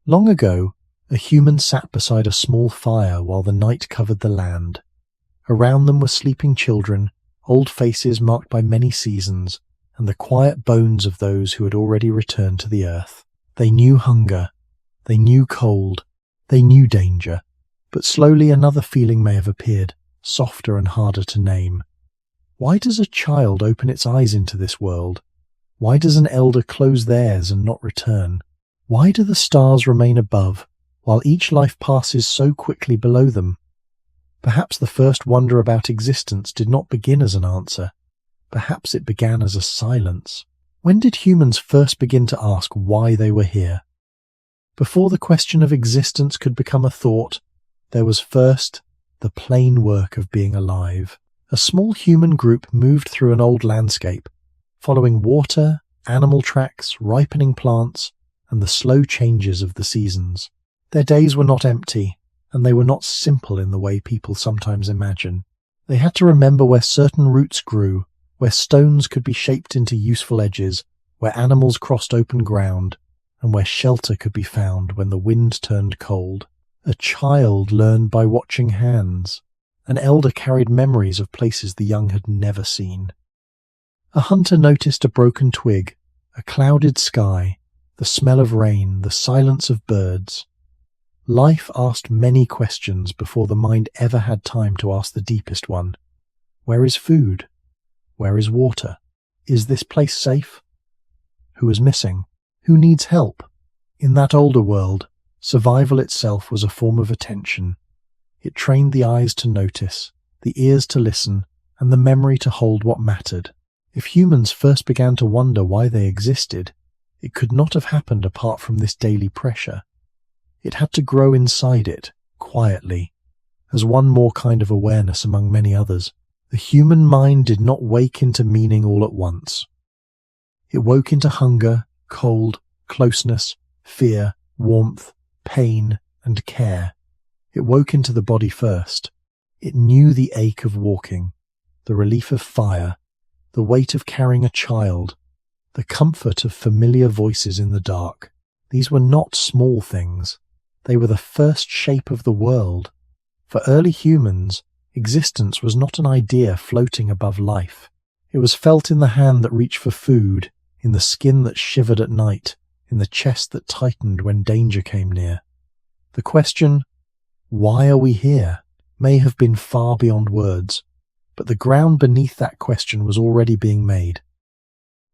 Long ago, a human sat beside a small fire while the night covered the land. Around them were sleeping children, old faces marked by many seasons, and the quiet bones of those who had already returned to the earth. They knew hunger, they knew cold, they knew danger, but slowly another feeling may have appeared, softer and harder to name. Why does a child open its eyes into this world? Why does an elder close theirs and not return? Why do the stars remain above, while each life passes so quickly below them? Perhaps the first wonder about existence did not begin as an answer. Perhaps it began as a silence. When did humans first begin to ask why they were here? Before the question of existence could become a thought, there was first the plain work of being alive. A small human group moved through an old landscape, following water, animal tracks, ripening plants, and the slow changes of the seasons. Their days were not empty, and they were not simple in the way people sometimes imagine. They had to remember where certain roots grew, where stones could be shaped into useful edges, where animals crossed open ground, and where shelter could be found when the wind turned cold. A child learned by watching hands. An elder carried memories of places the young had never seen. A hunter noticed a broken twig, a clouded sky, the smell of rain, the silence of birds. Life asked many questions before the mind ever had time to ask the deepest one. Where is food? Where is water? Is this place safe? Who is missing? Who needs help? In that older world, survival itself was a form of attention. It trained the eyes to notice, the ears to listen, and the memory to hold what mattered. If humans first began to wonder why they existed, it could not have happened apart from this daily pressure. It had to grow inside it, quietly, as one more kind of awareness among many others. The human mind did not wake into meaning all at once. It woke into hunger, cold, closeness, fear, warmth, pain, and care. It woke into the body first. It knew the ache of walking, the relief of fire, the weight of carrying a child, the comfort of familiar voices in the dark. These were not small things. They were the first shape of the world. For early humans, existence was not an idea floating above life. It was felt in the hand that reached for food, in the skin that shivered at night, in the chest that tightened when danger came near. The question, why are we here, may have been far beyond words, but the ground beneath that question was already being made.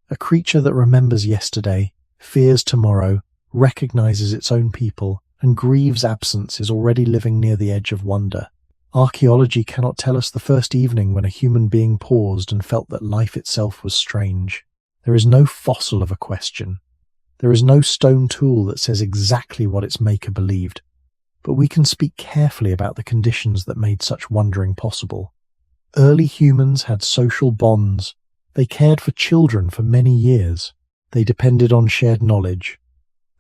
A creature that remembers yesterday, fears tomorrow, recognizes its own people, and grieves absence is already living near the edge of wonder. Archaeology cannot tell us the first evening when a human being paused and felt that life itself was strange. There is no fossil of a question. There is no stone tool that says exactly what its maker believed. But we can speak carefully about the conditions that made such wondering possible. Early humans had social bonds. They cared for children for many years. They depended on shared knowledge.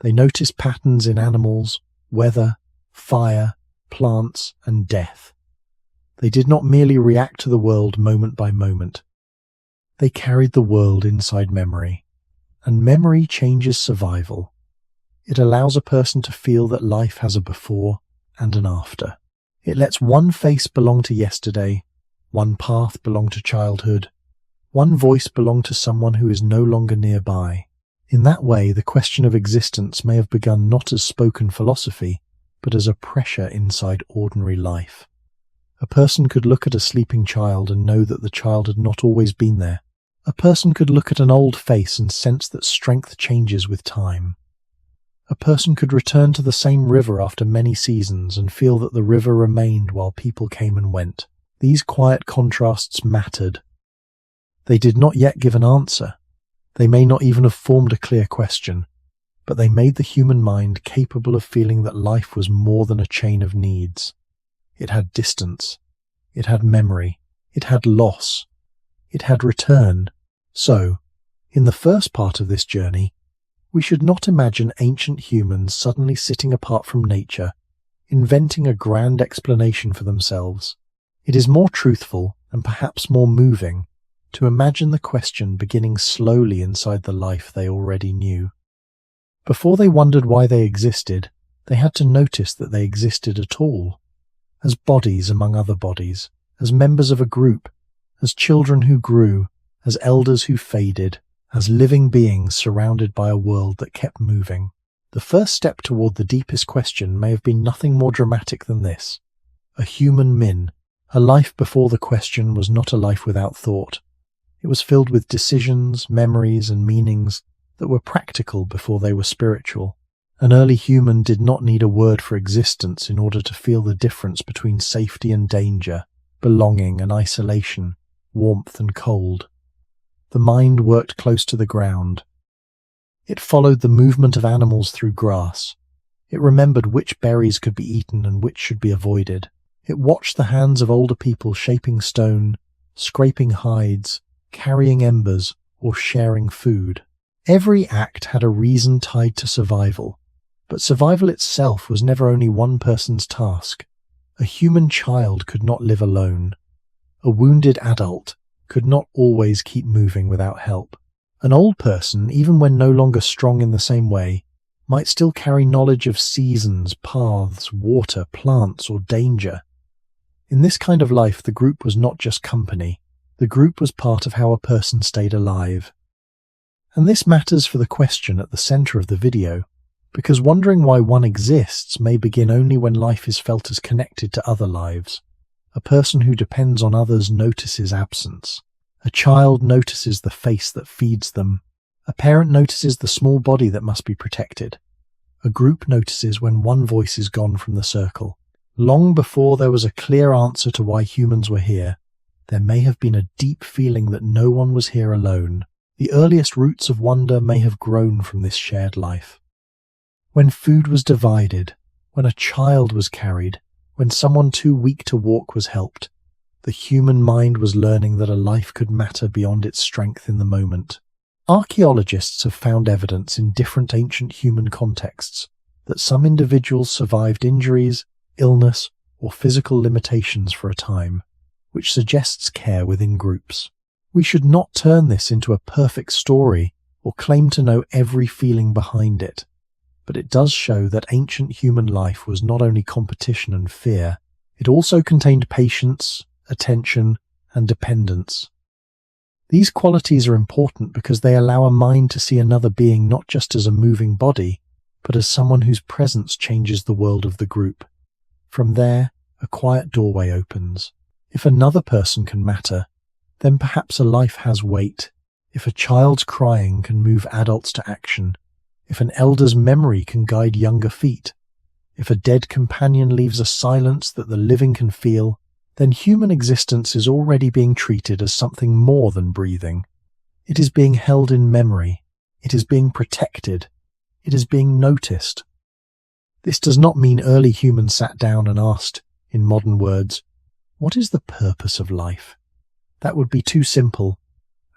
They noticed patterns in animals, weather, fire, plants, and death. They did not merely react to the world moment by moment. They carried the world inside memory. And memory changes survival. It allows a person to feel that life has a before and an after. It lets one face belong to yesterday, one path belong to childhood, one voice belong to someone who is no longer nearby. In that way, the question of existence may have begun not as spoken philosophy, but as a pressure inside ordinary life. A person could look at a sleeping child and know that the child had not always been there. A person could look at an old face and sense that strength changes with time. A person could return to the same river after many seasons and feel that the river remained while people came and went. These quiet contrasts mattered. They did not yet give an answer. They may not even have formed a clear question, but they made the human mind capable of feeling that life was more than a chain of needs. It had distance. It had memory. It had loss. It had return. So, in the first part of this journey, we should not imagine ancient humans suddenly sitting apart from nature, inventing a grand explanation for themselves. It is more truthful, and perhaps more moving, to imagine the question beginning slowly inside the life they already knew. Before they wondered why they existed, They had to notice that they existed at all, as bodies among other bodies, as members of a group, as children who grew, as elders who faded, as living beings surrounded by a world that kept moving. The first step toward the deepest question may have been nothing more dramatic than this: a human min, a life before the question was not a life without thought. It was filled with decisions, memories, and meanings that were practical before they were spiritual. An early human did not need a word for existence in order to feel the difference between safety and danger, belonging and isolation, warmth and cold. The mind worked close to the ground. It followed the movement of animals through grass. It remembered which berries could be eaten and which should be avoided. It watched the hands of older people shaping stone, scraping hides, carrying embers, or sharing food. Every act had a reason tied to survival, but survival itself was never only one person's task. A human child could not live alone. A wounded adult could not always keep moving without help. An old person, even when no longer strong in the same way, might still carry knowledge of seasons, paths, water, plants, or danger. In this kind of life, the group was not just company. The group was part of how a person stayed alive. And this matters for the question at the center of the video, because wondering why one exists may begin only when life is felt as connected to other lives. A person who depends on others notices absence. A child notices the face that feeds them. A parent notices the small body that must be protected. A group notices when one voice is gone from the circle. Long before there was a clear answer to why humans were here, there may have been a deep feeling that no one was here alone. The earliest roots of wonder may have grown from this shared life. When food was divided, when a child was carried, when someone too weak to walk was helped, the human mind was learning that a life could matter beyond its strength in the moment. Archaeologists have found evidence in different ancient human contexts that some individuals survived injuries, illness, or physical limitations for a time, which suggests care within groups. We should not turn this into a perfect story or claim to know every feeling behind it, but it does show that ancient human life was not only competition and fear, it also contained patience, attention, and dependence. These qualities are important because they allow a mind to see another being not just as a moving body, but as someone whose presence changes the world of the group. From there, a quiet doorway opens. If another person can matter, then perhaps a life has weight. If a child's crying can move adults to action, if an elder's memory can guide younger feet, if a dead companion leaves a silence that the living can feel, then human existence is already being treated as something more than breathing. It is being held in memory. It is being protected. It is being noticed. This does not mean early humans sat down and asked, in modern words, what is the purpose of life? That would be too simple,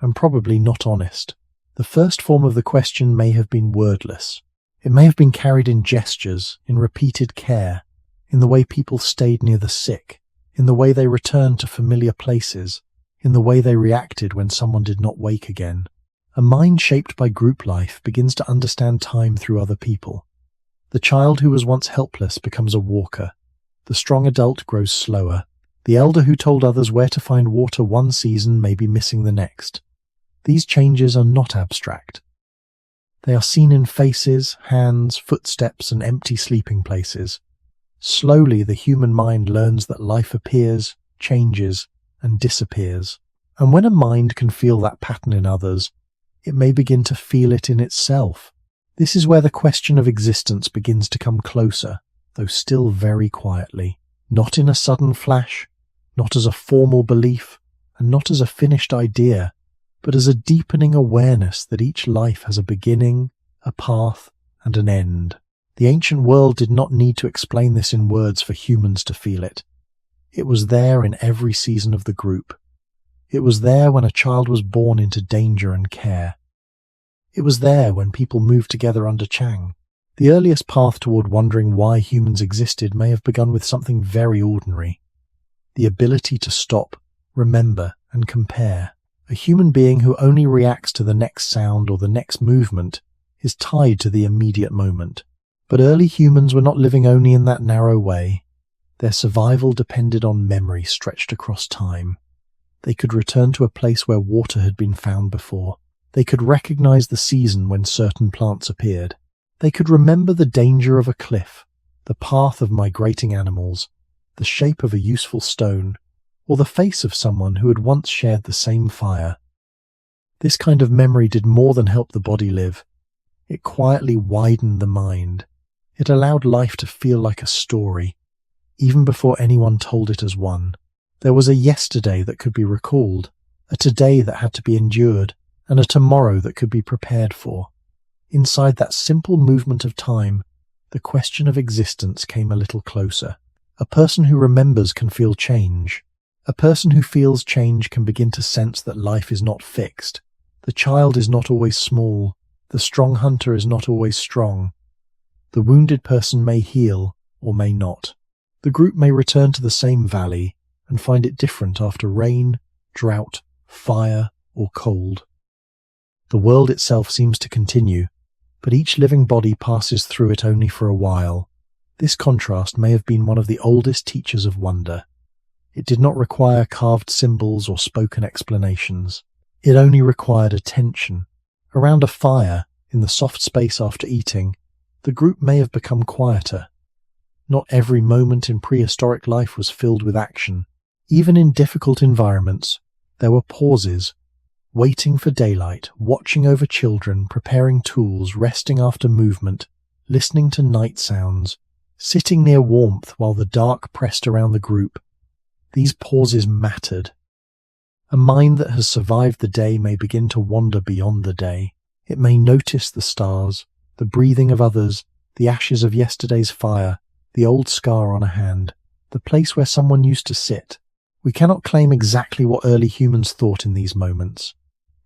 and probably not honest. The first form of the question may have been wordless. It may have been carried in gestures, in repeated care, in the way people stayed near the sick, in the way they returned to familiar places, in the way they reacted when someone did not wake again. A mind shaped by group life begins to understand time through other people. The child who was once helpless becomes a walker. The strong adult grows slower. The elder who told others where to find water one season may be missing the next. These changes are not abstract. They are seen in faces, hands, footsteps, and empty sleeping places. Slowly, the human mind learns that life appears, changes, and disappears. And when a mind can feel that pattern in others, it may begin to feel it in itself. This is where the question of existence begins to come closer, though still very quietly. Not in a sudden flash, not as a formal belief, and not as a finished idea, but as a deepening awareness that each life has a beginning, a path, and an end. The ancient world did not need to explain this in words for humans to feel it. It was there in every season of the group. It was there when a child was born into danger and care. It was there when people moved together under Chang. The earliest path toward wondering why humans existed may have begun with something very ordinary. The ability to stop, remember, and compare. A human being who only reacts to the next sound or the next movement is tied to the immediate moment. But early humans were not living only in that narrow way. Their survival depended on memory stretched across time. They could return to a place where water had been found before. They could recognize the season when certain plants appeared. They could remember the danger of a cliff, the path of migrating animals, the shape of a useful stone, or the face of someone who had once shared the same fire. This kind of memory did more than help the body live. It quietly widened the mind. It allowed life to feel like a story, even before anyone told it as one. There was a yesterday that could be recalled, a today that had to be endured, and a tomorrow that could be prepared for. Inside that simple movement of time, the question of existence came a little closer. A person who remembers can feel change. A person who feels change can begin to sense that life is not fixed. The child is not always small. The strong hunter is not always strong. The wounded person may heal or may not. The group may return to the same valley and find it different after rain, drought, fire, or cold. The world itself seems to continue, but each living body passes through it only for a while. This contrast may have been one of the oldest teachers of wonder. It did not require carved symbols or spoken explanations. It only required attention. Around a fire, in the soft space after eating, the group may have become quieter. Not every moment in prehistoric life was filled with action. Even in difficult environments, there were pauses, waiting for daylight, watching over children, preparing tools, resting after movement, listening to night sounds, sitting near warmth while the dark pressed around the group. These pauses mattered. A mind that has survived the day may begin to wander beyond the day. It may notice the stars, the breathing of others, the ashes of yesterday's fire, the old scar on a hand, the place where someone used to sit. We cannot claim exactly what early humans thought in these moments.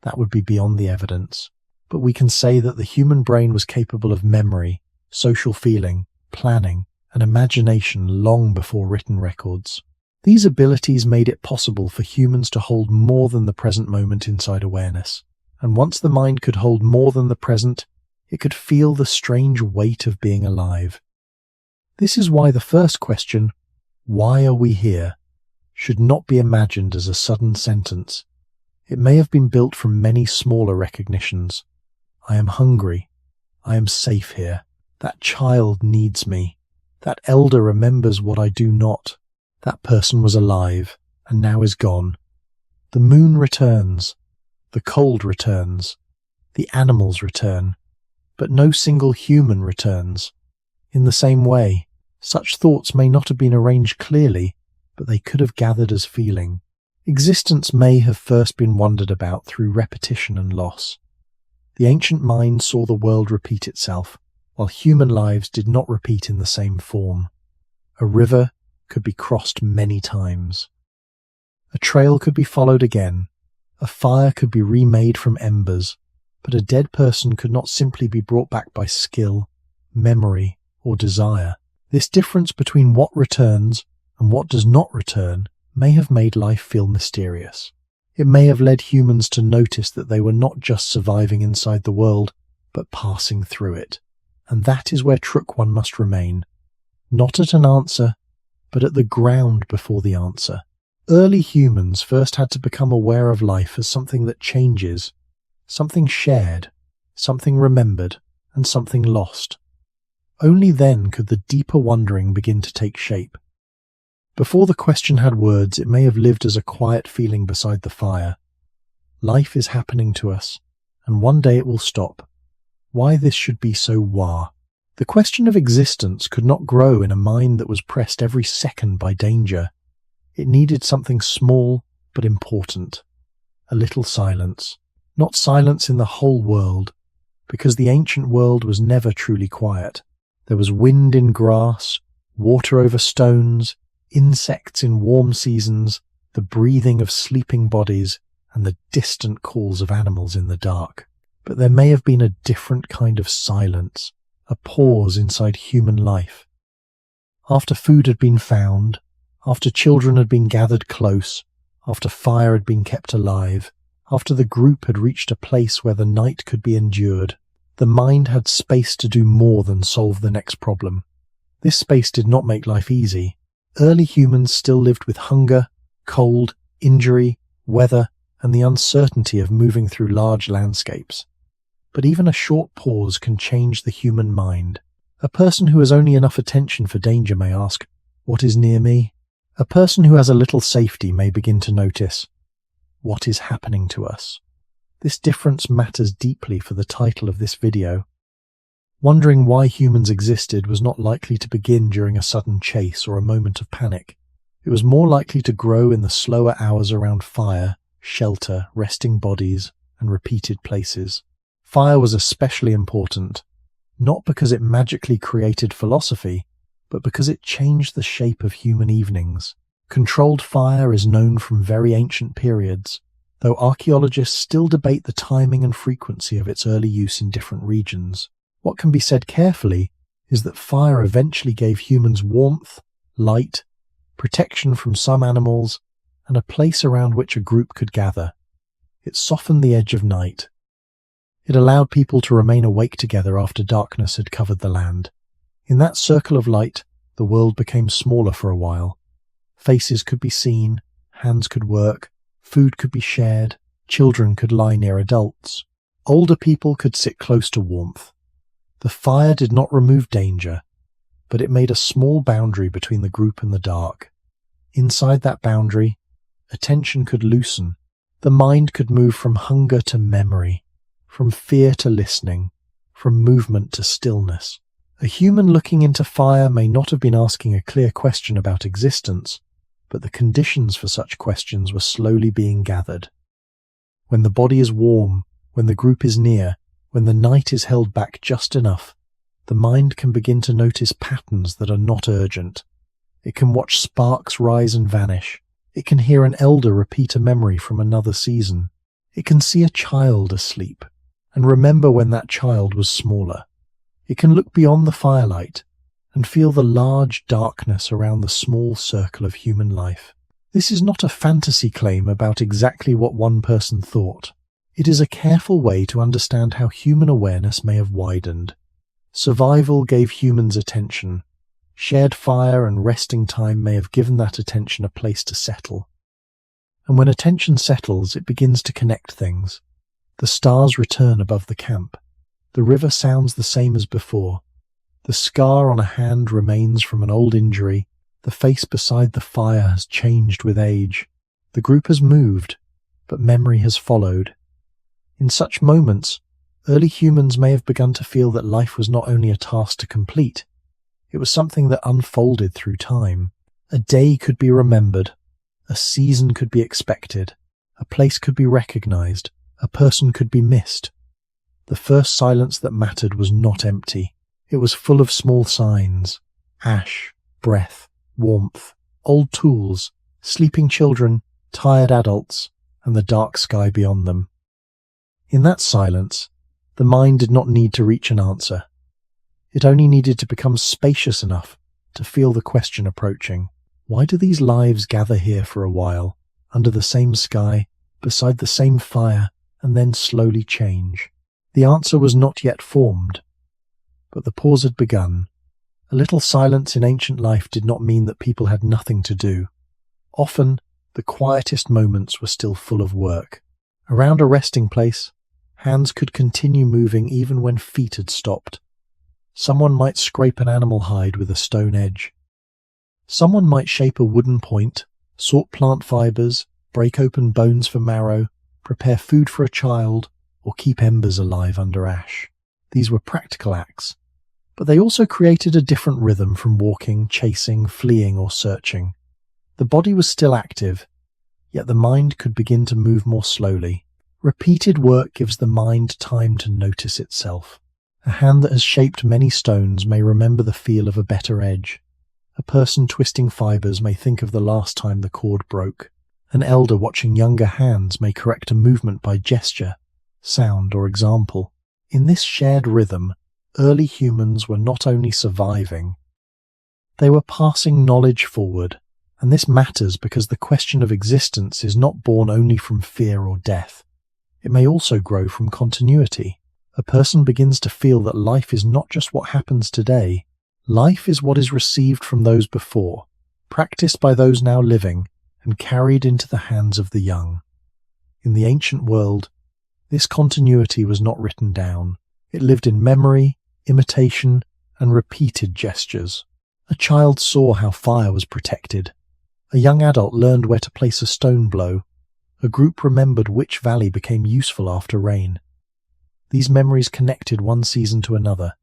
That would be beyond the evidence. But we can say that the human brain was capable of memory, social feeling, planning, and imagination long before written records. These abilities made it possible for humans to hold more than the present moment inside awareness. And once the mind could hold more than the present, it could feel the strange weight of being alive. This is why the first question, "Why are we here?" should not be imagined as a sudden sentence. It may have been built from many smaller recognitions. I am hungry. I am safe here. That child needs me. That elder remembers what I do not. That person was alive and now is gone. The moon returns. The cold returns. The animals return. But no single human returns. In the same way, such thoughts may not have been arranged clearly, but they could have gathered as feeling. Existence may have first been wondered about through repetition and loss. The ancient mind saw the world repeat itself, while human lives did not repeat in the same form. A river could be crossed many times. A trail could be followed again. A fire could be remade from embers, but a dead person could not simply be brought back by skill, memory, or desire. This difference between what returns and what does not return may have made life feel mysterious. It may have led humans to notice that they were not just surviving inside the world, but passing through it. And that is where Truck One must remain. Not at an answer, but at the ground before the answer. Early humans first had to become aware of life as something that changes, something shared, something remembered, and something lost. Only then could the deeper wondering begin to take shape. Before the question had words, it may have lived as a quiet feeling beside the fire. Life is happening to us, and one day it will stop. Why this should be so wah? The question of existence could not grow in a mind that was pressed every second by danger. It needed something small but important. A little silence. Not silence in the whole world, because the ancient world was never truly quiet. There was wind in grass, water over stones, insects in warm seasons, the breathing of sleeping bodies, and the distant calls of animals in the dark. But there may have been a different kind of silence, a pause inside human life. After food had been found, after children had been gathered close, after fire had been kept alive, after the group had reached a place where the night could be endured, the mind had space to do more than solve the next problem. This space did not make life easy. Early humans still lived with hunger, cold, injury, weather, and the uncertainty of moving through large landscapes. But even a short pause can change the human mind. A person who has only enough attention for danger may ask, "What is near me?" A person who has a little safety may begin to notice, "What is happening to us?" This difference matters deeply for the title of this video. Wondering why humans existed was not likely to begin during a sudden chase or a moment of panic. It was more likely to grow in the slower hours around fire, shelter, resting bodies, and repeated places. Fire was especially important, not because it magically created philosophy, but because it changed the shape of human evenings. Controlled fire is known from very ancient periods, though archaeologists still debate the timing and frequency of its early use in different regions. What can be said carefully is that fire eventually gave humans warmth, light, protection from some animals, and a place around which a group could gather. It softened the edge of night. It allowed people to remain awake together after darkness had covered the land. In that circle of light, the world became smaller for a while. Faces could be seen, hands could work, food could be shared, children could lie near adults. Older people could sit close to warmth. The fire did not remove danger, but it made a small boundary between the group and the dark. Inside that boundary, attention could loosen. The mind could move from hunger to memory, from fear to listening, from movement to stillness. A human looking into fire may not have been asking a clear question about existence, but the conditions for such questions were slowly being gathered. When the body is warm, when the group is near, when the night is held back just enough, the mind can begin to notice patterns that are not urgent. It can watch sparks rise and vanish. It can hear an elder repeat a memory from another season. It can see a child asleep and remember when that child was smaller. It can look beyond the firelight and feel the large darkness around the small circle of human life. This is not a fantasy claim about exactly what one person thought. It is a careful way to understand how human awareness may have widened. Survival gave humans attention. Shared fire and resting time may have given that attention a place to settle. And when attention settles, it begins to connect things. The stars return above the camp. The river sounds the same as before. The scar on a hand remains from an old injury. The face beside the fire has changed with age. The group has moved, but memory has followed. In such moments, early humans may have begun to feel that life was not only a task to complete, it was something that unfolded through time. A day could be remembered, a season could be expected, a place could be recognized, a person could be missed. The first silence that mattered was not empty. It was full of small signs: ash, breath, warmth, old tools, sleeping children, tired adults, and the dark sky beyond them. In that silence, the mind did not need to reach an answer. It only needed to become spacious enough to feel the question approaching. Why do these lives gather here for a while, under the same sky, beside the same fire, and then slowly change? The answer was not yet formed, but the pause had begun. A little silence in ancient life did not mean that people had nothing to do. Often, the quietest moments were still full of work. Around a resting place, hands could continue moving even when feet had stopped. Someone might scrape an animal hide with a stone edge. Someone might shape a wooden point, sort plant fibers, break open bones for marrow, prepare food for a child, or keep embers alive under ash. These were practical acts, but they also created a different rhythm from walking, chasing, fleeing, or searching. The body was still active, yet the mind could begin to move more slowly. Repeated work gives the mind time to notice itself. A hand that has shaped many stones may remember the feel of a better edge. A person twisting fibers may think of the last time the cord broke. An elder watching younger hands may correct a movement by gesture, sound, or example. In this shared rhythm, early humans were not only surviving, they were passing knowledge forward. And this matters because the question of existence is not born only from fear or death. It may also grow from continuity. a person begins to feel that life is not just what happens today. Life is what is received from those before, practiced by those now living, and carried into the hands of the young. In the ancient world, this continuity was not written down. It lived in memory, imitation, and repeated gestures. A child saw how fire was protected. A young adult learned where to place a stone blow. A group remembered which valley became useful after rain. These memories connected one season to another.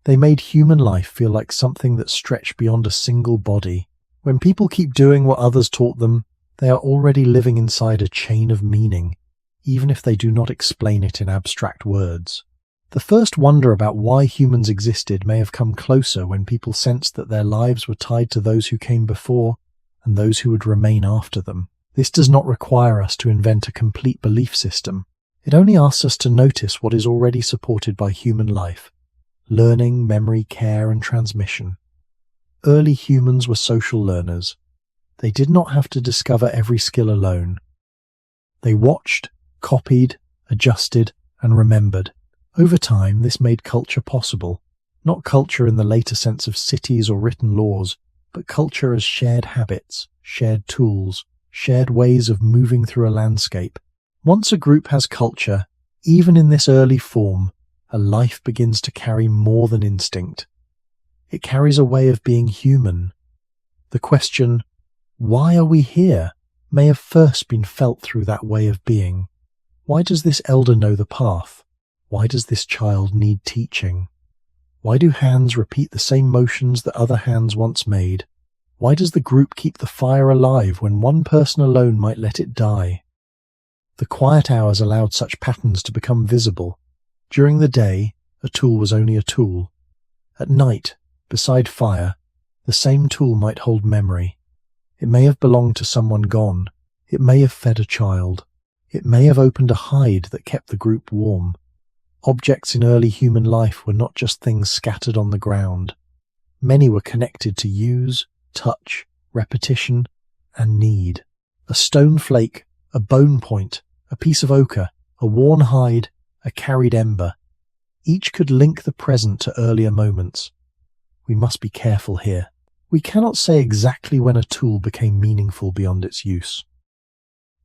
They made human life feel like something that stretched beyond a single body. When people keep doing what others taught them, they are already living inside a chain of meaning, even if they do not explain it in abstract words. The first wonder about why humans existed may have come closer when people sensed that their lives were tied to those who came before and those who would remain after them. This does not require us to invent a complete belief system. It only asks us to notice what is already supported by human life: learning, memory, care, and transmission. Early humans were social learners. They did not have to discover every skill alone. They watched, copied, adjusted, and remembered. Over time, this made culture possible. Not culture in the later sense of cities or written laws, but culture as shared habits, shared tools, shared ways of moving through a landscape. Once a group has culture, even in this early form, a life begins to carry more than instinct. It carries a way of being human. The question, "Why are we here?" may have first been felt through that way of being. Why does this elder know the path? Why does this child need teaching? Why do hands repeat the same motions that other hands once made? Why does the group keep the fire alive when one person alone might let it die? The quiet hours allowed such patterns to become visible. During the day, a tool was only a tool. At night, beside fire, the same tool might hold memory. It may have belonged to someone gone. It may have fed a child. It may have opened a hide that kept the group warm. Objects in early human life were not just things scattered on the ground. Many were connected to use, touch, repetition, and need. A stone flake, a bone point, a piece of ochre, a worn hide, a carried ember. Each could link the present to earlier moments. We must be careful here. We cannot say exactly when a tool became meaningful beyond its use.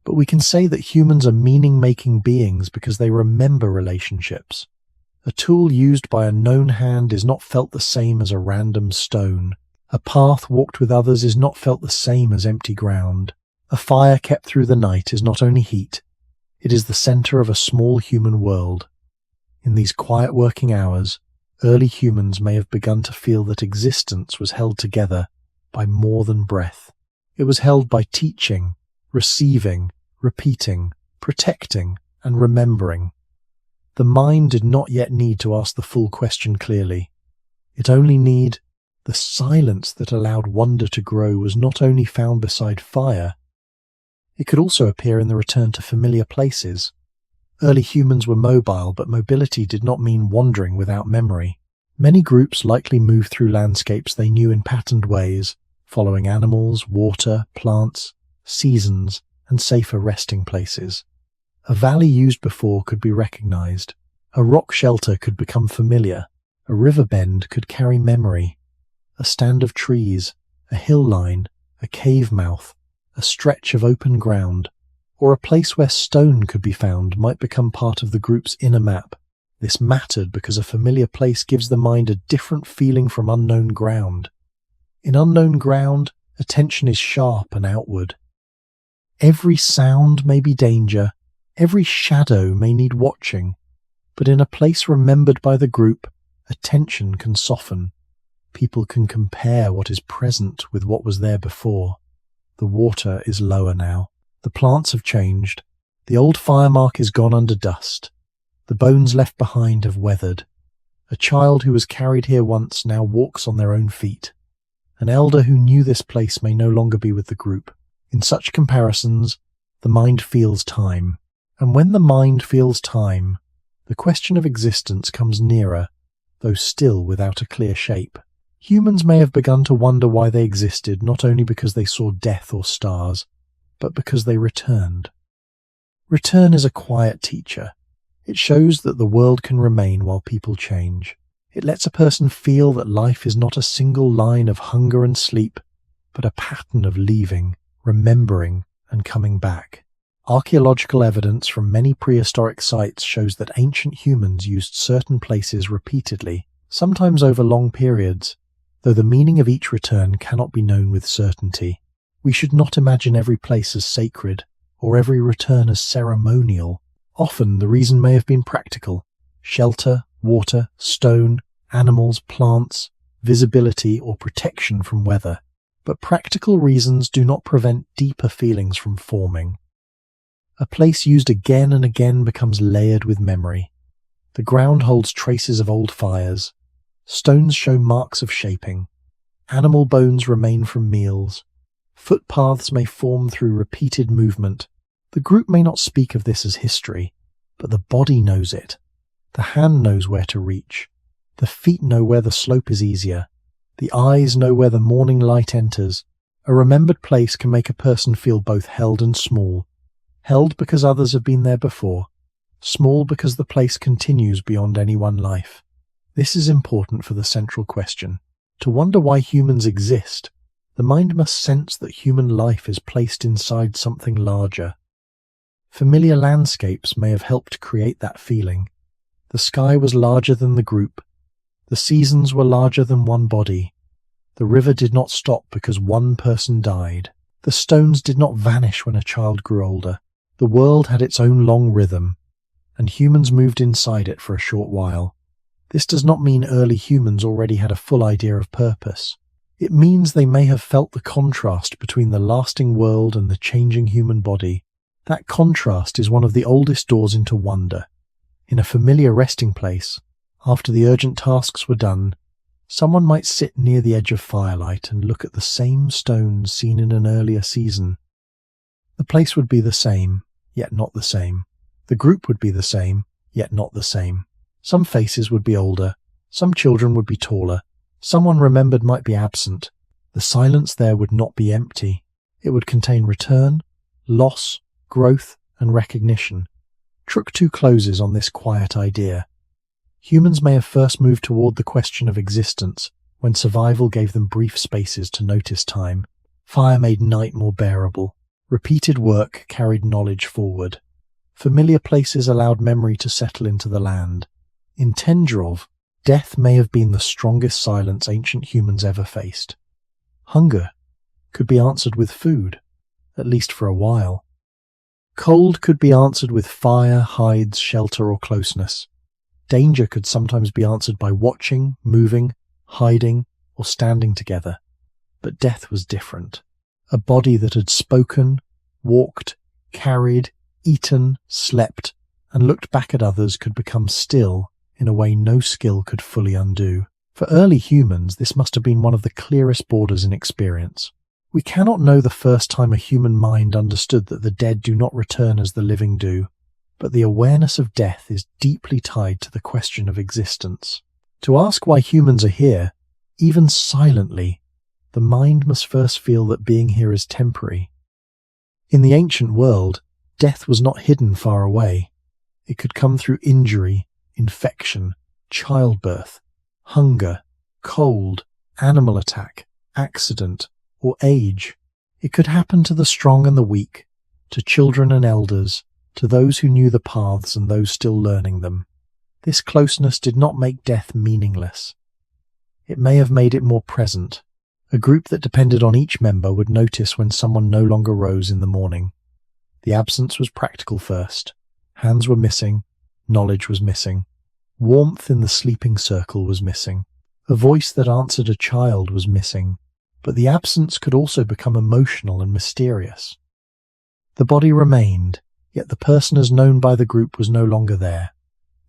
But we can say that humans are meaning-making beings because they remember relationships. A tool used by a known hand is not felt the same as a random stone. A path walked with others is not felt the same as empty ground. A fire kept through the night is not only heat, it is the center of a small human world. In these quiet working hours, early humans may have begun to feel that existence was held together by more than breath. It was held by teaching, receiving, repeating, protecting, and remembering. The mind did not yet need to ask the full question clearly. It only needed the silence that allowed wonder to grow was not only found beside fire, it could also appear in the return to familiar places. Early humans were mobile, but mobility did not mean wandering without memory. Many groups likely moved through landscapes they knew in patterned ways, following animals, water, plants, seasons, and safer resting places. A valley used before could be recognized. A rock shelter could become familiar. A river bend could carry memory. A stand of trees, a hill line, a cave mouth, a stretch of open ground, or a place where stone could be found might become part of the group's inner map. This mattered because a familiar place gives the mind a different feeling from unknown ground. In unknown ground, attention is sharp and outward. Every sound may be danger, every shadow may need watching, but in a place remembered by the group, attention can soften. People can compare what is present with what was there before. The water is lower now. The plants have changed. The old fire mark is gone under dust. The bones left behind have weathered. A child who was carried here once now walks on their own feet. An elder who knew this place may no longer be with the group. In such comparisons, the mind feels time. And when the mind feels time, the question of existence comes nearer, though still without a clear shape. Humans may have begun to wonder why they existed, not only because they saw death or stars, but because they returned. Return is a quiet teacher. It shows that the world can remain while people change. It lets a person feel that life is not a single line of hunger and sleep, but a pattern of leaving, remembering, and coming back. Archaeological evidence from many prehistoric sites shows that ancient humans used certain places repeatedly, sometimes over long periods, though the meaning of each return cannot be known with certainty. We should not imagine every place as sacred, or every return as ceremonial. Often the reason may have been practical: shelter, water, stone, animals, plants, visibility, or protection from weather. But practical reasons do not prevent deeper feelings from forming. A place used again and again becomes layered with memory. The ground holds traces of old fires. Stones show marks of shaping. Animal bones remain from meals. Footpaths may form through repeated movement. The group may not speak of this as history, but the body knows it. The hand knows where to reach. The feet know where the slope is easier. The eyes know where the morning light enters. A remembered place can make a person feel both held and small. Held because others have been there before. Small because the place continues beyond any one life. This is important for the central question. To wonder why humans exist, the mind must sense that human life is placed inside something larger. Familiar landscapes may have helped create that feeling. The sky was larger than the group. The seasons were larger than one body. The river did not stop because one person died. The stones did not vanish when a child grew older. The world had its own long rhythm, and humans moved inside it for a short while. This does not mean early humans already had a full idea of purpose. It means they may have felt the contrast between the lasting world and the changing human body. That contrast is one of the oldest doors into wonder. In a familiar resting place, after the urgent tasks were done, someone might sit near the edge of firelight and look at the same stones seen in an earlier season. The place would be the same, yet not the same. The group would be the same, yet not the same. Some faces would be older, some children would be taller, someone remembered might be absent. The silence there would not be empty. It would contain return, loss, growth, and recognition. Truk 2 closes on this quiet idea. Humans may have first moved toward the question of existence when survival gave them brief spaces to notice time. Fire made night more bearable. Repeated work carried knowledge forward. Familiar places allowed memory to settle into the land. In Tendrov, death may have been the strongest silence ancient humans ever faced. Hunger could be answered with food, at least for a while. Cold could be answered with fire, hides, shelter, or closeness. Danger could sometimes be answered by watching, moving, hiding, or standing together. But death was different. A body that had spoken, walked, carried, eaten, slept, and looked back at others could become still in a way no skill could fully undo. For early humans, this must have been one of the clearest borders in experience. We cannot know the first time a human mind understood that the dead do not return as the living do, but the awareness of death is deeply tied to the question of existence. To ask why humans are here, even silently, the mind must first feel that being here is temporary. In the ancient world, death was not hidden far away. It could come through injury, infection, childbirth, hunger, cold, animal attack, accident, or age. It could happen to the strong and the weak, to children and elders, to those who knew the paths and those still learning them. This closeness did not make death meaningless. It may have made it more present. A group that depended on each member would notice when someone no longer rose in the morning. The absence was practical first. Hands were missing. Knowledge was missing. Warmth in the sleeping circle was missing. A voice that answered a child was missing. But the absence could also become emotional and mysterious. The body remained, yet the person as known by the group was no longer there.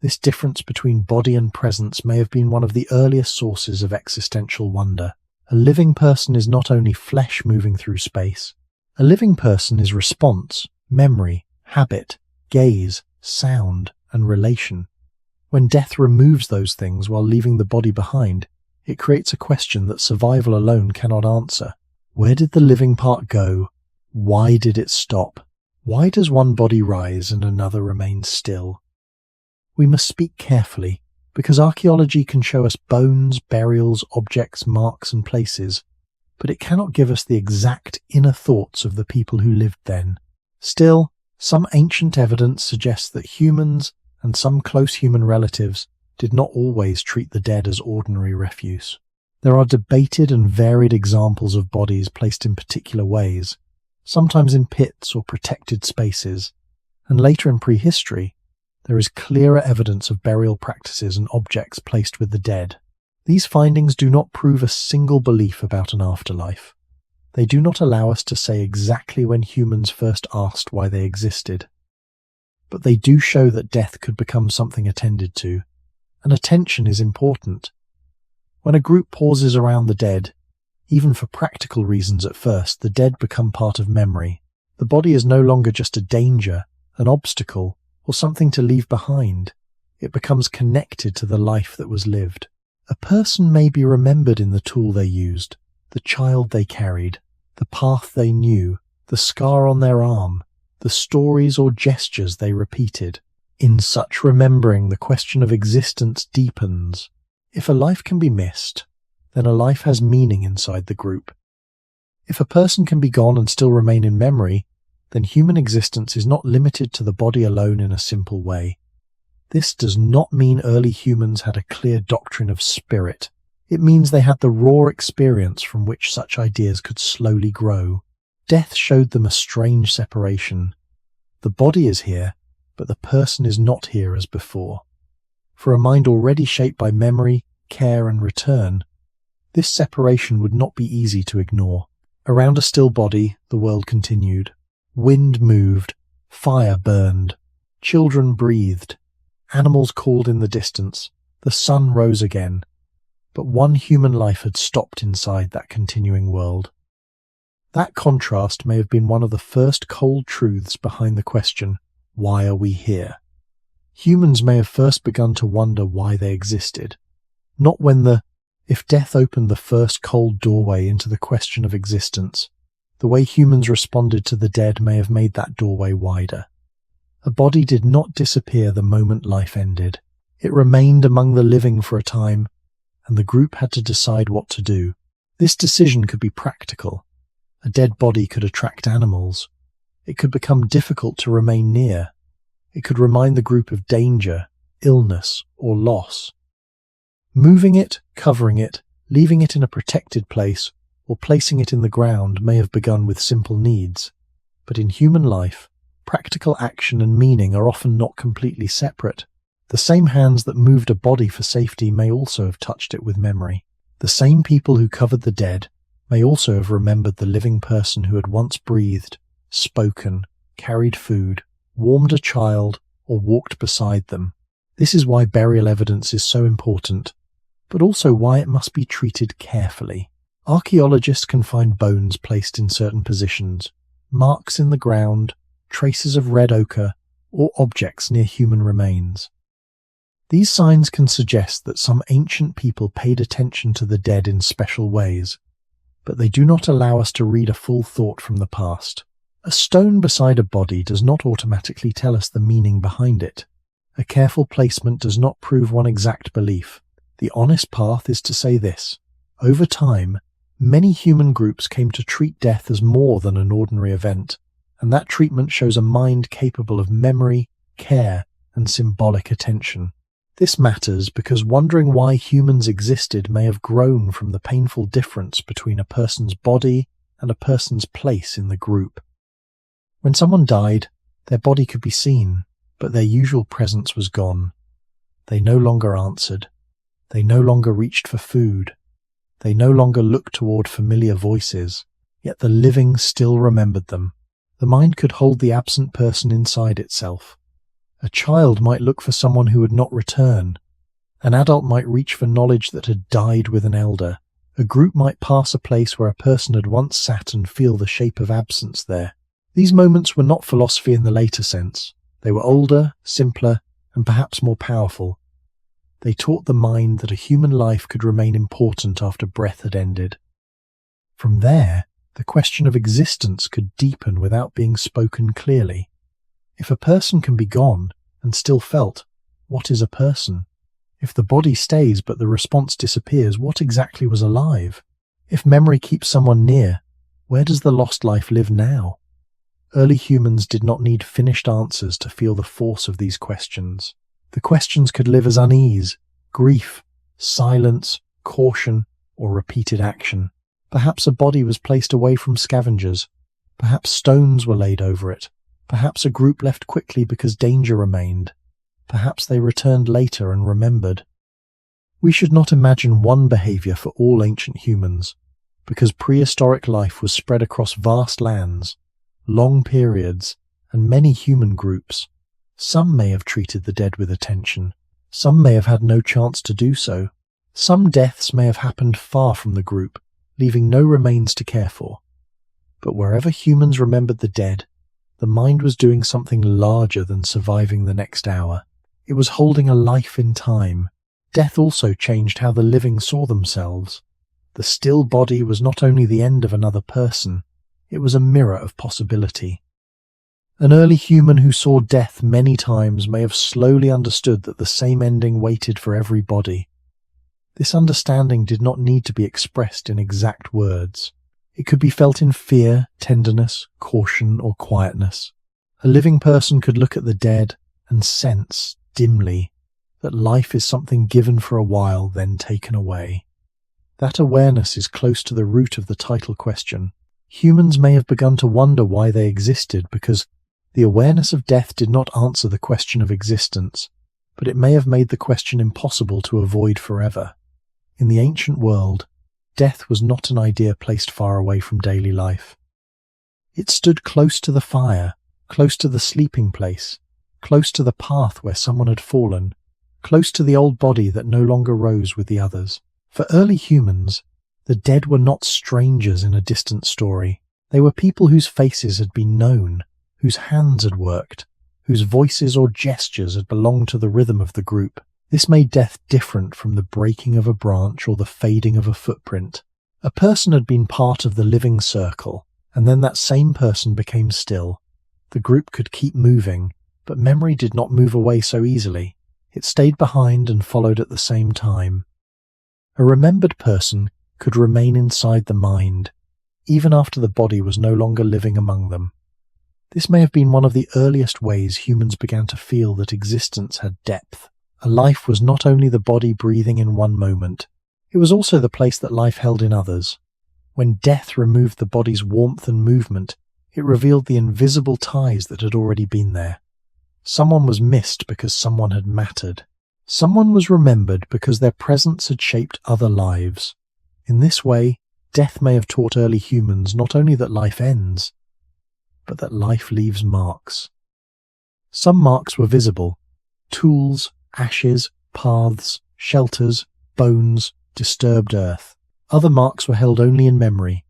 This difference between body and presence may have been one of the earliest sources of existential wonder. A living person is not only flesh moving through space. A living person is response, memory, habit, gaze, sound, and relation. When death removes those things while leaving the body behind, it creates a question that survival alone cannot answer. Where did the living part go? Why did it stop? Why does one body rise and another remain still? We must speak carefully, because archaeology can show us bones, burials, objects, marks, and places, but it cannot give us the exact inner thoughts of the people who lived then. Still, some ancient evidence suggests that humans, and some close human relatives, did not always treat the dead as ordinary refuse. There are debated and varied examples of bodies placed in particular ways, sometimes in pits or protected spaces, and later in prehistory, there is clearer evidence of burial practices and objects placed with the dead. These findings do not prove a single belief about an afterlife. They do not allow us to say exactly when humans first asked why they existed. But they do show that death could become something attended to, and attention is important. When a group pauses around the dead, even for practical reasons at first, the dead become part of memory. The body is no longer just a danger, an obstacle, or something to leave behind. It becomes connected to the life that was lived. A person may be remembered in the tool they used, the child they carried, the path they knew, the scar on their arm, the stories or gestures they repeated. In such remembering, the question of existence deepens. If a life can be missed, then a life has meaning inside the group. If a person can be gone and still remain in memory, then human existence is not limited to the body alone in a simple way. This does not mean early humans had a clear doctrine of spirit. It means they had the raw experience from which such ideas could slowly grow. Death showed them a strange separation. The body is here, but the person is not here as before. For a mind already shaped by memory, care, and return, this separation would not be easy to ignore. Around a still body, the world continued. Wind moved, fire burned, children breathed, animals called in the distance, the sun rose again. But one human life had stopped inside that continuing world. That contrast may have been one of the first cold truths behind the question, why are we here? Humans may have first begun to wonder why they existed, not when if death opened the first cold doorway into the question of existence. The way humans responded to the dead may have made that doorway wider. A body did not disappear the moment life ended. It remained among the living for a time, and the group had to decide what to do. This decision could be practical. A dead body could attract animals. It could become difficult to remain near. It could remind the group of danger, illness, or loss. Moving it, covering it, leaving it in a protected place, or placing it in the ground may have begun with simple needs. But in human life, practical action and meaning are often not completely separate. The same hands that moved a body for safety may also have touched it with memory. The same people who covered the dead may also have remembered the living person who had once breathed, spoken, carried food, warmed a child, or walked beside them. This is why burial evidence is so important, but also why it must be treated carefully. Archaeologists can find bones placed in certain positions, marks in the ground, traces of red ochre, or objects near human remains. These signs can suggest that some ancient people paid attention to the dead in special ways, but they do not allow us to read a full thought from the past. A stone beside a body does not automatically tell us the meaning behind it. A careful placement does not prove one exact belief. The honest path is to say this: over time, many human groups came to treat death as more than an ordinary event, and that treatment shows a mind capable of memory, care, and symbolic attention. This matters because wondering why humans existed may have grown from the painful difference between a person's body and a person's place in the group. When someone died, their body could be seen, but their usual presence was gone. They no longer answered. They no longer reached for food. They no longer looked toward familiar voices, yet the living still remembered them. The mind could hold the absent person inside itself. A child might look for someone who would not return. An adult might reach for knowledge that had died with an elder. A group might pass a place where a person had once sat and feel the shape of absence there. These moments were not philosophy in the later sense. They were older, simpler, and perhaps more powerful. They taught the mind that a human life could remain important after breath had ended. From there, the question of existence could deepen without being spoken clearly. If a person can be gone and still felt, What is a person? If the body stays but the response disappears, what exactly was alive? If memory keeps someone near, where does the lost life live now? Early humans did not need finished answers to feel the force of these questions. The questions could live as unease, grief, silence, caution, or repeated action. Perhaps a body was placed away from scavengers. Perhaps stones were laid over it. Perhaps a group left quickly because danger remained. Perhaps they returned later and remembered. We should not imagine one behavior for all ancient humans, because prehistoric life was spread across vast lands, long periods, and many human groups. Some may have treated the dead with attention. Some may have had no chance to do so. Some deaths may have happened far from the group, leaving no remains to care for. But wherever humans remembered the dead, the mind was doing something larger than surviving the next hour. It was holding a life in time. Death also changed how the living saw themselves. The still body was not only the end of another person, it was a mirror of possibility. An early human who saw death many times may have slowly understood that the same ending waited for every body. This understanding did not need to be expressed in exact words. It could be felt in fear, tenderness, caution, or quietness. A living person could look at the dead and sense, dimly, that life is something given for a while, then taken away. That awareness is close to the root of the title question. Humans may have begun to wonder why they existed because the awareness of death did not answer the question of existence, but it may have made the question impossible to avoid forever. In the ancient world, death was not an idea placed far away from daily life. It stood close to the fire, close to the sleeping place, close to the path where someone had fallen, close to the old body that no longer rose with the others. For early humans, the dead were not strangers in a distant story. They were people whose faces had been known, whose hands had worked, whose voices or gestures had belonged to the rhythm of the group. This made death different from the breaking of a branch or the fading of a footprint. A person had been part of the living circle, and then that same person became still. The group could keep moving, but memory did not move away so easily. It stayed behind and followed at the same time. A remembered person could remain inside the mind, even after the body was no longer living among them. This may have been one of the earliest ways humans began to feel that existence had depth. A life was not only the body breathing in one moment, it was also the place that life held in others. When death removed the body's warmth and movement, it revealed the invisible ties that had already been there. Someone was missed because someone had mattered. Someone was remembered because their presence had shaped other lives. In this way, death may have taught early humans not only that life ends, but that life leaves marks. Some marks were visible: tools, ashes, paths, shelters, bones, disturbed earth. Other marks were held only in memory: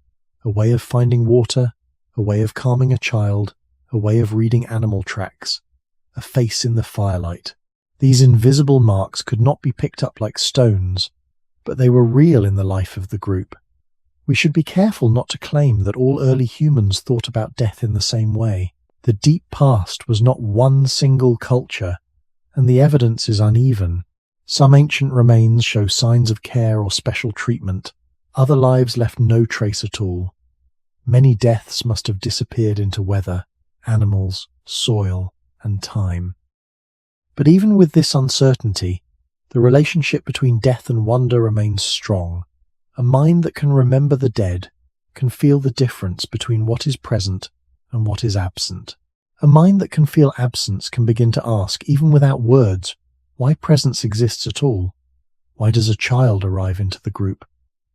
a way of finding water, a way of calming a child, a way of reading animal tracks, a face in the firelight. These invisible marks could not be picked up like stones, but they were real in the life of the group. We should be careful not to claim that all early humans thought about death in the same way. The deep past was not one single culture, and the evidence is uneven. Some ancient remains show signs of care or special treatment. Other lives left no trace at all. Many deaths must have disappeared into weather, animals, soil, and time. But even with this uncertainty, the relationship between death and wonder remains strong. A mind that can remember the dead can feel the difference between what is present and what is absent. A mind that can feel absence can begin to ask, even without words, why presence exists at all. Why does a child arrive into the group?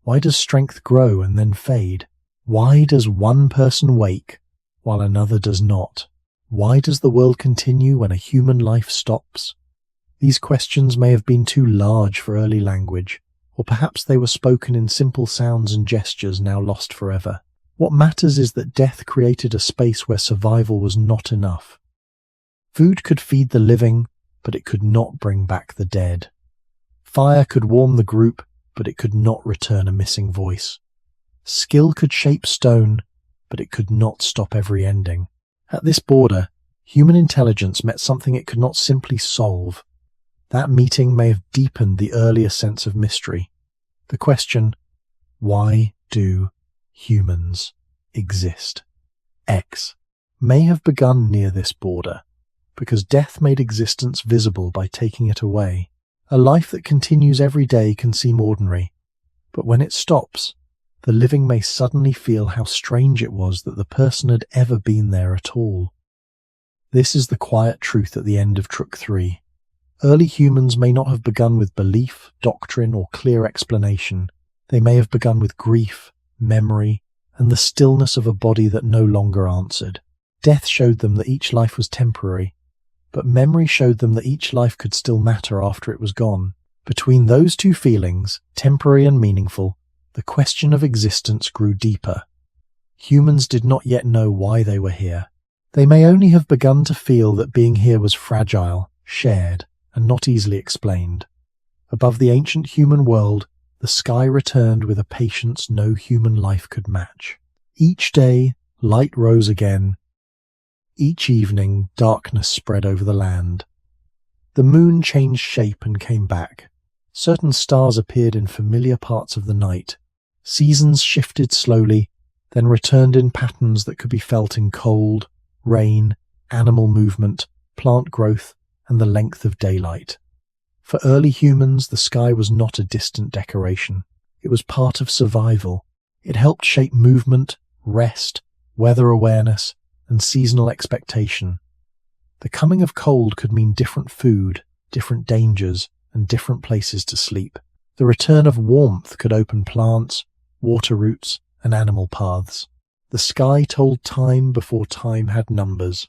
Why does strength grow and then fade? Why does one person wake while another does not? Why does the world continue when a human life stops? These questions may have been too large for early language, or perhaps they were spoken in simple sounds and gestures now lost forever. What matters is that death created a space where survival was not enough. Food could feed the living, but it could not bring back the dead. Fire could warm the group, but it could not return a missing voice. Skill could shape stone, but it could not stop every ending. At this border, human intelligence met something it could not simply solve. That meeting may have deepened the earlier sense of mystery. The question, why do humans exist? X may have begun near this border, because death made existence visible by taking it away. A life that continues every day can seem ordinary, but when it stops, the living may suddenly feel how strange it was that the person had ever been there at all. This is the quiet truth at the end of Truk 3. Early humans may not have begun with belief, doctrine, or clear explanation. They may have begun with grief, memory, and the stillness of a body that no longer answered. Death showed them that each life was temporary, but memory showed them that each life could still matter after it was gone. Between those two feelings, temporary and meaningful, the question of existence grew deeper. Humans did not yet know why they were here. They may only have begun to feel that being here was fragile, shared, and not easily explained. Above the ancient human world, the sky returned with a patience no human life could match. Each day, light rose again. Each evening, darkness spread over the land. The moon changed shape and came back. Certain stars appeared in familiar parts of the night. Seasons shifted slowly, then returned in patterns that could be felt in cold, rain, animal movement, plant growth, and the length of daylight. For early humans, the sky was not a distant decoration. It was part of survival. It helped shape movement, rest, weather awareness, and seasonal expectation. The coming of cold could mean different food, different dangers, and different places to sleep. The return of warmth could open plants, water routes, and animal paths. The sky told time before time had numbers.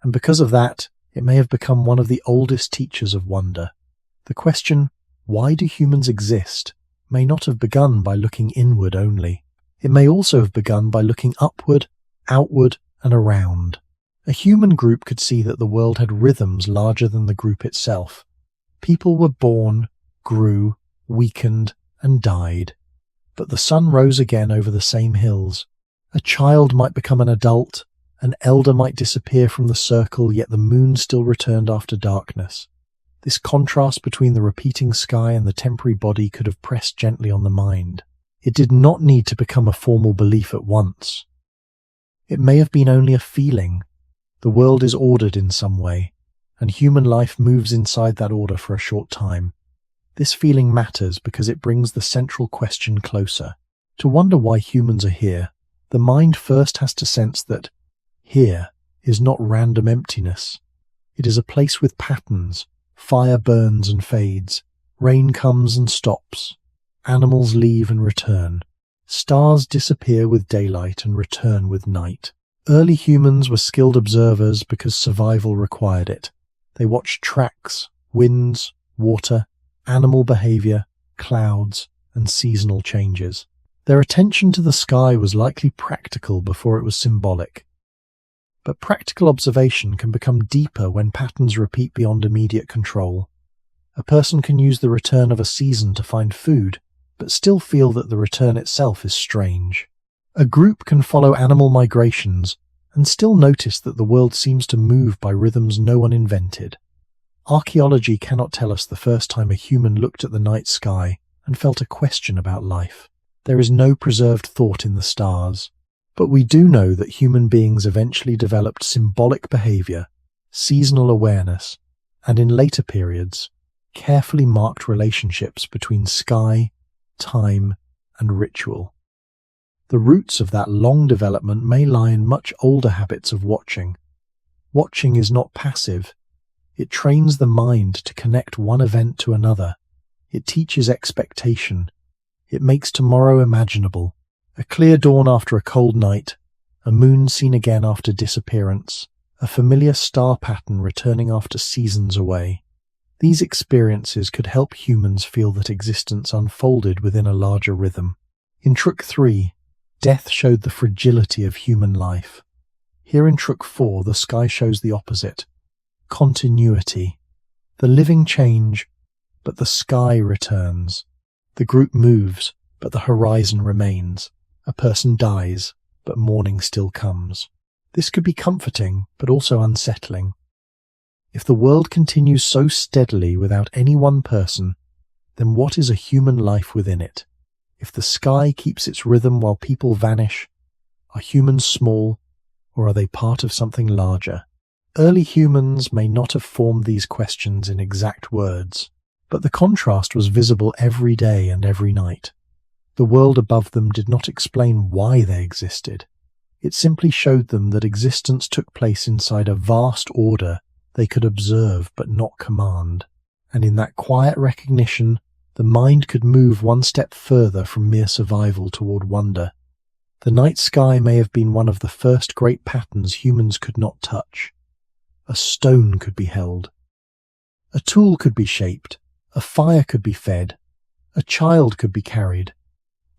And because of that, it may have become one of the oldest teachers of wonder. The question, why do humans exist, may not have begun by looking inward only. It may also have begun by looking upward, outward, and around. A human group could see that the world had rhythms larger than the group itself. People were born, grew, weakened, and died. But the sun rose again over the same hills. A child might become an adult, an elder might disappear from the circle, yet the moon still returned after darkness. This contrast between the repeating sky and the temporary body could have pressed gently on the mind. It did not need to become a formal belief at once. It may have been only a feeling. The world is ordered in some way, and human life moves inside that order for a short time. This feeling matters because it brings the central question closer. To wonder why humans are here, the mind first has to sense that here is not random emptiness. It is a place with patterns. Fire burns and fades. Rain comes and stops. Animals leave and return. Stars disappear with daylight and return with night. Early humans were skilled observers because survival required it. They watched tracks, winds, water, animal behavior, clouds, and seasonal changes. Their attention to the sky was likely practical before it was symbolic. But practical observation can become deeper when patterns repeat beyond immediate control. A person can use the return of a season to find food, but still feel that the return itself is strange. A group can follow animal migrations and still notice that the world seems to move by rhythms no one invented. Archaeology cannot tell us the first time a human looked at the night sky and felt a question about life. There is no preserved thought in the stars. But we do know that human beings eventually developed symbolic behavior, seasonal awareness, and in later periods, carefully marked relationships between sky, time, and ritual. The roots of that long development may lie in much older habits of watching. Watching is not passive. It trains the mind to connect one event to another. It teaches expectation. It makes tomorrow imaginable. A clear dawn after a cold night, a moon seen again after disappearance, a familiar star pattern returning after seasons away. These experiences could help humans feel that existence unfolded within a larger rhythm. In Truk 3, death showed the fragility of human life. Here in Truk 4, the sky shows the opposite. Continuity. The living change, but the sky returns. The group moves, but the horizon remains. A person dies, but morning still comes. This could be comforting, but also unsettling. If the world continues so steadily without any one person, then what is a human life within it? If the sky keeps its rhythm while people vanish, are humans small, or are they part of something larger? Early humans may not have formed these questions in exact words, but the contrast was visible every day and every night. The world above them did not explain why they existed. It simply showed them that existence took place inside a vast order they could observe but not command. And in that quiet recognition, the mind could move one step further from mere survival toward wonder. The night sky may have been one of the first great patterns humans could not touch. A stone could be held. A tool could be shaped. A fire could be fed. A child could be carried.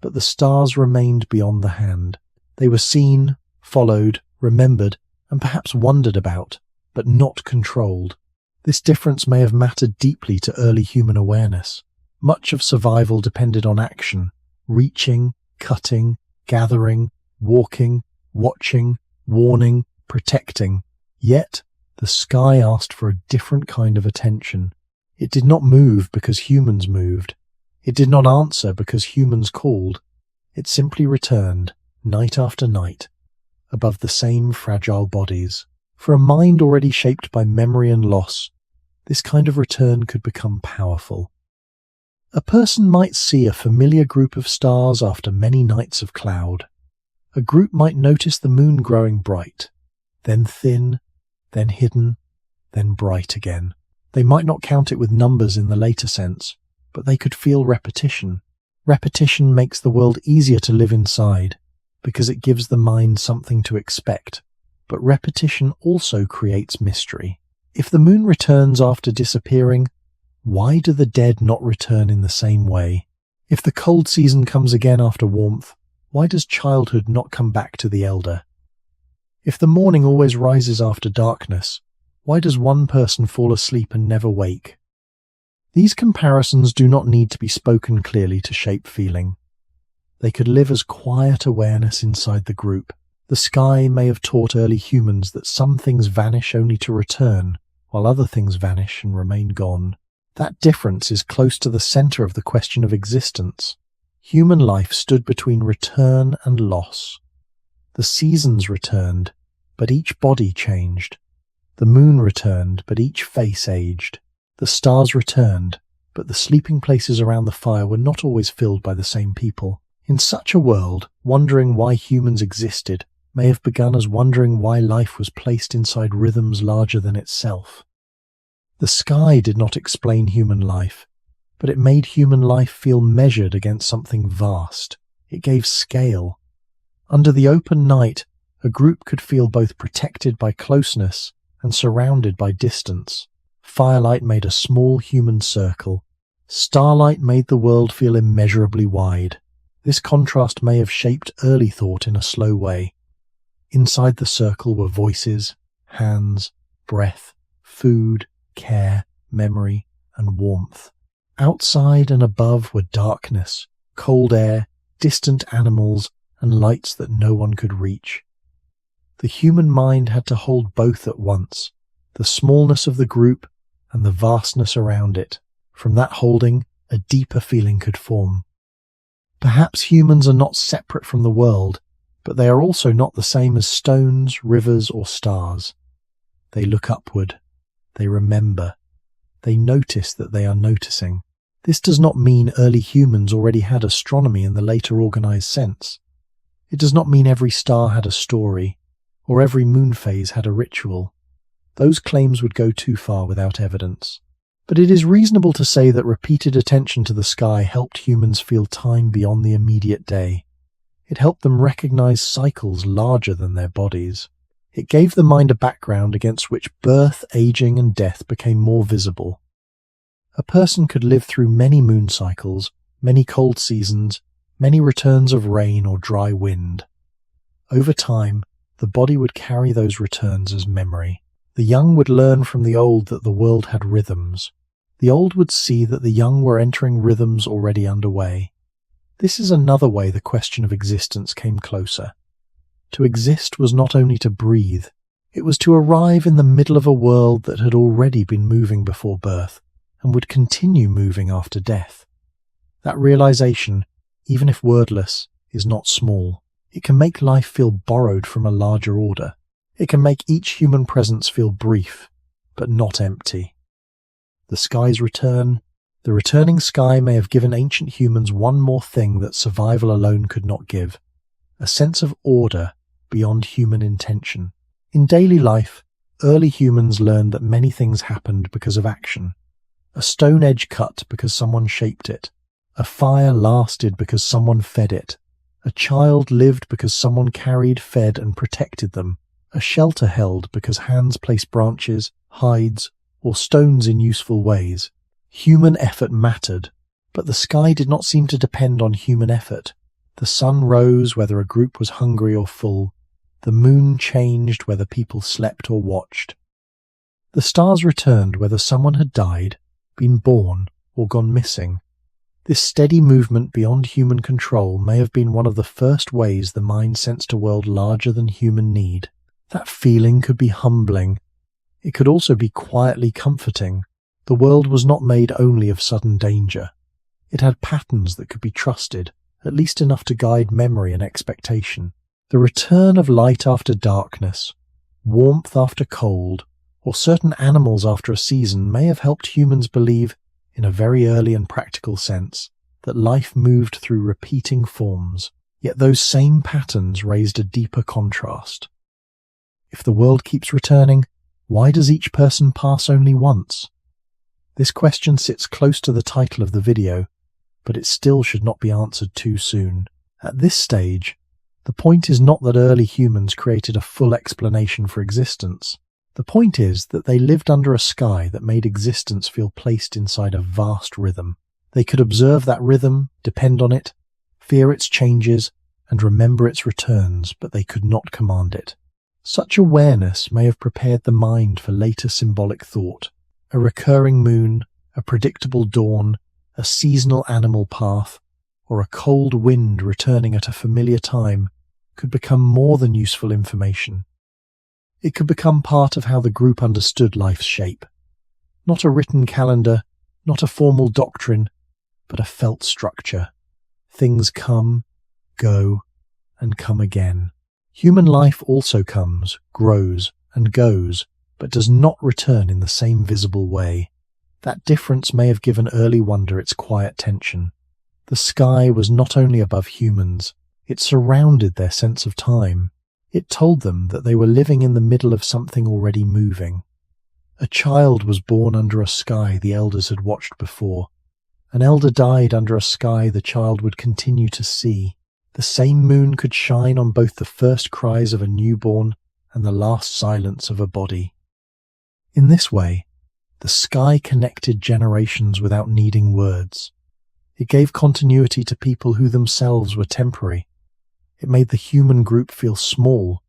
But the stars remained beyond the hand. They were seen, followed, remembered, and perhaps wondered about, but not controlled. This difference may have mattered deeply to early human awareness. Much of survival depended on action, reaching, cutting, gathering, walking, watching, warning, protecting. Yet, the sky asked for a different kind of attention. It did not move because humans moved. It did not answer because humans called. It simply returned, night after night, above the same fragile bodies. For a mind already shaped by memory and loss, this kind of return could become powerful. A person might see a familiar group of stars after many nights of cloud. A group might notice the moon growing bright, then thin, then hidden, then bright again. They might not count it with numbers in the later sense, but they could feel repetition. Repetition makes the world easier to live inside, because it gives the mind something to expect. But repetition also creates mystery. If the moon returns after disappearing, why do the dead not return in the same way? If the cold season comes again after warmth, why does childhood not come back to the elder? If the morning always rises after darkness, why does one person fall asleep and never wake? These comparisons do not need to be spoken clearly to shape feeling. They could live as quiet awareness inside the group. The sky may have taught early humans that some things vanish only to return, while other things vanish and remain gone. That difference is close to the center of the question of existence. Human life stood between return and loss. The seasons returned, but each body changed. The moon returned, but each face aged. The stars returned, but the sleeping places around the fire were not always filled by the same people. In such a world, wondering why humans existed may have begun as wondering why life was placed inside rhythms larger than itself. The sky did not explain human life, but it made human life feel measured against something vast. It gave scale. Under the open night, a group could feel both protected by closeness and surrounded by distance. Firelight made a small human circle. Starlight made the world feel immeasurably wide. This contrast may have shaped early thought in a slow way. Inside the circle were voices, hands, breath, food, care, memory, and warmth. Outside and above were darkness, cold air, distant animals, and lights that no one could reach. The human mind had to hold both at once, the smallness of the group and the vastness around it. From that holding, a deeper feeling could form. Perhaps humans are not separate from the world, but they are also not the same as stones, rivers, or stars. They look upward. They remember. They notice that they are noticing. This does not mean early humans already had astronomy in the later organized sense. It does not mean every star had a story, or every moon phase had a ritual. Those claims would go too far without evidence. But it is reasonable to say that repeated attention to the sky helped humans feel time beyond the immediate day. It helped them recognize cycles larger than their bodies. It gave the mind a background against which birth, aging, and death became more visible. A person could live through many moon cycles, many cold seasons, many returns of rain or dry wind. Over time, the body would carry those returns as memory. The young would learn from the old that the world had rhythms. The old would see that the young were entering rhythms already underway. This is another way the question of existence came closer. To exist was not only to breathe, It was to arrive in the middle of a world that had already been moving before birth and would continue moving after death. That realization, even if wordless, is not small. It can make life feel borrowed from a larger order. It can make each human presence feel brief, but not empty. The sky's return. The returning sky may have given ancient humans one more thing that survival alone could not give: a sense of order beyond human intention. In daily life, early humans learned that many things happened because of action. A stone edge cut because someone shaped it. A fire lasted because someone fed it. A child lived because someone carried, fed, and protected them. A shelter held because hands placed branches, hides, or stones in useful ways. Human effort mattered, but the sky did not seem to depend on human effort. The sun rose whether a group was hungry or full. The moon changed whether people slept or watched. The stars returned whether someone had died, been born, or gone missing. This steady movement beyond human control may have been one of the first ways the mind sensed a world larger than human need. That feeling could be humbling. It could also be quietly comforting. The world was not made only of sudden danger. It had patterns that could be trusted, at least enough to guide memory and expectation. The return of light after darkness, warmth after cold, or certain animals after a season may have helped humans believe, in a very early and practical sense, that life moved through repeating forms. Yet those same patterns raised a deeper contrast. If the world keeps returning, why does each person pass only once? This question sits close to the title of the video, but it still should not be answered too soon. At this stage, the point is not that early humans created a full explanation for existence. The point is that they lived under a sky that made existence feel placed inside a vast rhythm. They could observe that rhythm, depend on it, fear its changes, and remember its returns, but they could not command it. Such awareness may have prepared the mind for later symbolic thought. A recurring moon, a predictable dawn, a seasonal animal path, or a cold wind returning at a familiar time could become more than useful information. It could become part of how the group understood life's shape. Not a written calendar, not a formal doctrine, but a felt structure. Things come, go, and come again. Human life also comes, grows, and goes, but does not return in the same visible way. That difference may have given early wonder its quiet tension. The sky was not only above humans, it surrounded their sense of time. It told them that they were living in the middle of something already moving. A child was born under a sky the elders had watched before. An elder died under a sky the child would continue to see. The same moon could shine on both the first cries of a newborn and the last silence of a body. In this way, the sky connected generations without needing words. It gave continuity to people who themselves were temporary. It made the human group feel small,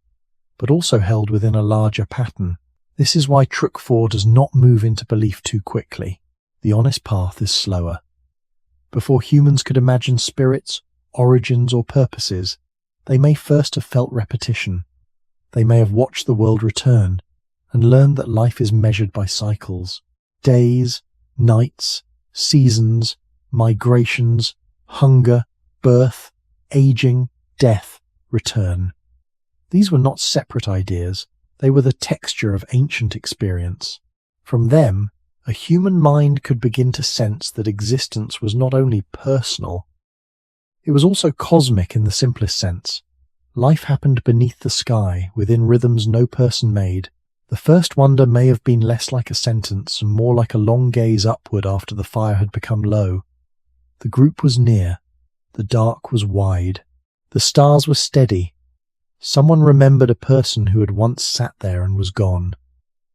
but also held within a larger pattern. This is why Truck 4 does not move into belief too quickly. The honest path is slower. Before humans could imagine spirits, origins, or purposes, they may first have felt repetition. They may have watched the world return and learned that life is measured by cycles. Days, nights, seasons, migrations, hunger, birth, aging, death, return. These were not separate ideas. They were the texture of ancient experience. From them, a human mind could begin to sense that existence was not only personal, it was also cosmic in the simplest sense. Life happened beneath the sky, within rhythms no person made. The first wonder may have been less like a sentence and more like a long gaze upward after the fire had become low. The group was near. The dark was wide. The stars were steady. Someone remembered a person who had once sat there and was gone.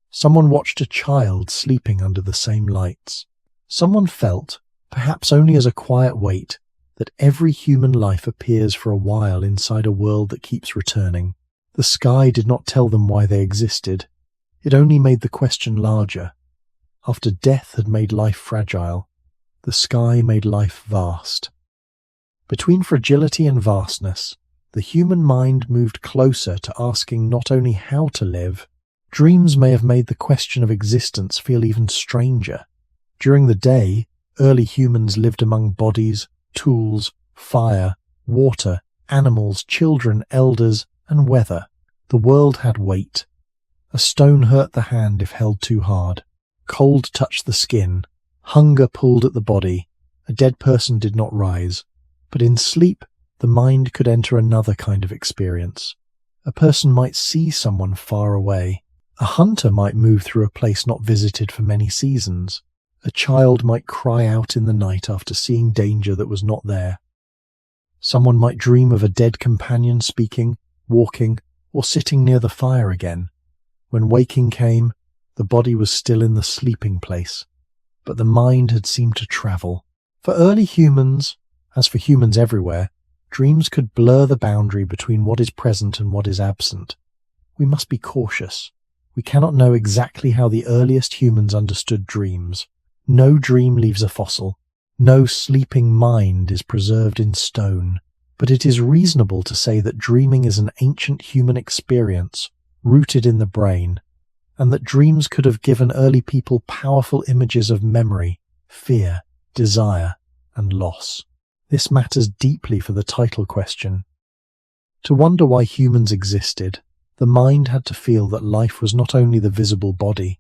Someone watched a child sleeping under the same lights. Someone felt, perhaps only as a quiet weight, that every human life appears for a while inside a world that keeps returning. The sky did not tell them why they existed. It only made the question larger. After death had made life fragile, the sky made life vast. Between fragility and vastness, the human mind moved closer to asking not only how to live, Dreams may have made the question of existence feel even stranger. During the day, early humans lived among bodies, tools, fire, water, animals, children, elders, and weather. The world had weight. A stone hurt the hand if held too hard. Cold touched the skin. Hunger pulled at the body. A dead person did not rise. But in sleep, the mind could enter another kind of experience. A person might see someone far away. A hunter might move through a place not visited for many seasons. A child might cry out in the night after seeing danger that was not there. Someone might dream of a dead companion speaking, walking, or sitting near the fire again. When waking came, the body was still in the sleeping place, but the mind had seemed to travel. For early humans, as for humans everywhere, dreams could blur the boundary between what is present and what is absent. We must be cautious. We cannot know exactly how the earliest humans understood dreams. No dream leaves a fossil. No sleeping mind is preserved in stone. But it is reasonable to say that dreaming is an ancient human experience rooted in the brain, and that dreams could have given early people powerful images of memory, fear, desire, and loss. This matters deeply for the title question. To wonder why humans existed, the mind had to feel that life was not only the visible body.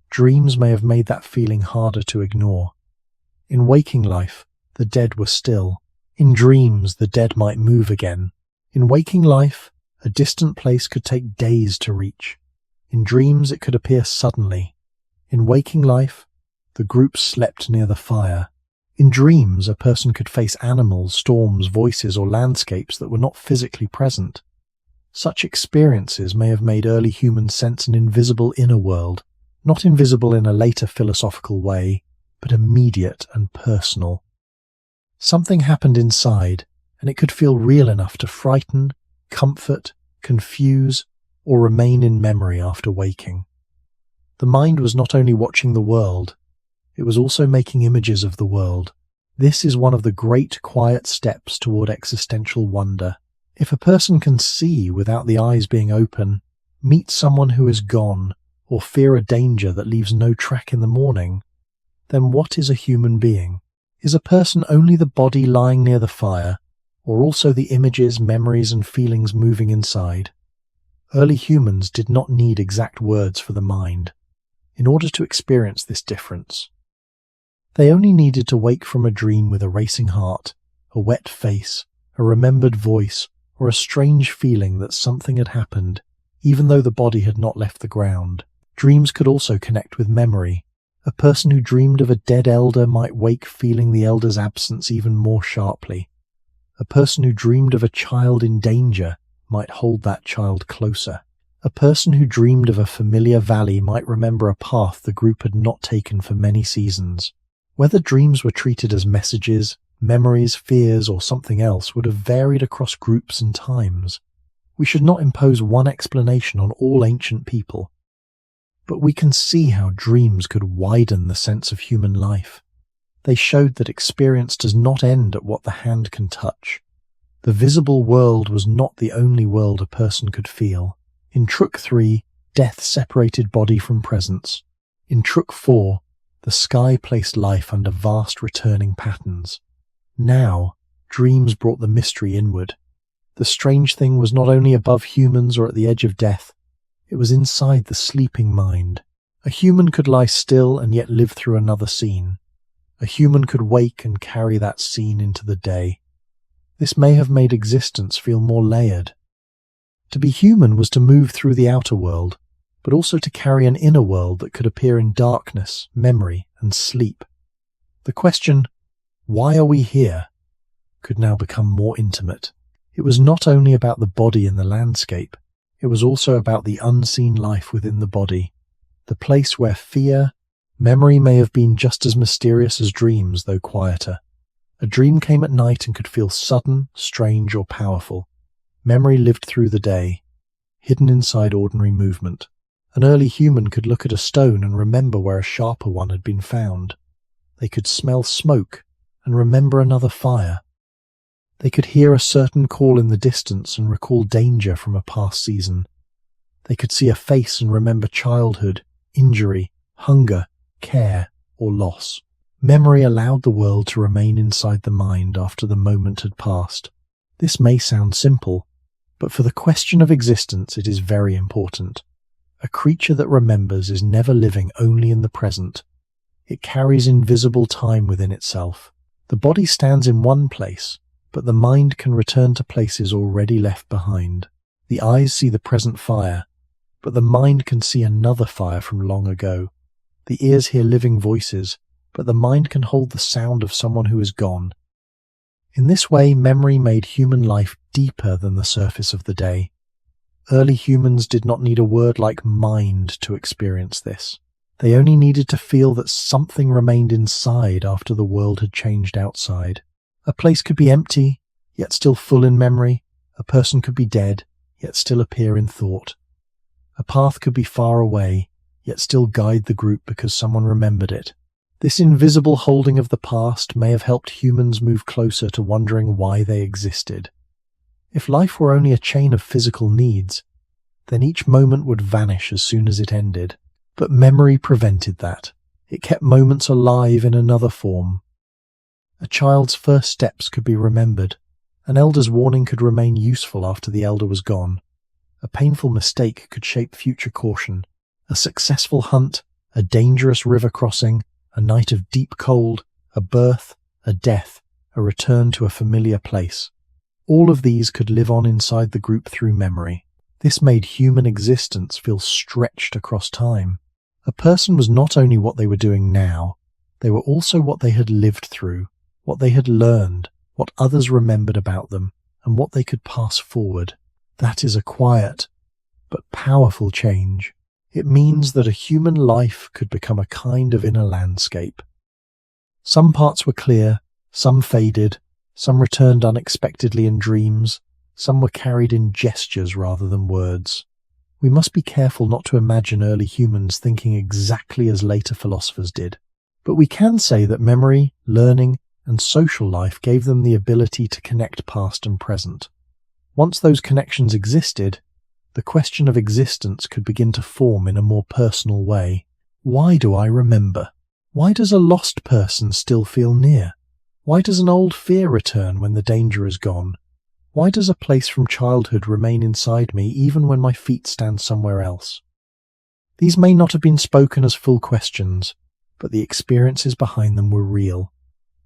Dreams may have made that feeling harder to ignore. In waking life, the dead were still. In dreams, the dead might move again. In waking life, a distant place could take days to reach. In dreams, it could appear suddenly. In waking life, the group slept near the fire. In dreams, a person could face animals, storms, voices, or landscapes that were not physically present. Such experiences may have made early humans sense an invisible inner world, not invisible in a later philosophical way, but immediate and personal. Something happened inside, and it could feel real enough to frighten, comfort, confuse, or remain in memory after waking. The mind was not only watching the world, it was also making images of the world. This is one of the great quiet steps toward existential wonder. If a person can see without the eyes being open, meet someone who is gone, or fear a danger that leaves no track in the morning, then what is a human being? Is a person only the body lying near the fire, or also the images, memories, and feelings moving inside? Early humans did not need exact words for the mind in order to experience this difference. They only needed to wake from a dream with a racing heart, a wet face, a remembered voice, or a strange feeling that something had happened, even though the body had not left the ground. Dreams could also connect with memory. A person who dreamed of a dead elder might wake feeling the elder's absence even more sharply. A person who dreamed of a child in danger might hold that child closer. A person who dreamed of a familiar valley might remember a path the group had not taken for many seasons. Whether dreams were treated as messages, memories, fears, or something else would have varied across groups and times. We should not impose one explanation on all ancient people. But we can see how dreams could widen the sense of human life. They showed that experience does not end at what the hand can touch. The visible world was not the only world a person could feel. In Truk 3, death separated body from presence. In Truk 4, the sky placed life under vast returning patterns. Now, dreams brought the mystery inward. The strange thing was not only above humans or at the edge of death, it was inside the sleeping mind. A human could lie still and yet live through another scene. A human could wake and carry that scene into the day. This may have made existence feel more layered. To be human was to move through the outer world, but also to carry an inner world that could appear in darkness, memory, and sleep. The question, "Why are we here?" could now become more intimate. It was not only about the body in the landscape, it was also about the unseen life within the body, the place where fear, memory may have been just as mysterious as dreams, though quieter. A dream came at night and could feel sudden, strange, or powerful. Memory lived through the day, hidden inside ordinary movement. An early human could look at a stone and remember where a sharper one had been found. They could smell smoke and remember another fire. They could hear a certain call in the distance and recall danger from a past season. They could see a face and remember childhood, injury, hunger, care, or loss. Memory allowed the world to remain inside the mind after the moment had passed. This may sound simple, but for the question of existence it is very important. A creature that remembers is never living only in the present. It carries invisible time within itself. The body stands in one place, but the mind can return to places already left behind. The eyes see the present fire, but the mind can see another fire from long ago. The ears hear living voices, but the mind can hold the sound of someone who is gone. In this way, memory made human life deeper than the surface of the day. Early humans did not need a word like mind to experience this. They only needed to feel that something remained inside after the world had changed outside. A place could be empty, yet still full in memory. A person could be dead, yet still appear in thought. A path could be far away, yet still guide the group because someone remembered it. This invisible holding of the past may have helped humans move closer to wondering why they existed. If life were only a chain of physical needs, then each moment would vanish as soon as it ended. But memory prevented that. It kept moments alive in another form. A child's first steps could be remembered. An elder's warning could remain useful after the elder was gone. A painful mistake could shape future caution. A successful hunt, a dangerous river crossing, a night of deep cold, a birth, a death, a return to a familiar place. All of these could live on inside the group through memory. This made human existence feel stretched across time. A person was not only what they were doing now, they were also what they had lived through, what they had learned, what others remembered about them, and what they could pass forward. That is a quiet but powerful change. It means that a human life could become a kind of inner landscape. Some parts were clear, some faded, some returned unexpectedly in dreams, some were carried in gestures rather than words. We must be careful not to imagine early humans thinking exactly as later philosophers did. But we can say that memory, learning, and social life gave them the ability to connect past and present. Once those connections existed, the question of existence could begin to form in a more personal way. Why do I remember? Why does a lost person still feel near? Why does an old fear return when the danger is gone? Why does a place from childhood remain inside me even when my feet stand somewhere else? These may not have been spoken as full questions, but the experiences behind them were real.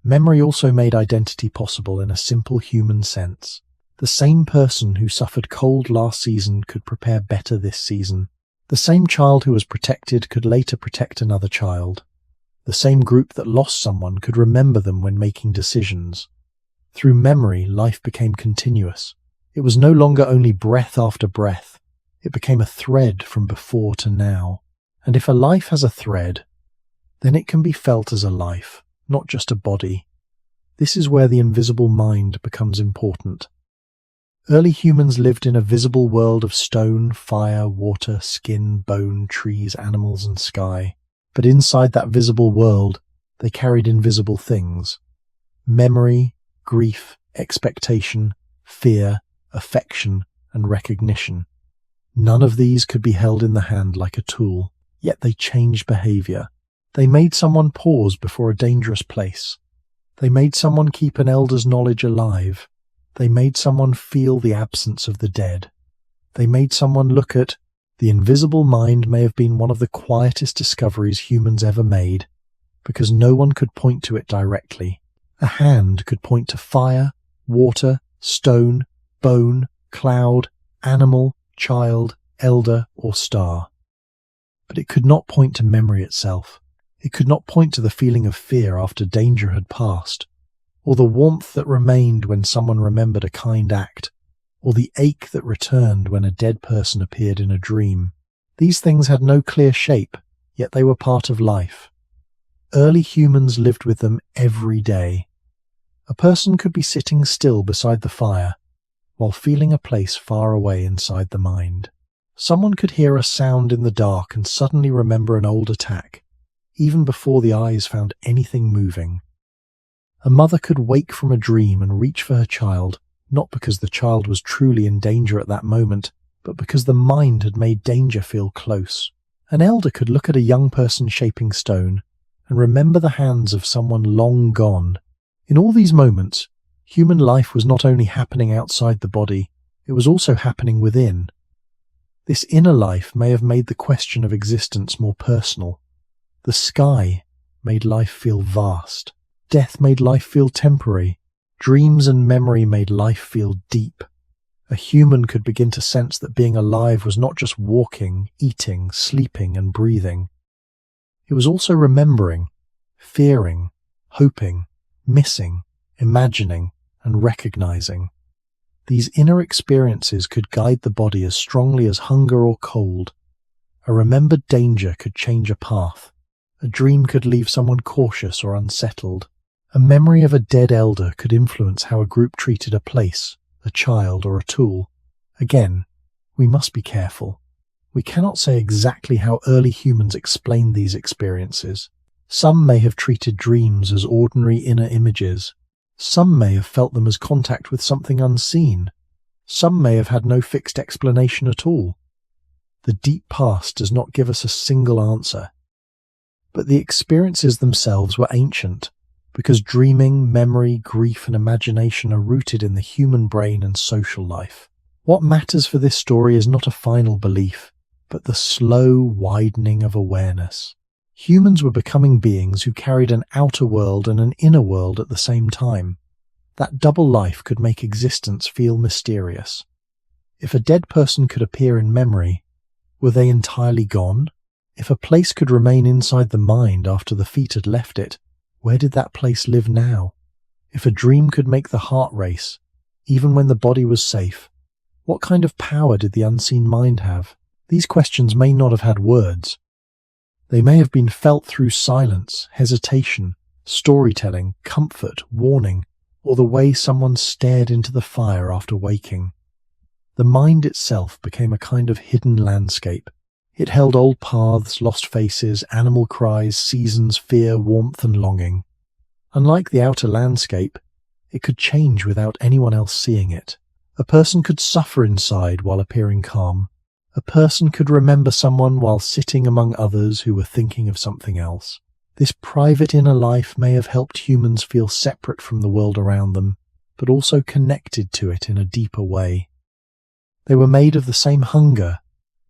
Memory also made identity possible in a simple human sense. The same person who suffered cold last season could prepare better this season. The same child who was protected could later protect another child. The same group that lost someone could remember them when making decisions. Through memory, life became continuous. It was no longer only breath after breath. It became a thread from before to now. And if a life has a thread, then it can be felt as a life, not just a body. This is where the invisible mind becomes important. Early humans lived in a visible world of stone, fire, water, skin, bone, trees, animals, and sky. But inside that visible world, they carried invisible things. Memory, grief, expectation, fear, affection, and recognition. None of these could be held in the hand like a tool, yet they changed behavior. They made someone pause before a dangerous place. They made someone keep an elder's knowledge alive. They made someone feel the absence of the dead. They made someone look at. The invisible mind may have been one of the quietest discoveries humans ever made, because no one could point to it directly. A hand could point to fire, water, stone, bone, cloud, animal, child, elder, or star. But it could not point to memory itself. It could not point to the feeling of fear after danger had passed, or the warmth that remained when someone remembered a kind act, or the ache that returned when a dead person appeared in a dream. These things had no clear shape, yet they were part of life. Early humans lived with them every day. A person could be sitting still beside the fire, while feeling a place far away inside the mind. Someone could hear a sound in the dark and suddenly remember an old attack, even before the eyes found anything moving. A mother could wake from a dream and reach for her child, not because the child was truly in danger at that moment, but because the mind had made danger feel close. An elder could look at a young person shaping stone and remember the hands of someone long gone. In all these moments, human life was not only happening outside the body, it was also happening within. This inner life may have made the question of existence more personal. The sky made life feel vast. Death made life feel temporary. Dreams and memory made life feel deep. A human could begin to sense that being alive was not just walking, eating, sleeping, and breathing. It was also remembering, fearing, hoping, missing, imagining, and recognizing. These inner experiences could guide the body as strongly as hunger or cold. A remembered danger could change a path. A dream could leave someone cautious or unsettled. A memory of a dead elder could influence how a group treated a place, a child, or a tool. Again, we must be careful. We cannot say exactly how early humans explained these experiences. Some may have treated dreams as ordinary inner images. Some may have felt them as contact with something unseen. Some may have had no fixed explanation at all. The deep past does not give us a single answer. But the experiences themselves were ancient, because dreaming, memory, grief, and imagination are rooted in the human brain and social life. What matters for this story is not a final belief, but the slow widening of awareness. Humans were becoming beings who carried an outer world and an inner world at the same time. That double life could make existence feel mysterious. If a dead person could appear in memory, were they entirely gone? If a place could remain inside the mind after the feet had left it, where did that place live now? If a dream could make the heart race, even when the body was safe, what kind of power did the unseen mind have? These questions may not have had words. They may have been felt through silence, hesitation, storytelling, comfort, warning, or the way someone stared into the fire after waking. The mind itself became a kind of hidden landscape. It held old paths, lost faces, animal cries, seasons, fear, warmth, and longing. Unlike the outer landscape, it could change without anyone else seeing it. A person could suffer inside while appearing calm. A person could remember someone while sitting among others who were thinking of something else. This private inner life may have helped humans feel separate from the world around them, but also connected to it in a deeper way. They were made of the same hunger,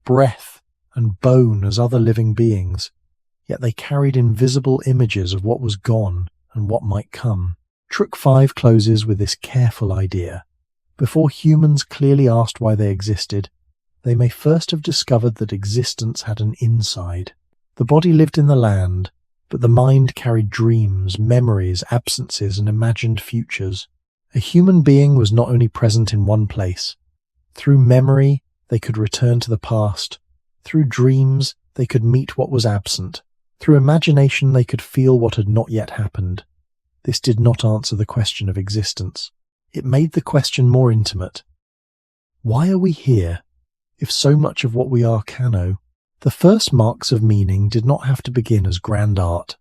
breath, and bone as other living beings, yet they carried invisible images of what was gone and what might come. Trick 5 closes with this careful idea. Before humans clearly asked why they existed, they may first have discovered that existence had an inside. The body lived in the land, but the mind carried dreams, memories, absences, and imagined futures. A human being was not only present in one place. Through memory, they could return to the past. Through dreams, they could meet what was absent. Through imagination, they could feel what had not yet happened. This did not answer the question of existence. It made the question more intimate. Why are we here, if so much of what we are cano? The first marks of meaning did not have to begin as grand art.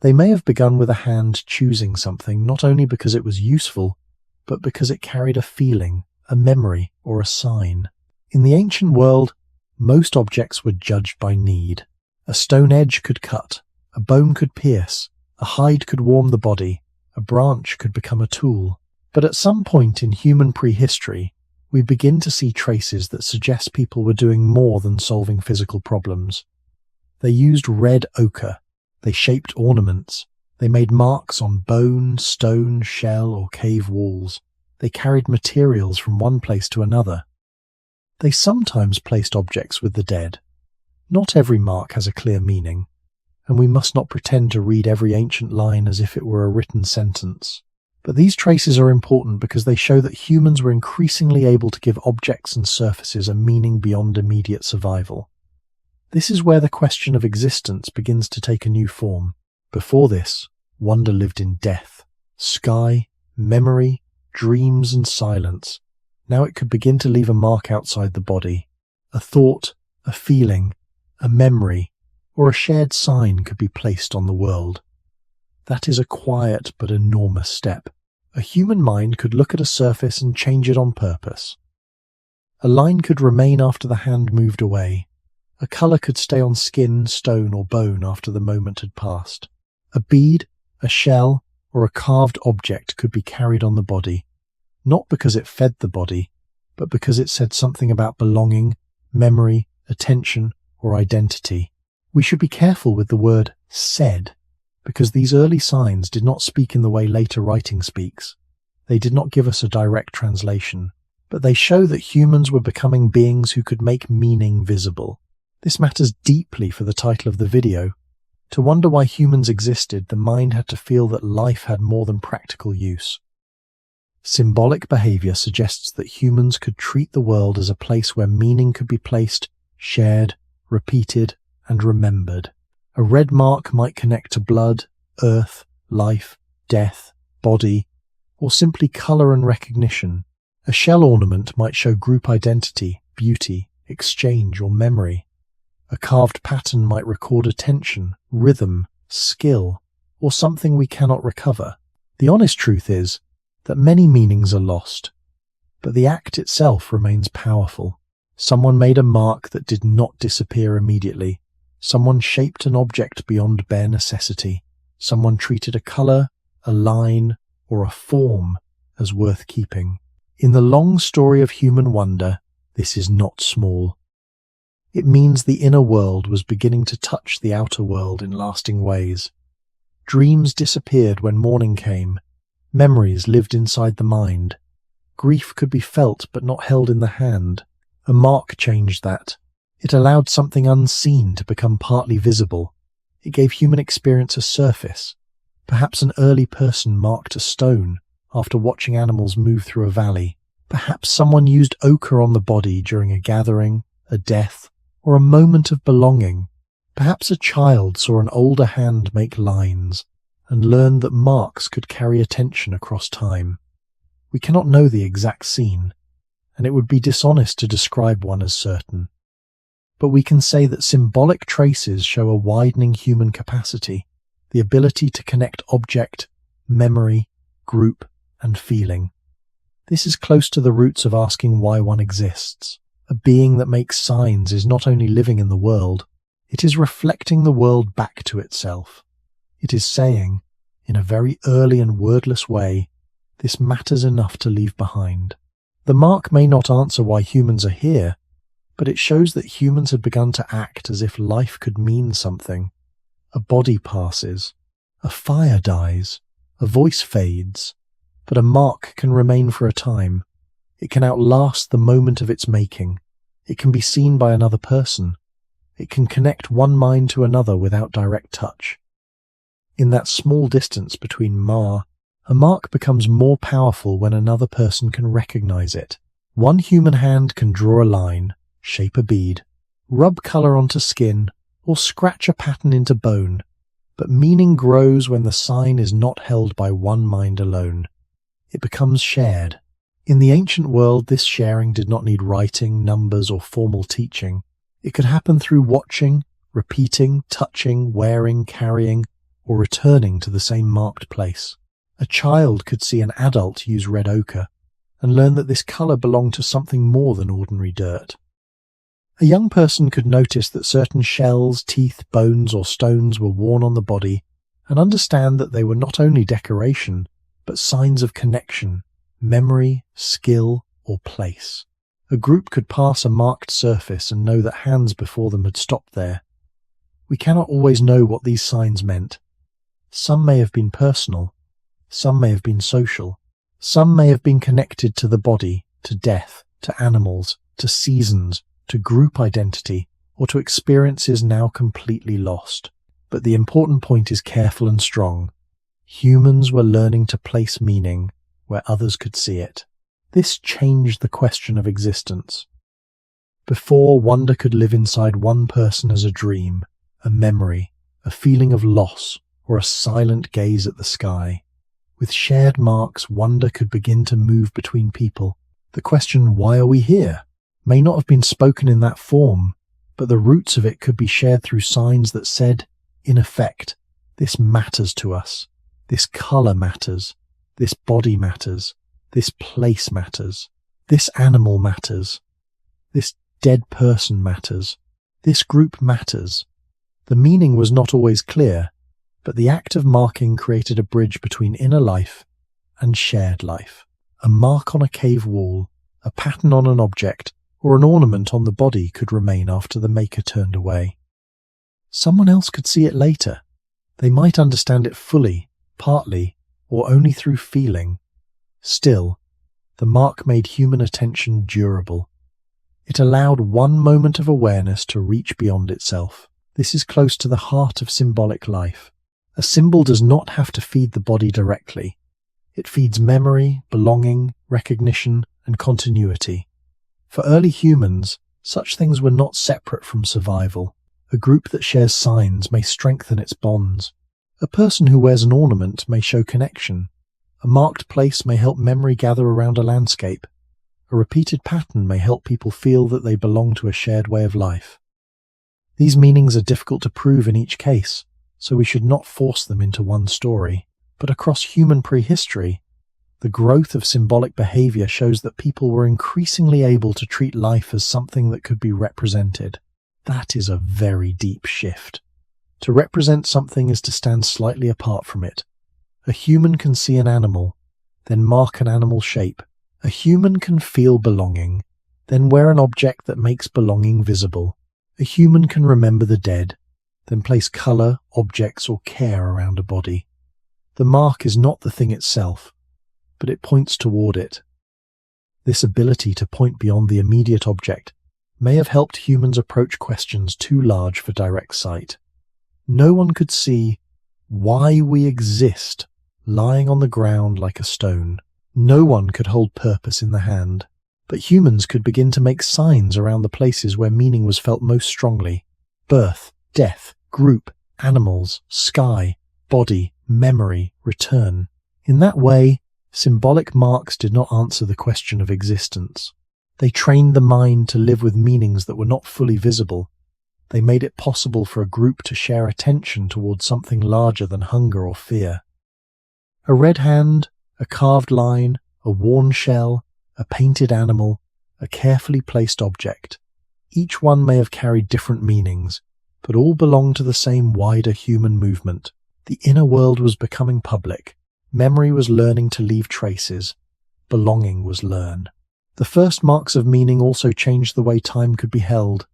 They may have begun with a hand choosing something not only because it was useful, but because it carried a feeling, a memory, or a sign. In the ancient world, most objects were judged by need. A stone edge could cut, a bone could pierce, a hide could warm the body, a branch could become a tool. But at some point in human prehistory, we begin to see traces that suggest people were doing more than solving physical problems. They used red ochre, they shaped ornaments, they made marks on bone, stone, shell, or cave walls. They carried materials from one place to another. They sometimes placed objects with the dead. Not every mark has a clear meaning, and we must not pretend to read every ancient line as if it were a written sentence. But these traces are important because they show that humans were increasingly able to give objects and surfaces a meaning beyond immediate survival. This is where the question of existence begins to take a new form. Before this, wonder lived in death, sky, memory, dreams, and silence. Now it could begin to leave a mark outside the body. A thought, a feeling, a memory, or a shared sign could be placed on the world. That is a quiet but enormous step. A human mind could look at a surface and change it on purpose. A line could remain after the hand moved away. A colour could stay on skin, stone, or bone after the moment had passed. A bead, a shell, or a carved object could be carried on the body, not because it fed the body, but because it said something about belonging, memory, attention, or identity. We should be careful with the word said, because these early signs did not speak in the way later writing speaks. They did not give us a direct translation, but they show that humans were becoming beings who could make meaning visible. This matters deeply for the title of the video. To wonder why humans existed, the mind had to feel that life had more than practical use. Symbolic behavior suggests that humans could treat the world as a place where meaning could be placed, shared, repeated, and remembered. A red mark might connect to blood, earth, life, death, body, or simply colour and recognition. A shell ornament might show group identity, beauty, exchange, or memory. A carved pattern might record attention, rhythm, skill, or something we cannot recover. The honest truth is that many meanings are lost, but the act itself remains powerful. Someone made a mark that did not disappear immediately. Someone shaped an object beyond bare necessity. Someone treated a colour, a line, or a form as worth keeping. In the long story of human wonder, this is not small. It means the inner world was beginning to touch the outer world in lasting ways. Dreams disappeared when morning came. Memories lived inside the mind. Grief could be felt but not held in the hand. A mark changed that. It allowed something unseen to become partly visible. It gave human experience a surface. Perhaps an early person marked a stone after watching animals move through a valley. Perhaps someone used ochre on the body during a gathering, a death, or a moment of belonging. Perhaps a child saw an older hand make lines and learned that marks could carry attention across time. We cannot know the exact scene, and it would be dishonest to describe one as certain. But we can say that symbolic traces show a widening human capacity, the ability to connect object, memory, group, and feeling. This is close to the roots of asking why one exists. A being that makes signs is not only living in the world, it is reflecting the world back to itself. It is saying, in a very early and wordless way, this matters enough to leave behind. The mark may not answer why humans are here, but it shows that humans had begun to act as if life could mean something. A body passes, a fire dies, a voice fades, but a mark can remain for a time. It can outlast the moment of its making. It can be seen by another person. It can connect one mind to another without direct touch. In that small distance between a mark becomes more powerful when another person can recognize it. One human hand can draw a line, shape a bead, rub colour onto skin, or scratch a pattern into bone, but meaning grows when the sign is not held by one mind alone. It becomes shared. In the ancient world, this sharing did not need writing, numbers, or formal teaching. It could happen through watching, repeating, touching, wearing, carrying, or returning to the same marked place. A child could see an adult use red ochre and learn that this colour belonged to something more than ordinary dirt. A young person could notice that certain shells, teeth, bones, or stones were worn on the body and understand that they were not only decoration, but signs of connection, memory, skill, or place. A group could pass a marked surface and know that hands before them had stopped there. We cannot always know what these signs meant. Some may have been personal, some may have been social, some may have been connected to the body, to death, to animals, to seasons, to group identity, or to experiences now completely lost. But the important point is careful and strong. Humans were learning to place meaning where others could see it. This changed the question of existence. Before, wonder could live inside one person as a dream, a memory, a feeling of loss, or a silent gaze at the sky. With shared marks, wonder could begin to move between people. The question, why are we here, may not have been spoken in that form, but the roots of it could be shared through signs that said, in effect, this matters to us, this colour matters, this body matters, this place matters, this animal matters, This dead person matters. This group matters. The meaning was not always clear, but the act of marking created a bridge between inner life and shared life. A mark on a cave wall, a pattern on an object, or an ornament on the body could remain after the maker turned away. Someone else could see it later. They might understand it fully, partly, or only through feeling. Still, the mark made human attention durable. It allowed one moment of awareness to reach beyond itself. This is close to the heart of symbolic life. A symbol does not have to feed the body directly. It feeds memory, belonging, recognition, and continuity. For early humans, such things were not separate from survival. A group that shares signs may strengthen its bonds. A person who wears an ornament may show connection. A marked place may help memory gather around a landscape. A repeated pattern may help people feel that they belong to a shared way of life. These meanings are difficult to prove in each case, so we should not force them into one story. But across human prehistory, the growth of symbolic behavior shows that people were increasingly able to treat life as something that could be represented. That is a very deep shift. To represent something is to stand slightly apart from it. A human can see an animal, then mark an animal shape. A human can feel belonging, then wear an object that makes belonging visible. A human can remember the dead, then place color, objects, or care around a body. The mark is not the thing itself, but it points toward it. This ability to point beyond the immediate object may have helped humans approach questions too large for direct sight. No one could see why we exist lying on the ground like a stone. No one could hold purpose in the hand, but humans could begin to make signs around the places where meaning was felt most strongly. Birth, death, group, animals, sky, body, memory, return. In that way, symbolic marks did not answer the question of existence. They trained the mind to live with meanings that were not fully visible. They made it possible for a group to share attention towards something larger than hunger or fear. A red hand, a carved line, a worn shell, a painted animal, a carefully placed object. Each one may have carried different meanings, but all belonged to the same wider human movement. The inner world was becoming public. Memory was learning to leave traces. Belonging was learned. The first marks of meaning also changed the way time could be held.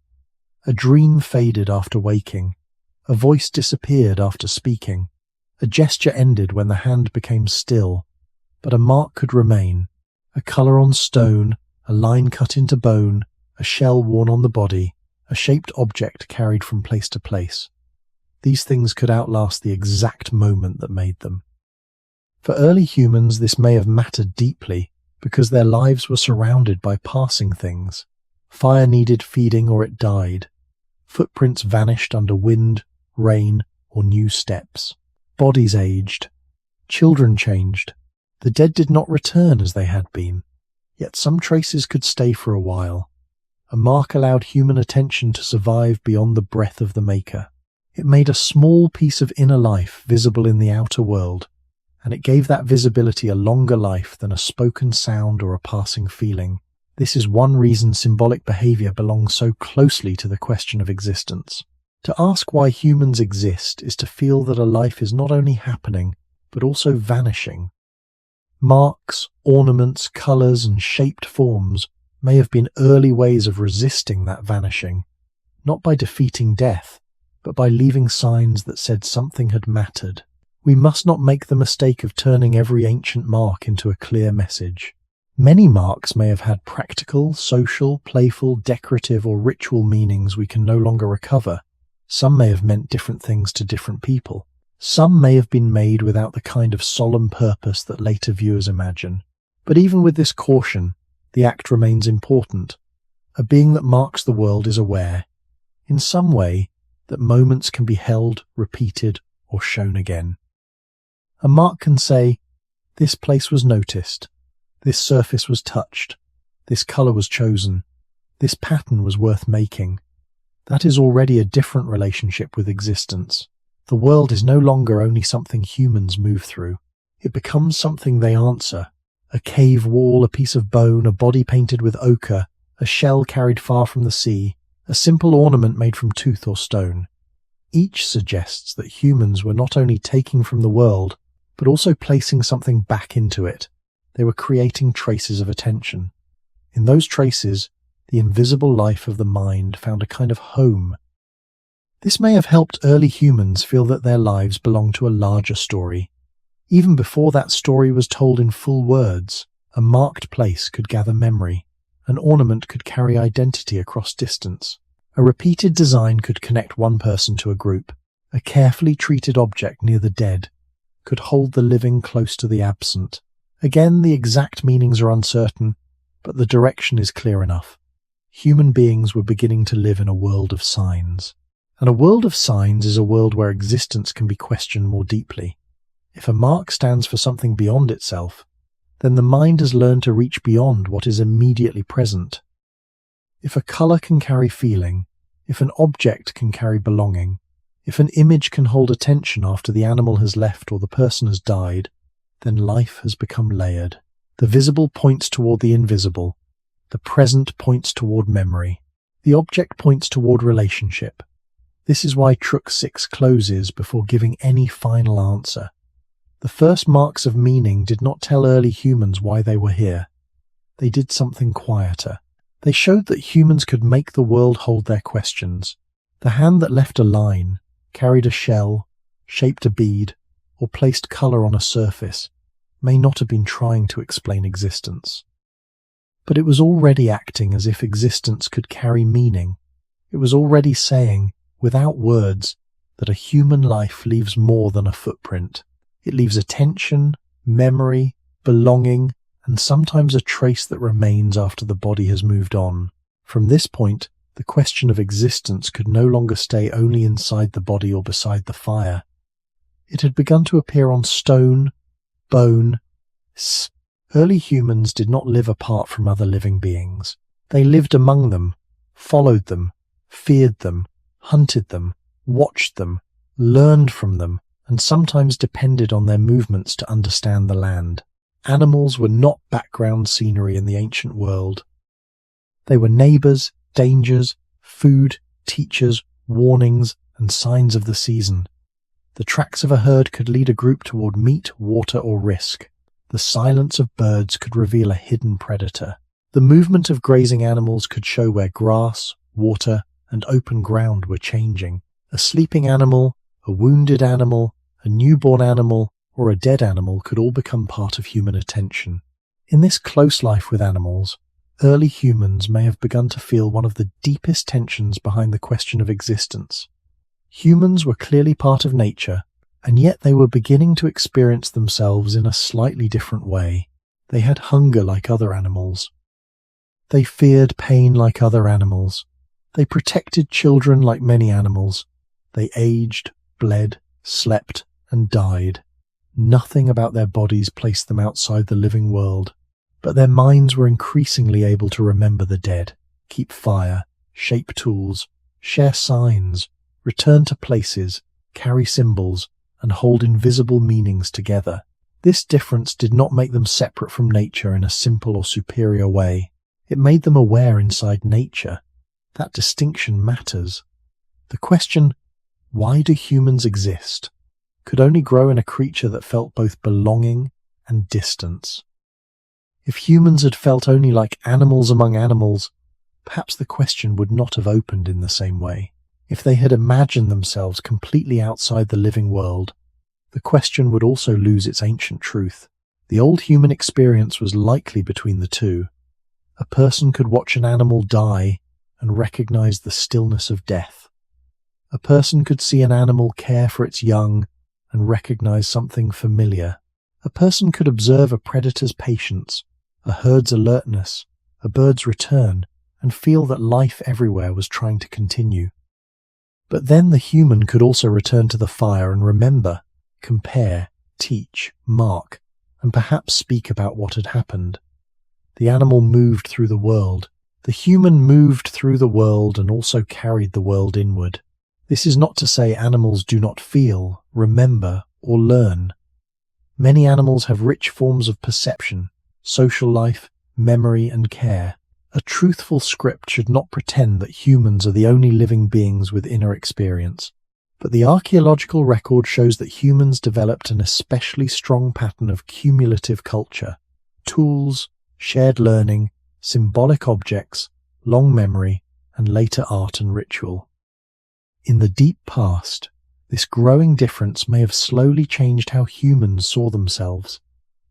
A dream faded after waking. A voice disappeared after speaking. A gesture ended when the hand became still. But a mark could remain. A color on stone, a line cut into bone, a shell worn on the body, a shaped object carried from place to place. These things could outlast the exact moment that made them. For early humans, this may have mattered deeply because their lives were surrounded by passing things. Fire needed feeding or it died. Footprints vanished under wind, rain, or new steps. Bodies aged. Children changed. The dead did not return as they had been, yet some traces could stay for a while. A mark allowed human attention to survive beyond the breath of the maker. It made a small piece of inner life visible in the outer world, and it gave that visibility a longer life than a spoken sound or a passing feeling. This is one reason symbolic behavior belongs so closely to the question of existence. To ask why humans exist is to feel that a life is not only happening, but also vanishing. Marks, ornaments, colors, and shaped forms may have been early ways of resisting that vanishing, not by defeating death, but by leaving signs that said something had mattered. We must not make the mistake of turning every ancient mark into a clear message. Many marks may have had practical, social, playful, decorative, or ritual meanings we can no longer recover. Some may have meant different things to different people. Some may have been made without the kind of solemn purpose that later viewers imagine. But even with this caution, the act remains important. A being that marks the world is aware, in some way, that moments can be held, repeated, or shown again. A mark can say, "This place was noticed. This surface was touched. This color was chosen. This pattern was worth making." That is already a different relationship with existence. The world is no longer only something humans move through. It becomes something they answer. A cave wall, a piece of bone, a body painted with ochre, a shell carried far from the sea, a simple ornament made from tooth or stone. Each suggests that humans were not only taking from the world, but also placing something back into it. They were creating traces of attention. In those traces, the invisible life of the mind found a kind of home. This may have helped early humans feel that their lives belonged to a larger story. Even before that story was told in full words, a marked place could gather memory. An ornament could carry identity across distance. A repeated design could connect one person to a group. A carefully treated object near the dead could hold the living close to the absent. Again, the exact meanings are uncertain, but the direction is clear enough. Human beings were beginning to live in a world of signs. And a world of signs is a world where existence can be questioned more deeply. If a mark stands for something beyond itself, then the mind has learned to reach beyond what is immediately present. If a color can carry feeling, if an object can carry belonging, if an image can hold attention after the animal has left or the person has died, then life has become layered. The visible points toward the invisible. The present points toward memory. The object points toward relationship. This is why Truck 6 closes before giving any final answer. The first marks of meaning did not tell early humans why they were here. They did something quieter. They showed that humans could make the world hold their questions. The hand that left a line, carried a shell, shaped a bead, or placed colour on a surface may not have been trying to explain existence. But it was already acting as if existence could carry meaning. It was already saying, without words, that a human life leaves more than a footprint. It leaves attention, memory, belonging, and sometimes a trace that remains after the body has moved on. From this point, the question of existence could no longer stay only inside the body or beside the fire. It had begun to appear on stone, bone. Early humans did not live apart from other living beings. They lived among them, followed them, feared them, hunted them, watched them, learned from them, and sometimes depended on their movements to understand the land. Animals were not background scenery in the ancient world. They were neighbours, dangers, food, teachers, warnings, and signs of the season. The tracks of a herd could lead a group toward meat, water, or risk. The silence of birds could reveal a hidden predator. The movement of grazing animals could show where grass, water, and open ground were changing. A sleeping animal, a wounded animal, a newborn animal, or a dead animal could all become part of human attention. In this close life with animals, early humans may have begun to feel one of the deepest tensions behind the question of existence. Humans were clearly part of nature, and yet they were beginning to experience themselves in a slightly different way. They had hunger like other animals. They feared pain like other animals. They protected children like many animals. They aged, bled, slept, and died. Nothing about their bodies placed them outside the living world, but their minds were increasingly able to remember the dead, keep fire, shape tools, share signs, return to places, carry symbols, and hold invisible meanings together. This difference did not make them separate from nature in a simple or superior way. It made them aware inside nature. That distinction matters. The question, why do humans exist, could only grow in a creature that felt both belonging and distance. If humans had felt only like animals among animals, perhaps the question would not have opened in the same way. If they had imagined themselves completely outside the living world, the question would also lose its ancient truth. The old human experience was likely between the two. A person could watch an animal die and recognize the stillness of death. A person could see an animal care for its young and recognize something familiar. A person could observe a predator's patience, a herd's alertness, a bird's return, and feel that life everywhere was trying to continue. But then the human could also return to the fire and remember, compare, teach, mark, and perhaps speak about what had happened. The animal moved through the world. The human moved through the world and also carried the world inward. This is not to say animals do not feel, remember, or learn. Many animals have rich forms of perception, social life, memory, and care. A truthful script should not pretend that humans are the only living beings with inner experience. But the archaeological record shows that humans developed an especially strong pattern of cumulative culture: tools, shared learning, symbolic objects, long memory, and later art and ritual. In the deep past, this growing difference may have slowly changed how humans saw themselves.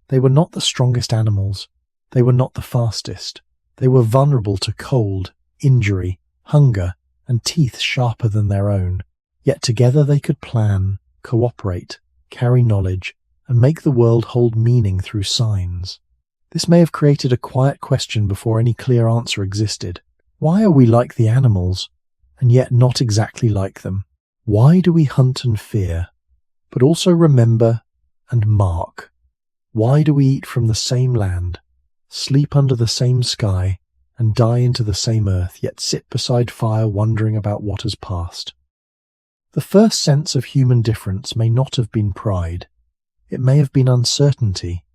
They were not the strongest animals. They were not the fastest. They were vulnerable to cold, injury, hunger, and teeth sharper than their own. Yet together they could plan, cooperate, carry knowledge, and make the world hold meaning through signs. This may have created a quiet question before any clear answer existed. Why are we like the animals, and yet not exactly like them? Why do we hunt and fear, but also remember and mark? Why do we eat from the same land, sleep under the same sky, and die into the same earth, yet sit beside fire wondering about what has passed? The first sense of human difference may not have been pride. It may have been uncertainty.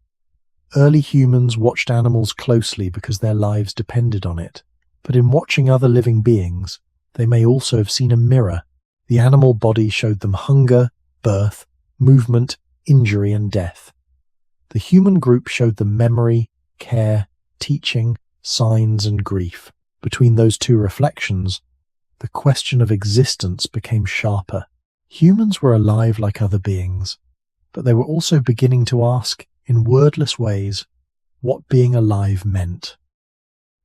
Early humans watched animals closely because their lives depended on it. But in watching other living beings, they may also have seen a mirror. The animal body showed them hunger, birth, movement, injury, and death. The human group showed them memory, care, teaching, signs, and grief. Between those two reflections, the question of existence became sharper. Humans were alive like other beings, but they were also beginning to ask, in wordless ways, what being alive meant.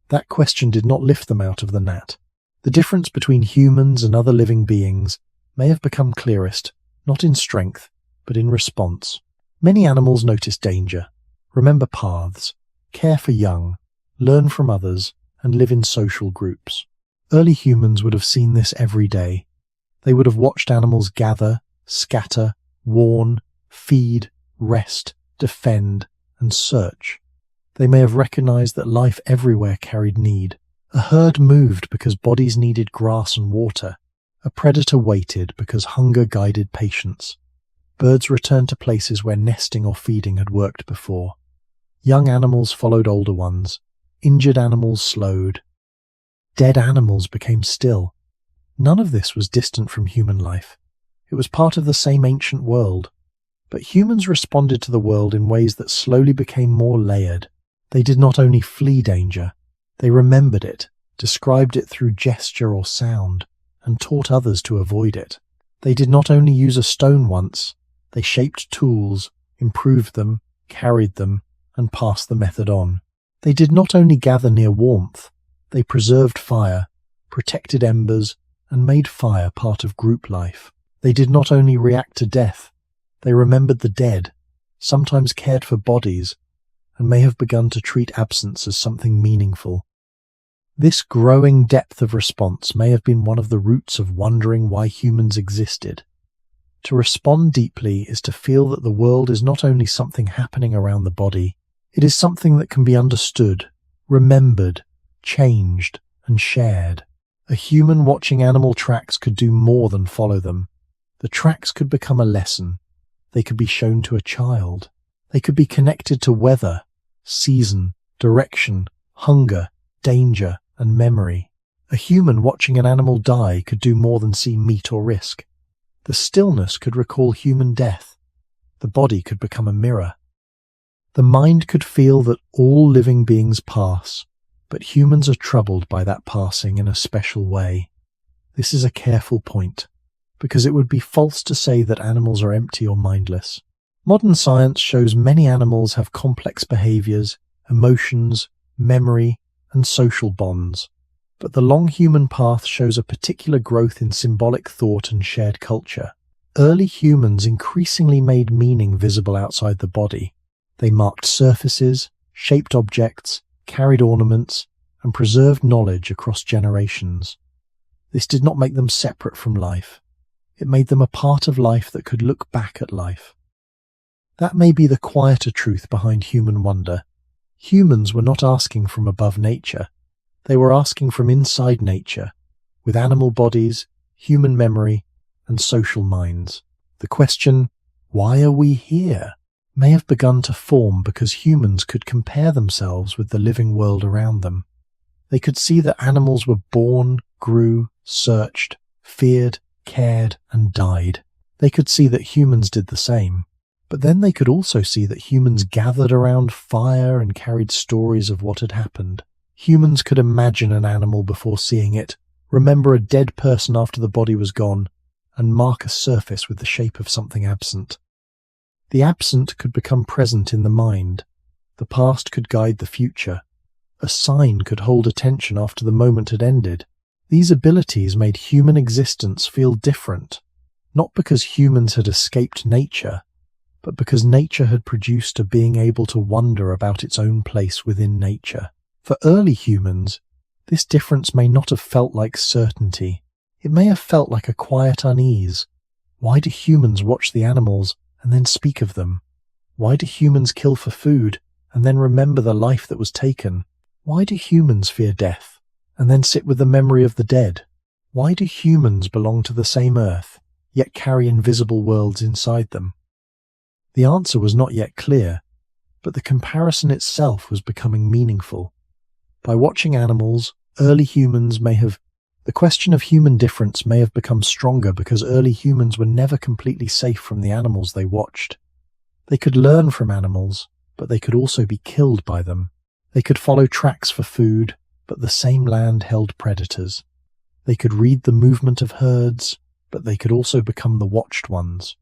That question did not lift them out of the gnat. The difference between humans and other living beings may have become clearest, not in strength, but in response. Many animals notice danger, remember paths, care for young, learn from others, and live in social groups. Early humans would have seen this every day. They would have watched animals gather, scatter, warn, feed, rest, defend, and search. They may have recognized that life everywhere carried need. A herd moved because bodies needed grass and water. A predator waited because hunger guided patience. Birds returned to places where nesting or feeding had worked before. Young animals followed older ones. Injured animals slowed. Dead animals became still. None of this was distant from human life. It was part of the same ancient world. But humans responded to the world in ways that slowly became more layered. They did not only flee danger, they remembered it, described it through gesture or sound, and taught others to avoid it. They did not only use a stone once, they shaped tools, improved them, carried them, and passed the method on. They did not only gather near warmth, they preserved fire, protected embers, and made fire part of group life. They did not only react to death, they remembered the dead, sometimes cared for bodies, and may have begun to treat absence as something meaningful. This growing depth of response may have been one of the roots of wondering why humans existed. To respond deeply is to feel that the world is not only something happening around the body, it is something that can be understood, remembered, changed, and shared. A human watching animal tracks could do more than follow them. The tracks could become a lesson. They could be shown to a child. They could be connected to weather, season, direction, hunger, danger, and memory. A human watching an animal die could do more than see meat or risk. The stillness could recall human death. The body could become a mirror. The mind could feel that all living beings pass, but humans are troubled by that passing in a special way. This is a careful point, because it would be false to say that animals are empty or mindless. Modern science shows many animals have complex behaviors, emotions, memory, and social bonds. But the long human path shows a particular growth in symbolic thought and shared culture. Early humans increasingly made meaning visible outside the body. They marked surfaces, shaped objects, carried ornaments, and preserved knowledge across generations. This did not make them separate from life. It made them a part of life that could look back at life. That may be the quieter truth behind human wonder. Humans were not asking from above nature. They were asking from inside nature, with animal bodies, human memory, and social minds. The question, why are we here, may have begun to form because humans could compare themselves with the living world around them. They could see that animals were born, grew, searched, feared, cared, and died. They could see that humans did the same. But then they could also see that humans gathered around fire and carried stories of what had happened. Humans could imagine an animal before seeing it, remember a dead person after the body was gone, and mark a surface with the shape of something absent. The absent could become present in the mind. The past could guide the future. A sign could hold attention after the moment had ended. These abilities made human existence feel different, not because humans had escaped nature, but because nature had produced a being able to wonder about its own place within nature. For early humans, this difference may not have felt like certainty. It may have felt like a quiet unease. Why do humans watch the animals and then speak of them? Why do humans kill for food and then remember the life that was taken? Why do humans fear death and then sit with the memory of the dead? Why do humans belong to the same earth, yet carry invisible worlds inside them? The answer was not yet clear, but the comparison itself was becoming meaningful. By watching animals, early humans the question of human difference may have become stronger because early humans were never completely safe from the animals they watched. They could learn from animals, but they could also be killed by them. They could follow tracks for food, but the same land held predators. They could read the movement of herds, but they could also become the watched ones.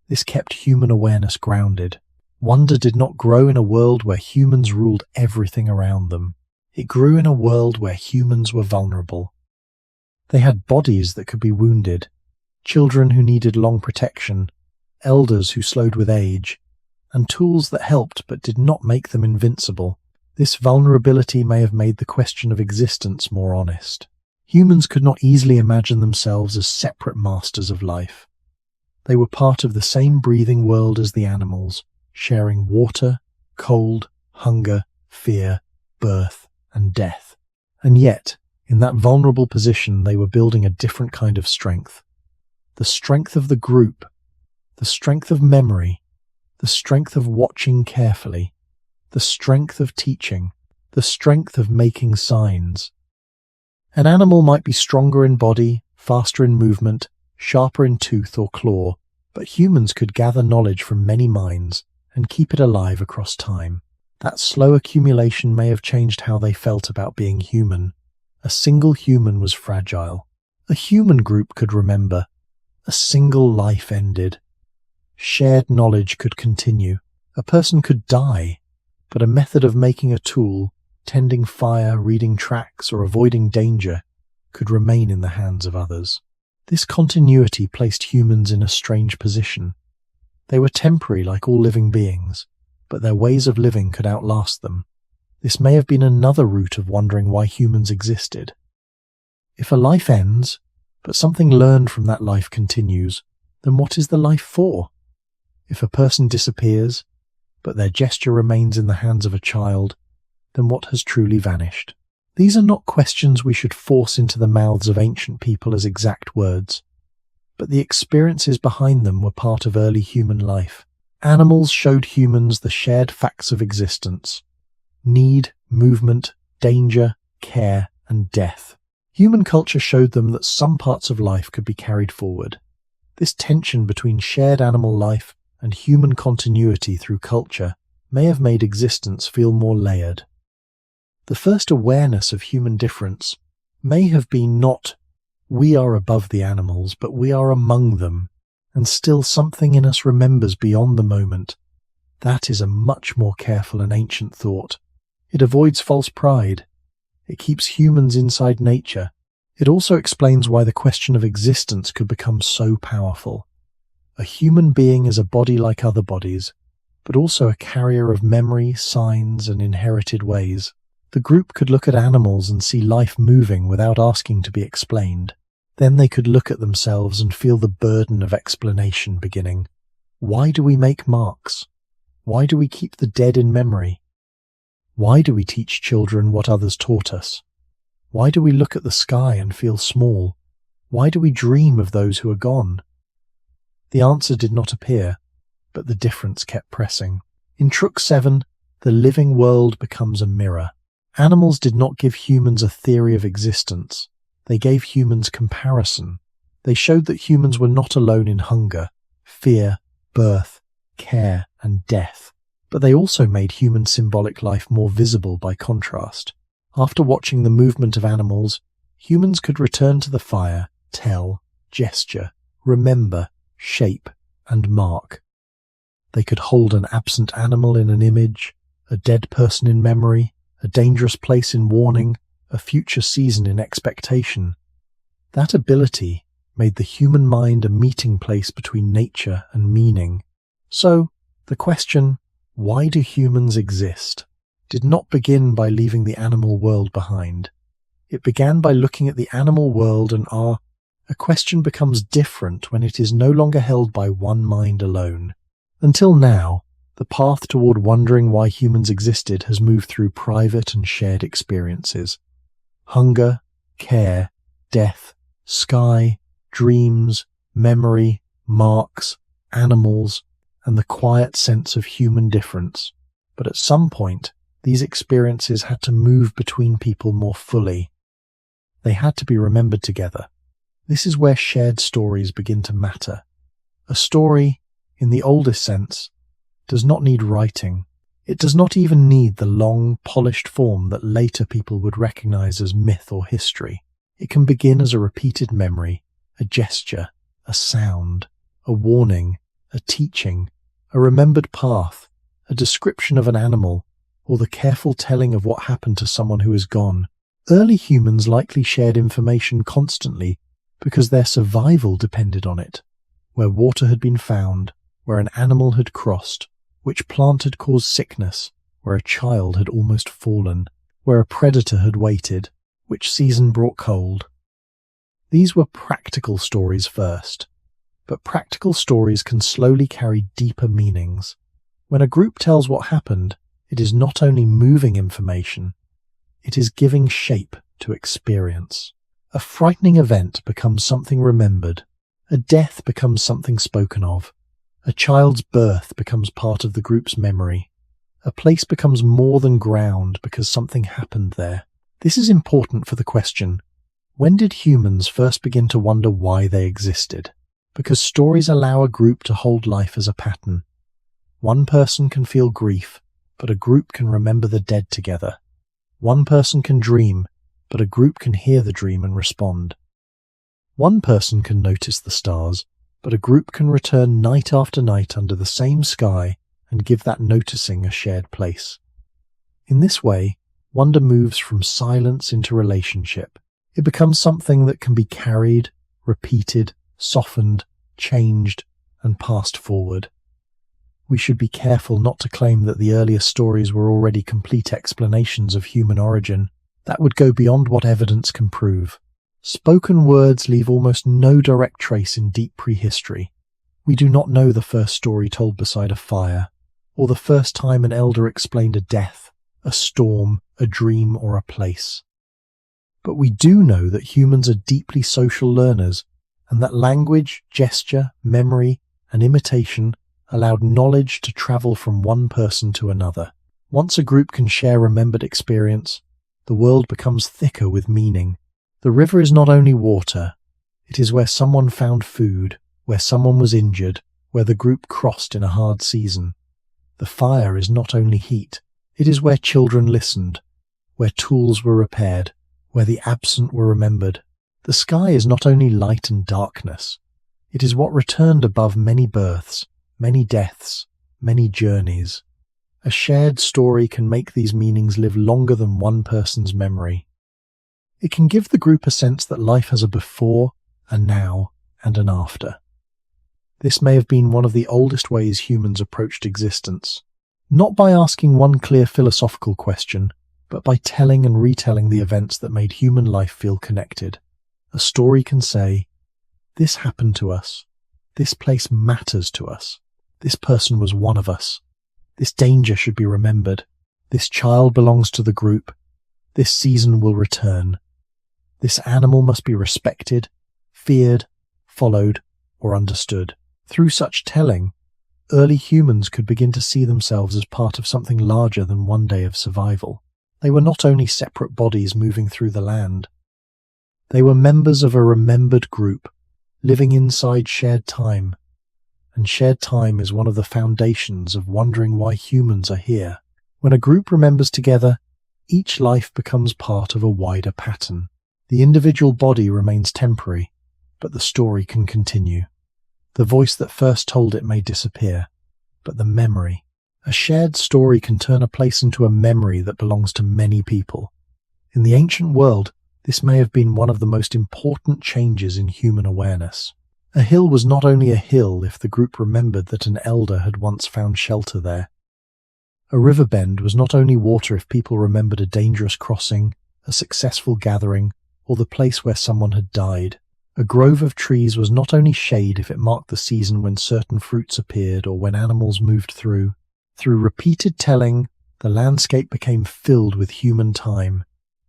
This kept human awareness grounded. Wonder did not grow in a world where humans ruled everything around them. It grew in a world where humans were vulnerable. They had bodies that could be wounded, children who needed long protection, elders who slowed with age, and tools that helped but did not make them invincible. This vulnerability may have made the question of existence more honest. Humans could not easily imagine themselves as separate masters of life. They were part of the same breathing world as the animals, sharing water, cold, hunger, fear, birth, and death. And yet, in that vulnerable position, they were building a different kind of strength. The strength of the group, the strength of memory, the strength of watching carefully, the strength of teaching, the strength of making signs. An animal might be stronger in body, faster in movement, sharper in tooth or claw, but humans could gather knowledge from many minds and keep it alive across time. That slow accumulation may have changed how they felt about being human. A single human was fragile. A human group could remember. A single life ended. Shared knowledge could continue. A person could die, but a method of making a tool, tending fire, reading tracks, or avoiding danger could remain in the hands of others. This continuity placed humans in a strange position. They were temporary like all living beings, but their ways of living could outlast them. This may have been another root of wondering why humans existed. If a life ends, but something learned from that life continues, then what is the life for? If a person disappears, but their gesture remains in the hands of a child, then what has truly vanished? These are not questions we should force into the mouths of ancient people as exact words, but the experiences behind them were part of early human life. Animals showed humans the shared facts of existence: need, movement, danger, care, and death. Human culture showed them that some parts of life could be carried forward. This tension between shared animal life and human continuity through culture may have made existence feel more layered. The first awareness of human difference may have been not, we are above the animals, but we are among them, and still something in us remembers beyond the moment. That is a much more careful and ancient thought. It avoids false pride. It keeps humans inside nature. It also explains why the question of existence could become so powerful. A human being is a body like other bodies, but also a carrier of memory, signs, and inherited ways. The group could look at animals and see life moving without asking to be explained. Then they could look at themselves and feel the burden of explanation beginning. Why do we make marks? Why do we keep the dead in memory? Why do we teach children what others taught us? Why do we look at the sky and feel small? Why do we dream of those who are gone? The answer did not appear, but the difference kept pressing. In Truk 7, the living world becomes a mirror. Animals did not give humans a theory of existence. They gave humans comparison. They showed that humans were not alone in hunger, fear, birth, care, and death. But they also made human symbolic life more visible by contrast. After watching the movement of animals, humans could return to the fire, tell, gesture, remember, shape, and mark. They could hold an absent animal in an image, a dead person in memory, a dangerous place in warning, a future season in expectation. That ability made the human mind a meeting place between nature and meaning. So, the question, why do humans exist, did not begin by leaving the animal world behind. It began by looking at the animal world and a question becomes different when it is no longer held by one mind alone. Until now, the path toward wondering why humans existed has moved through private and shared experiences. Hunger, care, death, sky, dreams, memory, marks, animals, and the quiet sense of human difference. But at some point, these experiences had to move between people more fully. They had to be remembered together. This is where shared stories begin to matter. A story, in the oldest sense, does not need writing. It does not even need the long, polished form that later people would recognize as myth or history. It can begin as a repeated memory, a gesture, a sound, a warning, a teaching, a remembered path, a description of an animal, or the careful telling of what happened to someone who is gone. Early humans likely shared information constantly because their survival depended on it. Where water had been found, where an animal had crossed, which plant had caused sickness, where a child had almost fallen, where a predator had waited, which season brought cold. These were practical stories first, but practical stories can slowly carry deeper meanings. When a group tells what happened, it is not only moving information, it is giving shape to experience. A frightening event becomes something remembered. A death becomes something spoken of. A child's birth becomes part of the group's memory. A place becomes more than ground because something happened there. This is important for the question, when did humans first begin to wonder why they existed? Because stories allow a group to hold life as a pattern. One person can feel grief, but a group can remember the dead together. One person can dream, but a group can hear the dream and respond. One person can notice the stars, but a group can return night after night under the same sky and give that noticing a shared place. In this way, wonder moves from silence into relationship. It becomes something that can be carried, repeated, softened, changed, and passed forward. We should be careful not to claim that the earliest stories were already complete explanations of human origin. That would go beyond what evidence can prove. Spoken words leave almost no direct trace in deep prehistory. We do not know the first story told beside a fire, or the first time an elder explained a death, a storm, a dream, or a place. But we do know that humans are deeply social learners, and that language, gesture, memory, and imitation allowed knowledge to travel from one person to another. Once a group can share remembered experience, the world becomes thicker with meaning. The river is not only water, it is where someone found food, where someone was injured, where the group crossed in a hard season. The fire is not only heat, it is where children listened, where tools were repaired, where the absent were remembered. The sky is not only light and darkness, it is what returned above many births, many deaths, many journeys. A shared story can make these meanings live longer than one person's memory. It can give the group a sense that life has a before, a now, and an after. This may have been one of the oldest ways humans approached existence, not by asking one clear philosophical question, but by telling and retelling the events that made human life feel connected. A story can say, "This happened to us. This place matters to us. This person was one of us. This danger should be remembered. This child belongs to the group. This season will return. This animal must be respected, feared, followed, or understood." Through such telling, early humans could begin to see themselves as part of something larger than one day of survival. They were not only separate bodies moving through the land. They were members of a remembered group, living inside shared time. And shared time is one of the foundations of wondering why humans are here. When a group remembers together, each life becomes part of a wider pattern. The individual body remains temporary, but the story can continue. The voice that first told it may disappear, but the memory. A shared story can turn a place into a memory that belongs to many people. In the ancient world, this may have been one of the most important changes in human awareness. A hill was not only a hill if the group remembered that an elder had once found shelter there. A river bend was not only water if people remembered a dangerous crossing, a successful gathering, or the place where someone had died. A grove of trees was not only shade if it marked the season when certain fruits appeared or when animals moved through. Through repeated telling, the landscape became filled with human time.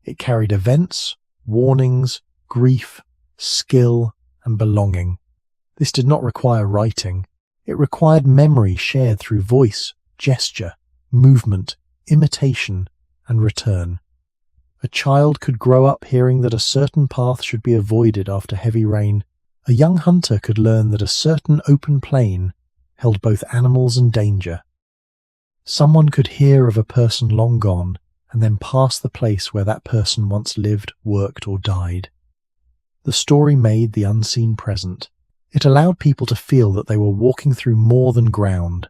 It carried events, warnings, grief, skill, and belonging. This did not require writing. It required memory shared through voice, gesture, movement, imitation, and return. A child could grow up hearing that a certain path should be avoided after heavy rain. A young hunter could learn that a certain open plain held both animals and danger. Someone could hear of a person long gone and then pass the place where that person once lived, worked, or died. The story made the unseen present. It allowed people to feel that they were walking through more than ground.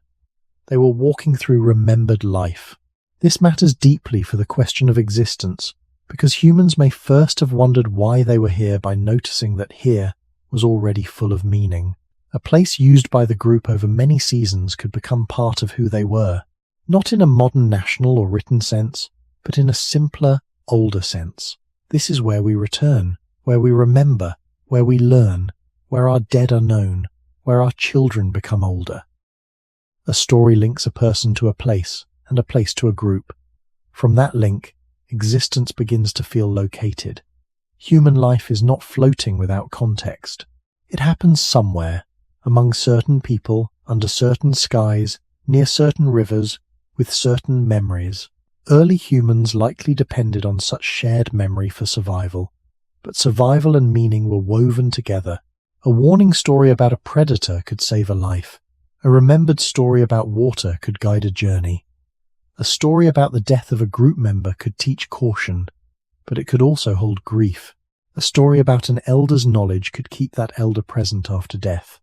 They were walking through remembered life. This matters deeply for the question of existence, because humans may first have wondered why they were here by noticing that here was already full of meaning. A place used by the group over many seasons could become part of who they were, not in a modern national or written sense, but in a simpler, older sense. This is where we return, where we remember, where we learn, where our dead are known, where our children become older. A story links a person to a place, and a place to a group. From that link, existence begins to feel located. Human life is not floating without context. It happens somewhere, among certain people, under certain skies, near certain rivers, with certain memories. Early humans likely depended on such shared memory for survival, but survival and meaning were woven together. A warning story about a predator could save a life. A remembered story about water could guide a journey. A story about the death of a group member could teach caution, but it could also hold grief. A story about an elder's knowledge could keep that elder present after death.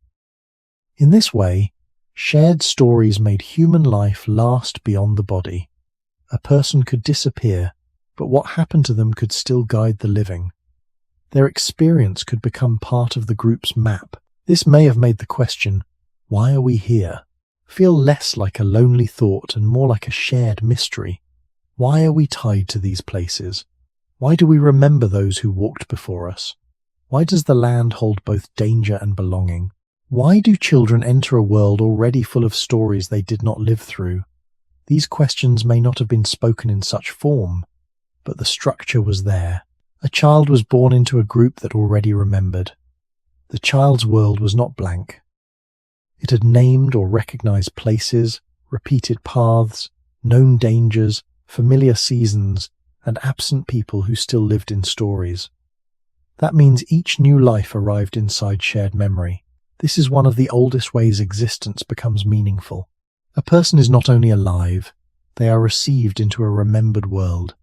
In this way, shared stories made human life last beyond the body. A person could disappear, but what happened to them could still guide the living. Their experience could become part of the group's map. This may have made the question, "Why are we here?" feel less like a lonely thought and more like a shared mystery. Why are we tied to these places? Why do we remember those who walked before us? Why does the land hold both danger and belonging? Why do children enter a world already full of stories they did not live through? These questions may not have been spoken in such form, but the structure was there. A child was born into a group that already remembered. The child's world was not blank. It had named or recognized places, repeated paths, known dangers, familiar seasons, and absent people who still lived in stories. That means each new life arrived inside shared memory. This is one of the oldest ways existence becomes meaningful. A person is not only alive, they are received into a remembered world.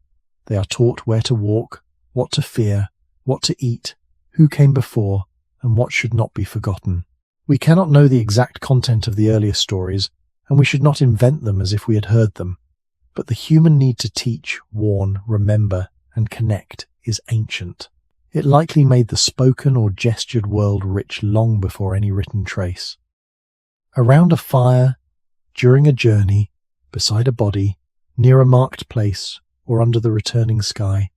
They are taught where to walk, what to fear, what to eat, who came before, and what should not be forgotten. We cannot know the exact content of the earliest stories, and we should not invent them as if we had heard them. But the human need to teach, warn, remember, and connect is ancient. It likely made the spoken or gestured world rich long before any written trace. Around a fire, during a journey, beside a body, near a marked place, or under the returning sky,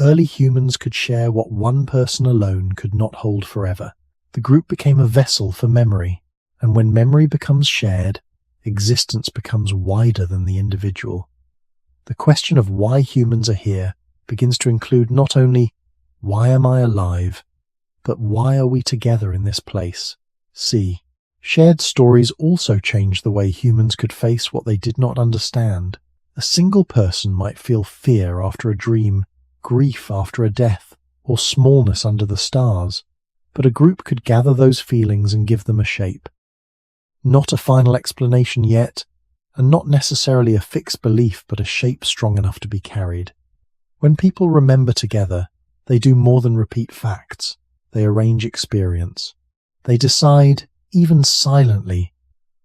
early humans could share what one person alone could not hold forever. The group became a vessel for memory, and when memory becomes shared, existence becomes wider than the individual. The question of why humans are here begins to include not only why am I alive, but why are we together in this place? See, shared stories also changed the way humans could face what they did not understand. A single person might feel fear after a dream, grief after a death, or smallness under the stars, but a group could gather those feelings and give them a shape. Not a final explanation yet, and not necessarily a fixed belief, but a shape strong enough to be carried. When people remember together, they do more than repeat facts. They arrange experience. They decide, even silently,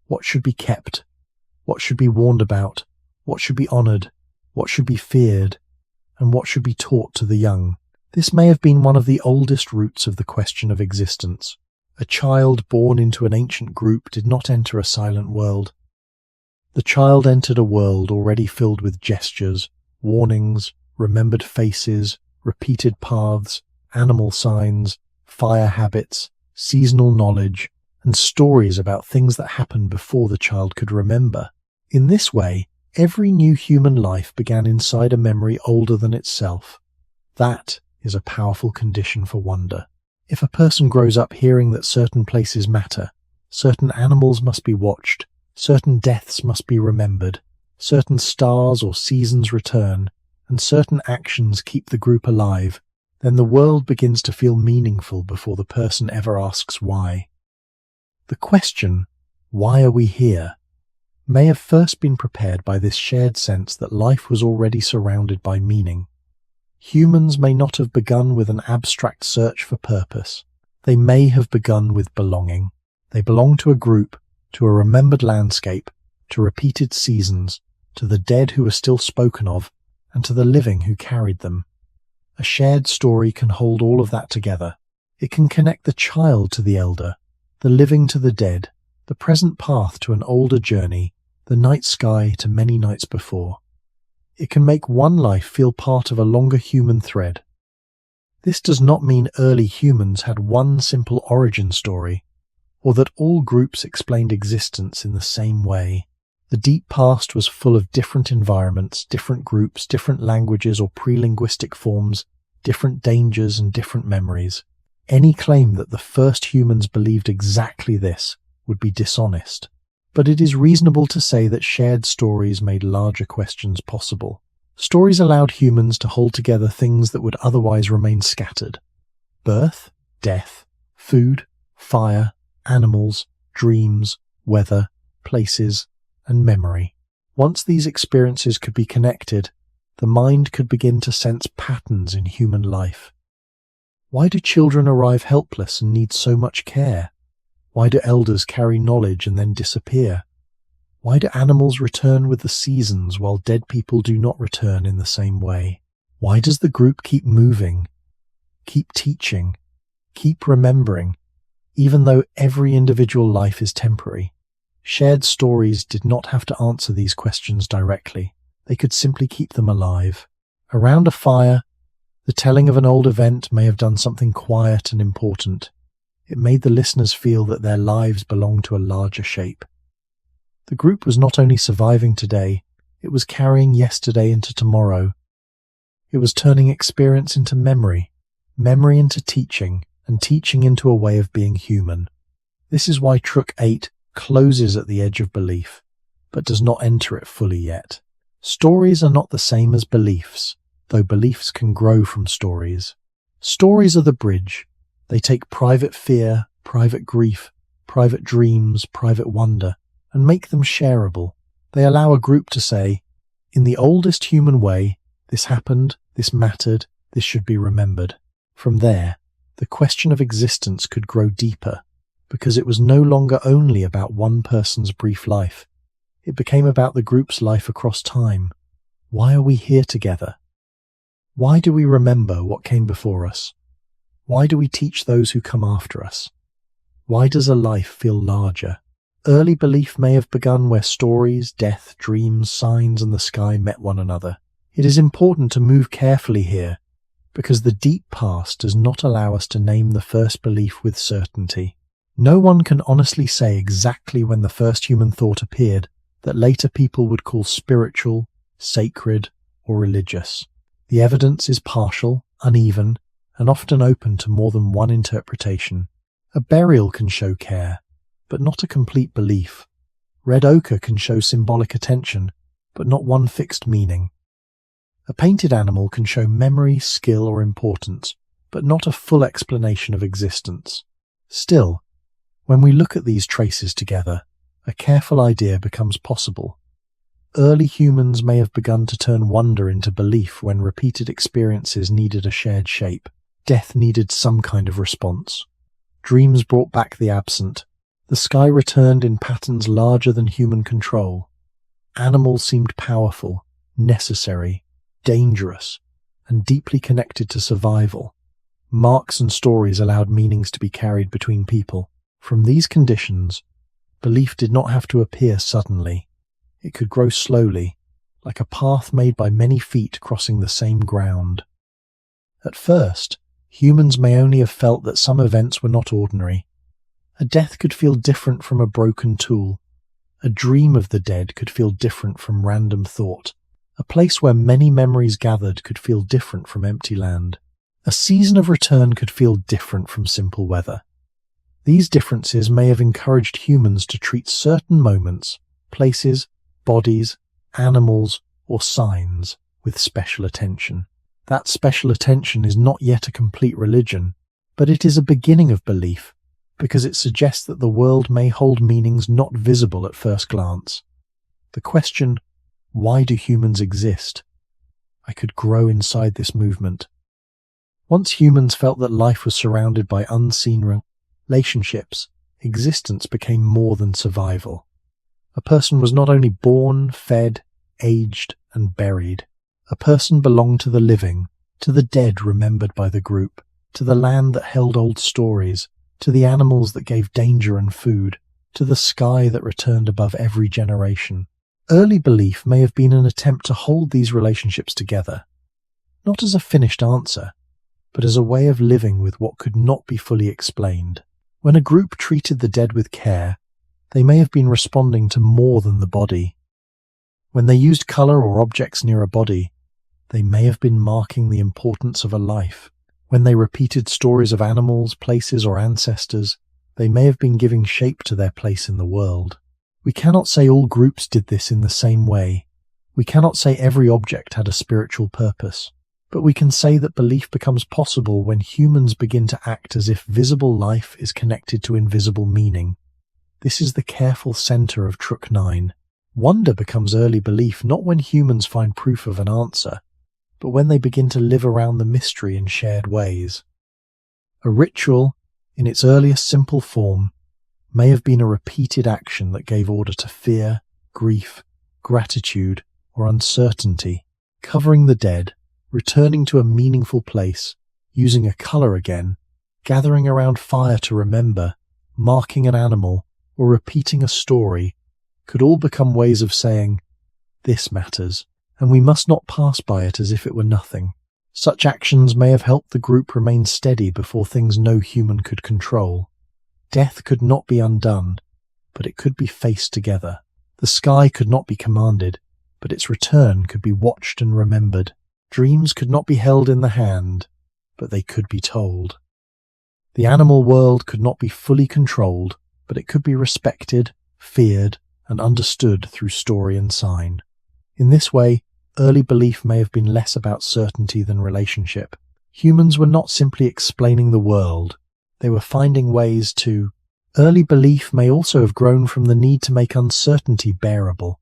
what should be kept, what should be warned about, what should be honoured, what should be feared, and what should be taught to the young. This may have been one of the oldest roots of the question of existence. A child born into an ancient group did not enter a silent world. The child entered a world already filled with gestures, warnings, remembered faces, repeated paths, animal signs, fire habits, seasonal knowledge, and stories about things that happened before the child could remember. In this way, every new human life began inside a memory older than itself. That is a powerful condition for wonder. If a person grows up hearing that certain places matter, certain animals must be watched, certain deaths must be remembered, certain stars or seasons return, and certain actions keep the group alive, then the world begins to feel meaningful before the person ever asks why. The question, why are we here, may have first been prepared by this shared sense that life was already surrounded by meaning. Humans may not have begun with an abstract search for purpose. They may have begun with belonging. They belong to a group, to a remembered landscape, to repeated seasons, to the dead who are still spoken of, and to the living who carried them. A shared story can hold all of that together. It can connect the child to the elder, the living to the dead, the present path to an older journey, the night sky to many nights before. It can make one life feel part of a longer human thread. This does not mean early humans had one simple origin story, or that all groups explained existence in the same way. The deep past was full of different environments, different groups, different languages or pre-linguistic forms, different dangers and different memories. Any claim that the first humans believed exactly this would be dishonest. But it is reasonable to say that shared stories made larger questions possible. Stories allowed humans to hold together things that would otherwise remain scattered. Birth, death, food, fire, animals, dreams, weather, places, and memory. Once these experiences could be connected, the mind could begin to sense patterns in human life. Why do children arrive helpless and need so much care? Why do elders carry knowledge and then disappear? Why do animals return with the seasons while dead people do not return in the same way? Why does the group keep moving, keep teaching, keep remembering, even though every individual life is temporary? Shared stories did not have to answer these questions directly. They could simply keep them alive. Around a fire, the telling of an old event may have done something quiet and important. It made the listeners feel that their lives belonged to a larger shape. The group was not only surviving today, it was carrying yesterday into tomorrow. It was turning experience into memory, memory into teaching, and teaching into a way of being human. This is why Truk 8 closes at the edge of belief, but does not enter it fully yet. Stories are not the same as beliefs, though beliefs can grow from stories. Stories are the bridge. They take private fear, private grief, private dreams, private wonder, and make them shareable. They allow a group to say, in the oldest human way, this happened, this mattered, this should be remembered. From there, the question of existence could grow deeper, because it was no longer only about one person's brief life. It became about the group's life across time. Why are we here together? Why do we remember what came before us? Why do we teach those who come after us? Why does a life feel larger? Early belief may have begun where stories, death, dreams, signs, and the sky met one another. It is important to move carefully here, because the deep past does not allow us to name the first belief with certainty. No one can honestly say exactly when the first human thought appeared that later people would call spiritual, sacred, or religious. The evidence is partial, uneven, and often open to more than one interpretation. A burial can show care, but not a complete belief. Red ochre can show symbolic attention, but not one fixed meaning. A painted animal can show memory, skill, or importance, but not a full explanation of existence. Still, when we look at these traces together, a careful idea becomes possible. Early humans may have begun to turn wonder into belief when repeated experiences needed a shared shape. Death needed some kind of response. Dreams brought back the absent. The sky returned in patterns larger than human control. Animals seemed powerful, necessary, dangerous, and deeply connected to survival. Marks and stories allowed meanings to be carried between people. From these conditions, belief did not have to appear suddenly. It could grow slowly, like a path made by many feet crossing the same ground. At first, humans may only have felt that some events were not ordinary. A death could feel different from a broken tool. A dream of the dead could feel different from random thought. A place where many memories gathered could feel different from empty land. A season of return could feel different from simple weather. These differences may have encouraged humans to treat certain moments, places, bodies, animals, or signs with special attention. That special attention is not yet a complete religion, but it is a beginning of belief, because it suggests that the world may hold meanings not visible at first glance. The question, why do humans exist? I could grow inside this movement. Once humans felt that life was surrounded by unseen relationships, existence became more than survival. A person was not only born, fed, aged, and buried. A person belonged to the living, to the dead remembered by the group, to the land that held old stories, to the animals that gave danger and food, to the sky that returned above every generation. Early belief may have been an attempt to hold these relationships together, not as a finished answer, but as a way of living with what could not be fully explained. When a group treated the dead with care, they may have been responding to more than the body. When they used color or objects near a body, they may have been marking the importance of a life. When they repeated stories of animals, places, or ancestors, they may have been giving shape to their place in the world. We cannot say all groups did this in the same way. We cannot say every object had a spiritual purpose. But we can say that belief becomes possible when humans begin to act as if visible life is connected to invisible meaning. This is the careful center of Truk 9. Wonder becomes early belief not when humans find proof of an answer, but when they begin to live around the mystery in shared ways. A ritual, in its earliest simple form, may have been a repeated action that gave order to fear, grief, gratitude, or uncertainty, covering the dead, returning to a meaningful place, using a color again, gathering around fire to remember, marking an animal, or repeating a story, could all become ways of saying, this matters, and we must not pass by it as if it were nothing. Such actions may have helped the group remain steady before things no human could control. Death could not be undone, but it could be faced together. The sky could not be commanded, but its return could be watched and remembered. Dreams could not be held in the hand, but they could be told. The animal world could not be fully controlled, but it could be respected, feared, and understood through story and sign. In this way, early belief may have been less about certainty than relationship. Humans were not simply explaining the world, they were finding ways to. Early belief may also have grown from the need to make uncertainty bearable.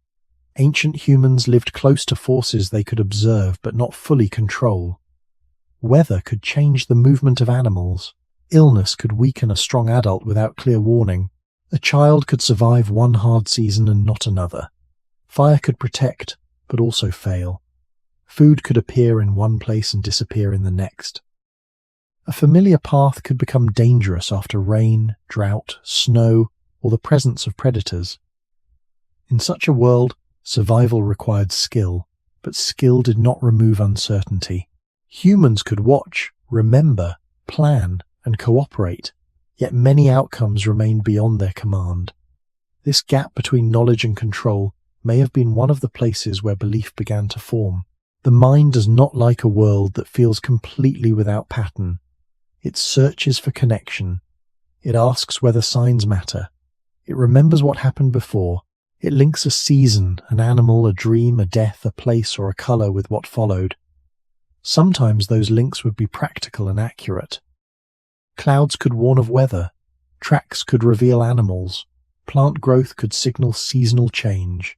Ancient humans lived close to forces they could observe but not fully control. Weather could change the movement of animals. Illness could weaken a strong adult without clear warning. A child could survive one hard season and not another. Fire could protect, but also fail. Food could appear in one place and disappear in the next. A familiar path could become dangerous after rain, drought, snow, or the presence of predators. In such a world, survival required skill, but skill did not remove uncertainty. Humans could watch, remember, plan, and cooperate, yet many outcomes remained beyond their command. This gap between knowledge and control may have been one of the places where belief began to form. The mind does not like a world that feels completely without pattern. It searches for connection. It asks whether signs matter. It remembers what happened before. It links a season, an animal, a dream, a death, a place, or a color with what followed. Sometimes those links would be practical and accurate. Clouds could warn of weather, tracks could reveal animals, plant growth could signal seasonal change.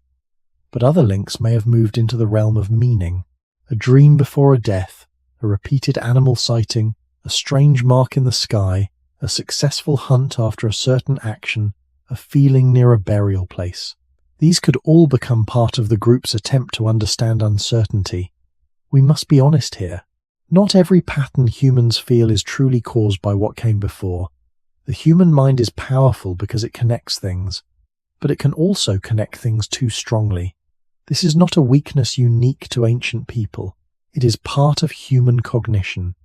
But other links may have moved into the realm of meaning. A dream before a death, a repeated animal sighting, a strange mark in the sky, a successful hunt after a certain action, a feeling near a burial place. These could all become part of the group's attempt to understand uncertainty. We must be honest here. Not every pattern humans feel is truly caused by what came before. The human mind is powerful because it connects things, but it can also connect things too strongly. This is not a weakness unique to ancient people. It is part of human cognition.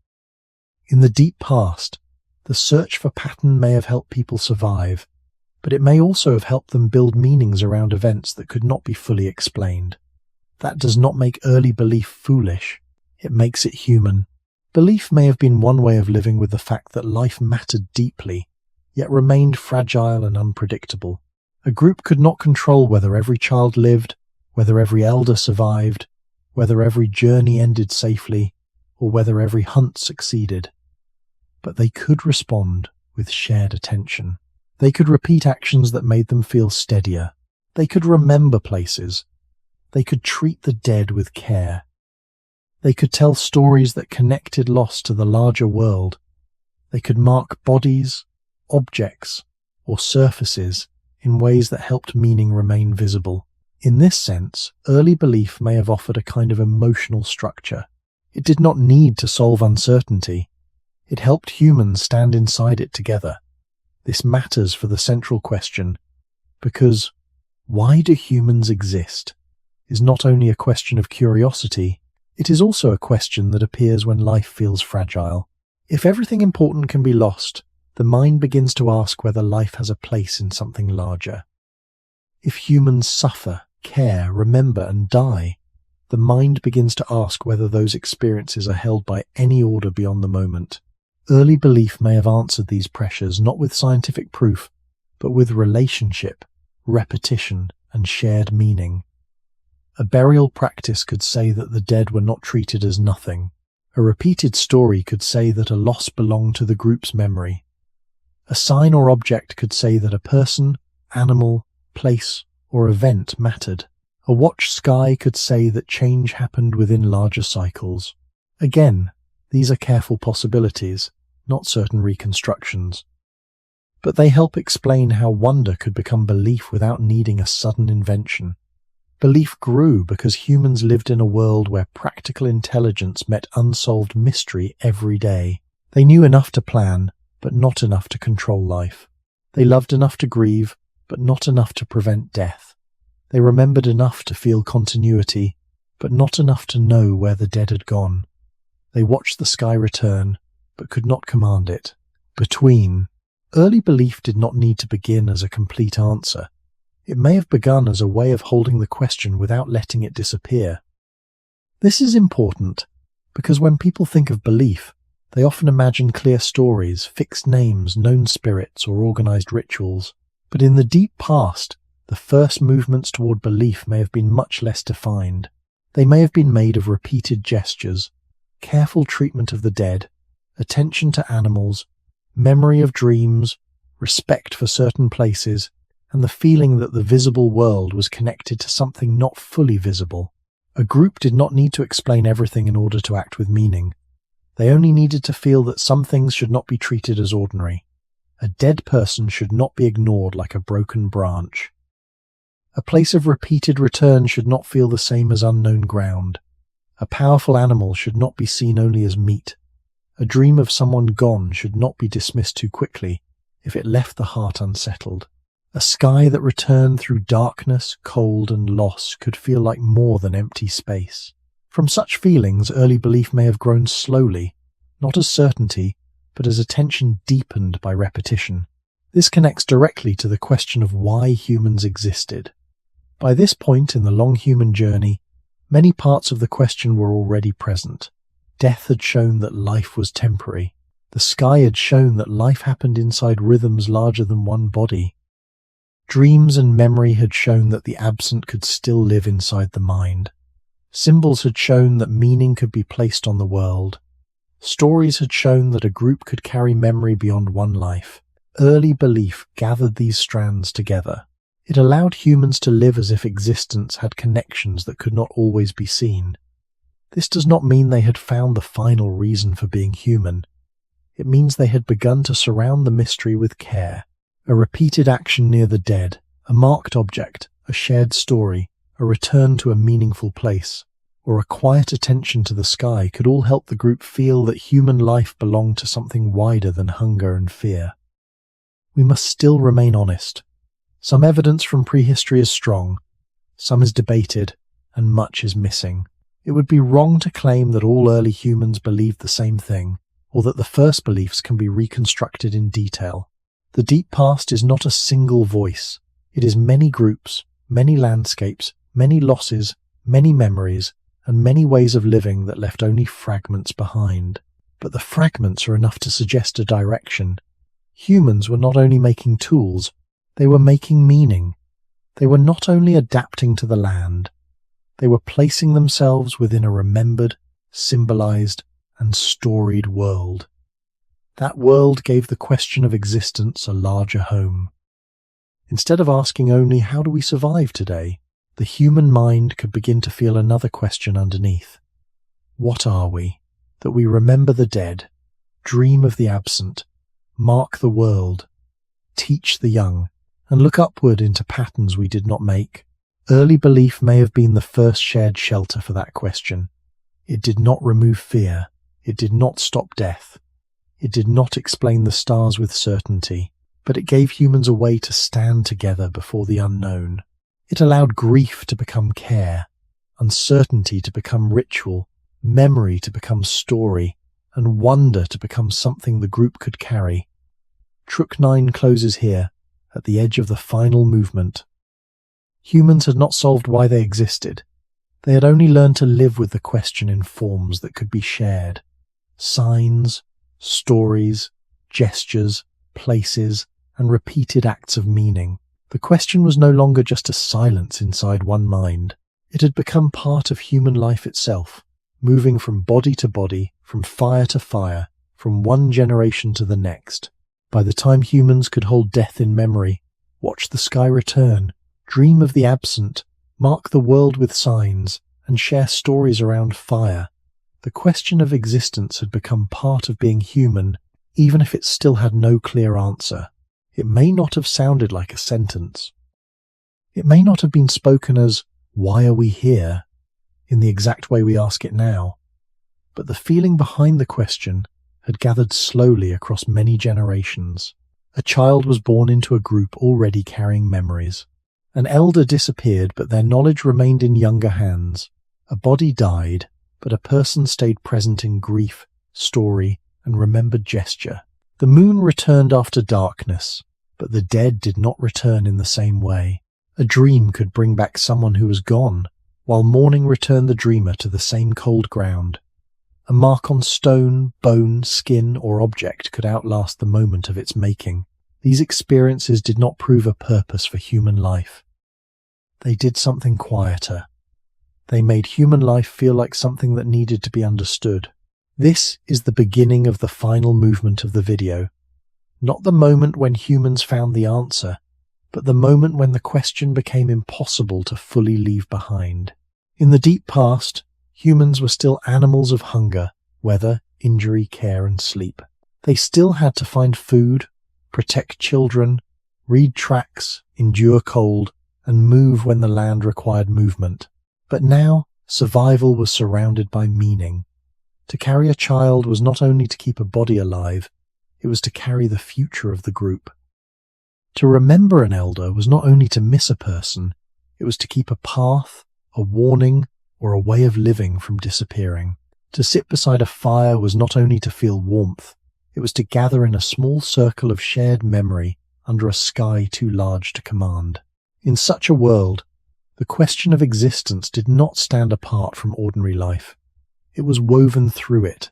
In the deep past, the search for pattern may have helped people survive, but it may also have helped them build meanings around events that could not be fully explained. That does not make early belief foolish. It makes it human. Belief may have been one way of living with the fact that life mattered deeply, yet remained fragile and unpredictable. A group could not control whether every child lived, whether every elder survived, whether every journey ended safely, or whether every hunt succeeded. But they could respond with shared attention. They could repeat actions that made them feel steadier. They could remember places. They could treat the dead with care. They could tell stories that connected loss to the larger world. They could mark bodies, objects, or surfaces in ways that helped meaning remain visible. In this sense, early belief may have offered a kind of emotional structure. It did not need to solve uncertainty. It helped humans stand inside it together. This matters for the central question, because why do humans exist is not only a question of curiosity, it is also a question that appears when life feels fragile. If everything important can be lost, the mind begins to ask whether life has a place in something larger. If humans suffer, care, remember, and die, the mind begins to ask whether those experiences are held by any order beyond the moment. Early belief may have answered these pressures not with scientific proof, but with relationship, repetition, and shared meaning. A burial practice could say that the dead were not treated as nothing. A repeated story could say that a loss belonged to the group's memory. A sign or object could say that a person, animal, place, or event mattered. A watched sky could say that change happened within larger cycles. Again, these are careful possibilities, not certain reconstructions. But they help explain how wonder could become belief without needing a sudden invention. Belief grew because humans lived in a world where practical intelligence met unsolved mystery every day. They knew enough to plan, but not enough to control life. They loved enough to grieve, but not enough to prevent death. They remembered enough to feel continuity, but not enough to know where the dead had gone. They watched the sky return, but could not command it. Between, early belief did not need to begin as a complete answer. It may have begun as a way of holding the question without letting it disappear. This is important because when people think of belief, they often imagine clear stories, fixed names, known spirits, or organized rituals. But in the deep past, the first movements toward belief may have been much less defined. They may have been made of repeated gestures, careful treatment of the dead, attention to animals, memory of dreams, respect for certain places, and the feeling that the visible world was connected to something not fully visible. A group did not need to explain everything in order to act with meaning. They only needed to feel that some things should not be treated as ordinary. A dead person should not be ignored like a broken branch. A place of repeated return should not feel the same as unknown ground. A powerful animal should not be seen only as meat. A dream of someone gone should not be dismissed too quickly if it left the heart unsettled. A sky that returned through darkness, cold, and loss could feel like more than empty space. From such feelings, early belief may have grown slowly, not as certainty, but as attention deepened by repetition. This connects directly to the question of why humans existed. By this point in the long human journey, many parts of the question were already present. Death had shown that life was temporary. The sky had shown that life happened inside rhythms larger than one body. Dreams and memory had shown that the absent could still live inside the mind. Symbols had shown that meaning could be placed on the world. Stories had shown that a group could carry memory beyond one life. Early belief gathered these strands together. It allowed humans to live as if existence had connections that could not always be seen. This does not mean they had found the final reason for being human. It means they had begun to surround the mystery with care. A repeated action near the dead, a marked object, a shared story, a return to a meaningful place, or a quiet attention to the sky could all help the group feel that human life belonged to something wider than hunger and fear. We must still remain honest. Some evidence from prehistory is strong, some is debated, and much is missing. It would be wrong to claim that all early humans believed the same thing, or that the first beliefs can be reconstructed in detail. The deep past is not a single voice. It is many groups, many landscapes, many losses, many memories, and many ways of living that left only fragments behind. But the fragments are enough to suggest a direction. Humans were not only making tools, they were making meaning. They were not only adapting to the land, they were placing themselves within a remembered, symbolized, and storied world. That world gave the question of existence a larger home. Instead of asking only, how do we survive today, the human mind could begin to feel another question underneath. What are we? That we remember the dead, dream of the absent, mark the world, teach the young, and look upward into patterns we did not make. Early belief may have been the first shared shelter for that question. It did not remove fear. It did not stop death. It did not explain the stars with certainty, but it gave humans a way to stand together before the unknown. It allowed grief to become care, uncertainty to become ritual, memory to become story, and wonder to become something the group could carry. Truk 9 closes here, at the edge of the final movement. Humans had not solved why they existed. They had only learned to live with the question in forms that could be shared. Signs, stories, gestures, places, and repeated acts of meaning. The question was no longer just a silence inside one mind. It had become part of human life itself, moving from body to body, from fire to fire, from one generation to the next. By the time humans could hold death in memory, watch the sky return, dream of the absent, mark the world with signs, and share stories around fire, the question of existence had become part of being human, even if it still had no clear answer. It may not have sounded like a sentence. It may not have been spoken as, "Why are we here?" in the exact way we ask it now. But the feeling behind the question had gathered slowly across many generations. A child was born into a group already carrying memories. An elder disappeared, but their knowledge remained in younger hands. A body died, but a person stayed present in grief, story, and remembered gesture. The moon returned after darkness, but the dead did not return in the same way. A dream could bring back someone who was gone, while morning returned the dreamer to the same cold ground. A mark on stone, bone, skin, or object could outlast the moment of its making. These experiences did not prove a purpose for human life. They did something quieter. They made human life feel like something that needed to be understood. This is the beginning of the final movement of the video. Not the moment when humans found the answer, but the moment when the question became impossible to fully leave behind. In the deep past, humans were still animals of hunger, weather, injury, care, and sleep. They still had to find food, protect children, read tracks, endure cold, and move when the land required movement. But now, survival was surrounded by meaning. To carry a child was not only to keep a body alive, it was to carry the future of the group. To remember an elder was not only to miss a person, it was to keep a path, a warning, or a way of living from disappearing. To sit beside a fire was not only to feel warmth, it was to gather in a small circle of shared memory under a sky too large to command. In such a world, the question of existence did not stand apart from ordinary life. It was woven through it.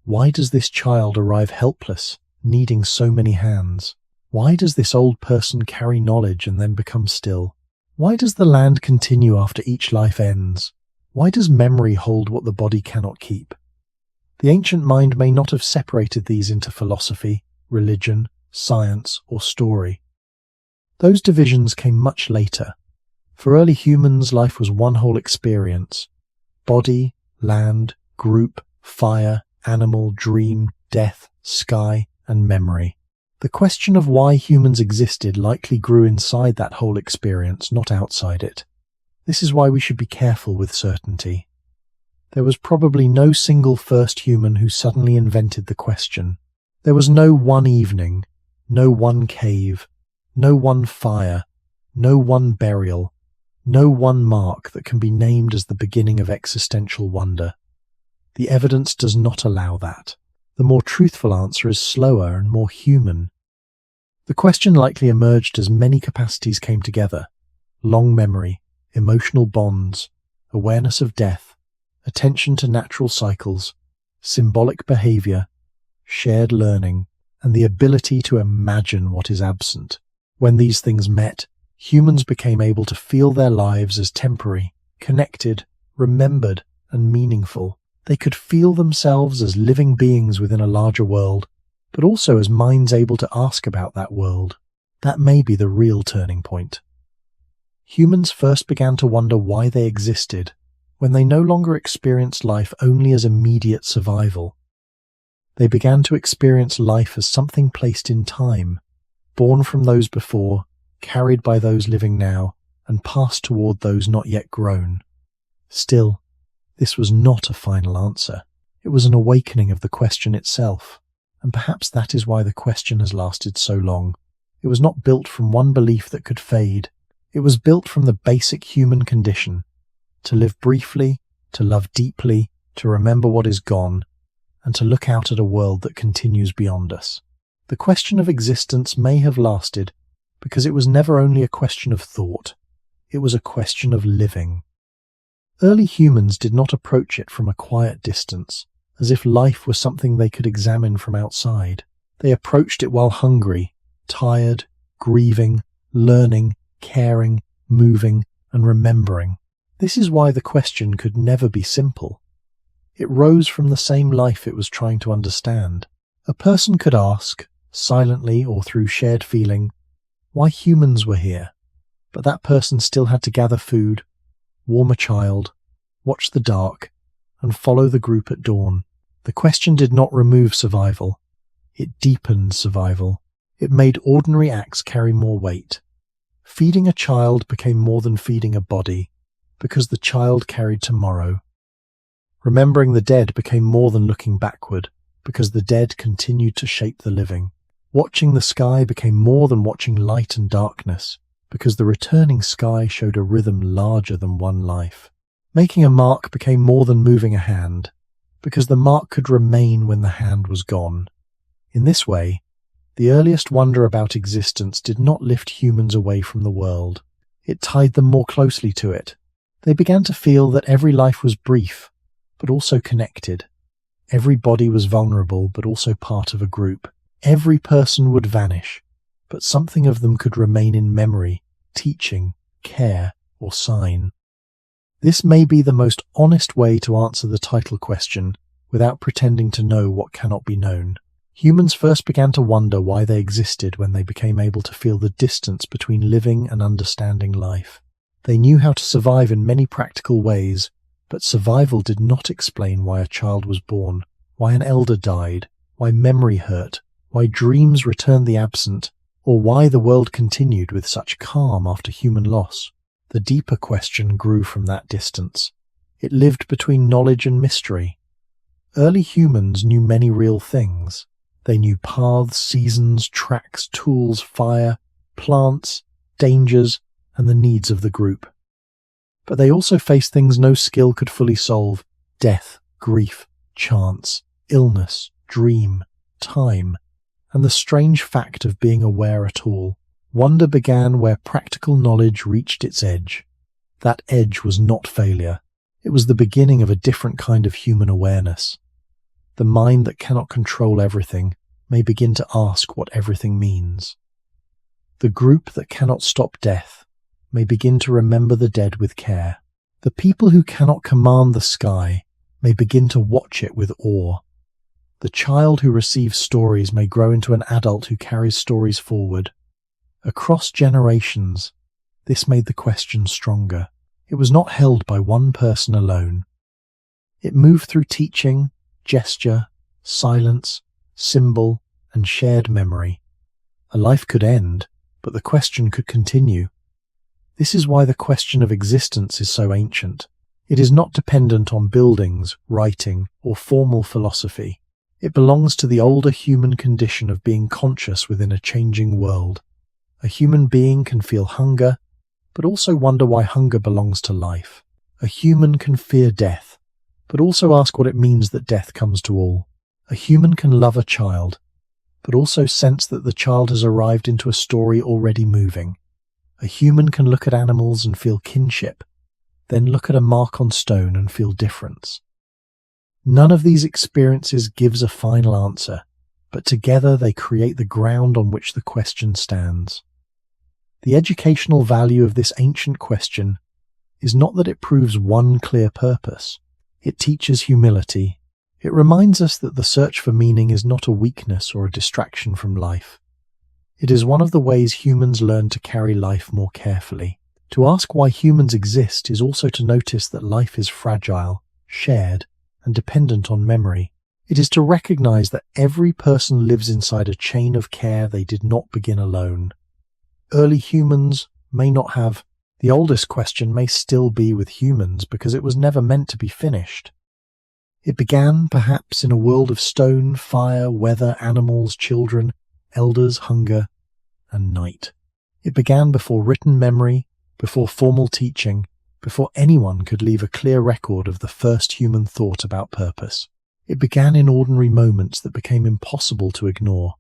Why does this child arrive helpless, needing so many hands? Why does this old person carry knowledge and then become still? Why does the land continue after each life ends? Why does memory hold what the body cannot keep? The ancient mind may not have separated these into philosophy, religion, science, or story. Those divisions came much later. For early humans, life was one whole experience. Body, land, group, fire, animal, dream, death, sky, and memory. The question of why humans existed likely grew inside that whole experience, not outside it. This is why we should be careful with certainty. There was probably no single first human who suddenly invented the question. There was no one evening, no one cave, no one fire, no one burial, no one mark that can be named as the beginning of existential wonder. The evidence does not allow that. The more truthful answer is slower and more human. The question likely emerged as many capacities came together: long memory, emotional bonds, awareness of death, attention to natural cycles, symbolic behavior, shared learning, and the ability to imagine what is absent. When these things met, humans became able to feel their lives as temporary, connected, remembered, and meaningful. They could feel themselves as living beings within a larger world, but also as minds able to ask about that world. That may be the real turning point. Humans first began to wonder why they existed when they no longer experienced life only as immediate survival. They began to experience life as something placed in time, born from those before, carried by those living now, and passed toward those not yet grown. Still, this was not a final answer. It was an awakening of the question itself, and perhaps that is why the question has lasted so long. It was not built from one belief that could fade. It was built from the basic human condition: to live briefly, to love deeply, to remember what is gone, and to look out at a world that continues beyond us. The question of existence may have lasted because it was never only a question of thought. It was a question of living. Early humans did not approach it from a quiet distance, as if life was something they could examine from outside. They approached it while hungry, tired, grieving, learning, caring, moving, and remembering. This is why the question could never be simple. It rose from the same life it was trying to understand. A person could ask, silently or through shared feeling, why humans were here, but that person still had to gather food, warm a child, watch the dark, and follow the group at dawn. The question did not remove survival. It deepened survival. It made ordinary acts carry more weight. Feeding a child became more than feeding a body, because the child carried tomorrow. Remembering the dead became more than looking backward, because the dead continued to shape the living. Watching the sky became more than watching light and darkness, because the returning sky showed a rhythm larger than one life. Making a mark became more than moving a hand, because the mark could remain when the hand was gone. In this way, the earliest wonder about existence did not lift humans away from the world. It tied them more closely to it. They began to feel that every life was brief, but also connected. Every body was vulnerable, but also part of a group. Every person would vanish, but something of them could remain in memory, teaching, care, or sign. This may be the most honest way to answer the title question without pretending to know what cannot be known. Humans first began to wonder why they existed when they became able to feel the distance between living and understanding life. They knew how to survive in many practical ways, but survival did not explain why a child was born, why an elder died, why memory hurt, why dreams returned the absent, or why the world continued with such calm after human loss. The deeper question grew from that distance. It lived between knowledge and mystery. Early humans knew many real things. They knew paths, seasons, tracks, tools, fire, plants, dangers, and the needs of the group. But they also faced things no skill could fully solve: death, grief, chance, illness, dream, time, and the strange fact of being aware at all. Wonder began where practical knowledge reached its edge. That edge was not failure. It was the beginning of a different kind of human awareness. The mind that cannot control everything may begin to ask what everything means. The group that cannot stop death may begin to remember the dead with care. The people who cannot command the sky may begin to watch it with awe. The child who receives stories may grow into an adult who carries stories forward. Across generations, this made the question stronger. It was not held by one person alone. It moved through teaching, gesture, silence, symbol, and shared memory. A life could end, but the question could continue. This is why the question of existence is so ancient. It is not dependent on buildings, writing, or formal philosophy. It belongs to the older human condition of being conscious within a changing world. A human being can feel hunger, but also wonder why hunger belongs to life. A human can fear death, but also ask what it means that death comes to all. A human can love a child, but also sense that the child has arrived into a story already moving. A human can look at animals and feel kinship, then look at a mark on stone and feel difference. None of these experiences gives a final answer, but together they create the ground on which the question stands. The educational value of this ancient question is not that it proves one clear purpose. It teaches humility. It reminds us that the search for meaning is not a weakness or a distraction from life. It is one of the ways humans learn to carry life more carefully. To ask why humans exist is also to notice that life is fragile, shared, and dependent on memory. It is to recognize that every person lives inside a chain of care they did not begin alone. Early humans may not have. The oldest question may still be with humans because it was never meant to be finished. It began, perhaps, in a world of stone, fire, weather, animals, children, elders, hunger, and night. It began before written memory, before formal teaching, before anyone could leave a clear record of the first human thought about purpose. It began in ordinary moments that became impossible to ignore.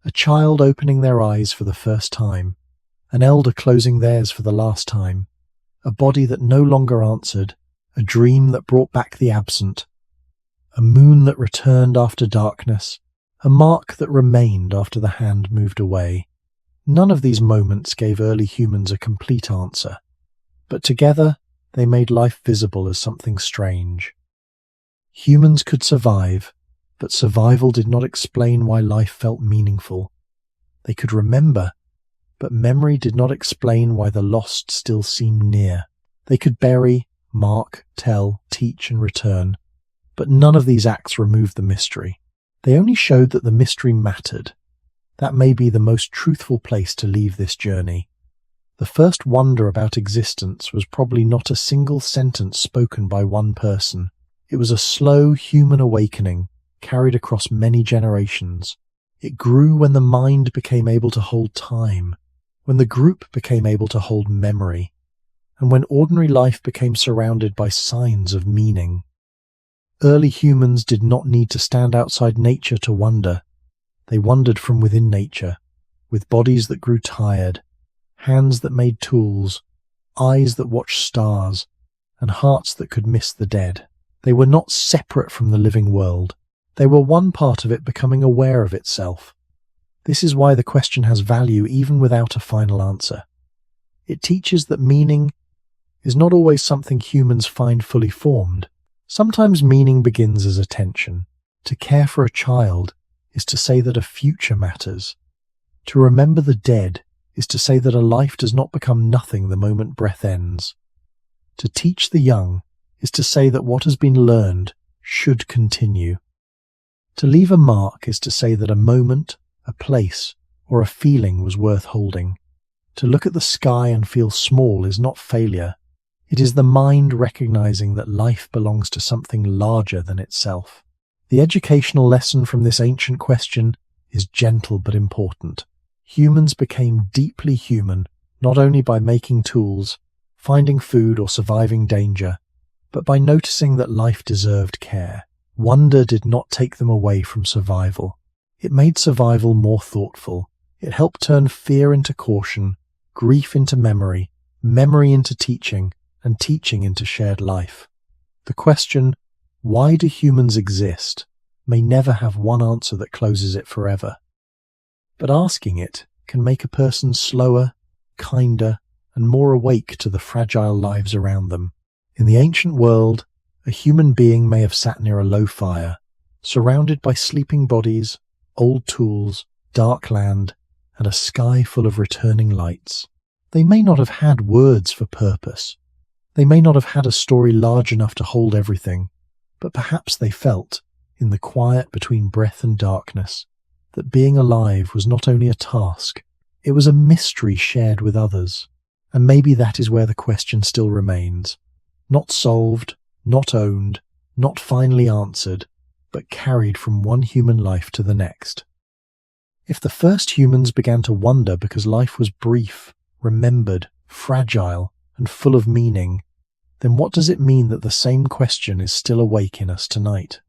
A child opening their eyes for the first time, an elder closing theirs for the last time, a body that no longer answered, a dream that brought back the absent, a moon that returned after darkness, a mark that remained after the hand moved away. None of these moments gave early humans a complete answer, but together they made life visible as something strange. Humans could survive, but survival did not explain why life felt meaningful. They could remember, but memory did not explain why the lost still seemed near. They could bury, mark, tell, teach, and return, but none of these acts removed the mystery. They only showed that the mystery mattered. That may be the most truthful place to leave this journey. The first wonder about existence was probably not a single sentence spoken by one person. It was a slow human awakening, carried across many generations. It grew when the mind became able to hold time, when the group became able to hold memory, and when ordinary life became surrounded by signs of meaning. Early humans did not need to stand outside nature to wonder. They wandered from within nature, with bodies that grew tired, hands that made tools, eyes that watched stars, and hearts that could miss the dead. They were not separate from the living world. They were one part of it becoming aware of itself. This is why the question has value even without a final answer. It teaches that meaning is not always something humans find fully formed. Sometimes meaning begins as attention. To care for a child is to say that a future matters. To remember the dead is to say that a life does not become nothing the moment breath ends. To teach the young is to say that what has been learned should continue. To leave a mark is to say that a moment, a place, or a feeling was worth holding. To look at the sky and feel small is not failure. It is the mind recognizing that life belongs to something larger than itself. The educational lesson from this ancient question is gentle but important. Humans became deeply human, not only by making tools, finding food, or surviving danger, but by noticing that life deserved care. Wonder did not take them away from survival. It made survival more thoughtful. It helped turn fear into caution, grief into memory, memory into teaching, and teaching into shared life. The question, why do humans exist, may never have one answer that closes it forever. But asking it can make a person slower, kinder, and more awake to the fragile lives around them. In the ancient world, a human being may have sat near a low fire, surrounded by sleeping bodies, old tools, dark land, and a sky full of returning lights. They may not have had words for purpose. They may not have had a story large enough to hold everything, but perhaps they felt, in the quiet between breath and darkness, that being alive was not only a task, it was a mystery shared with others. And maybe that is where the question still remains. Not solved, not owned, not finally answered, but carried from one human life to the next. If the first humans began to wonder because life was brief, remembered, fragile, and full of meaning, then what does it mean that the same question is still awake in us tonight?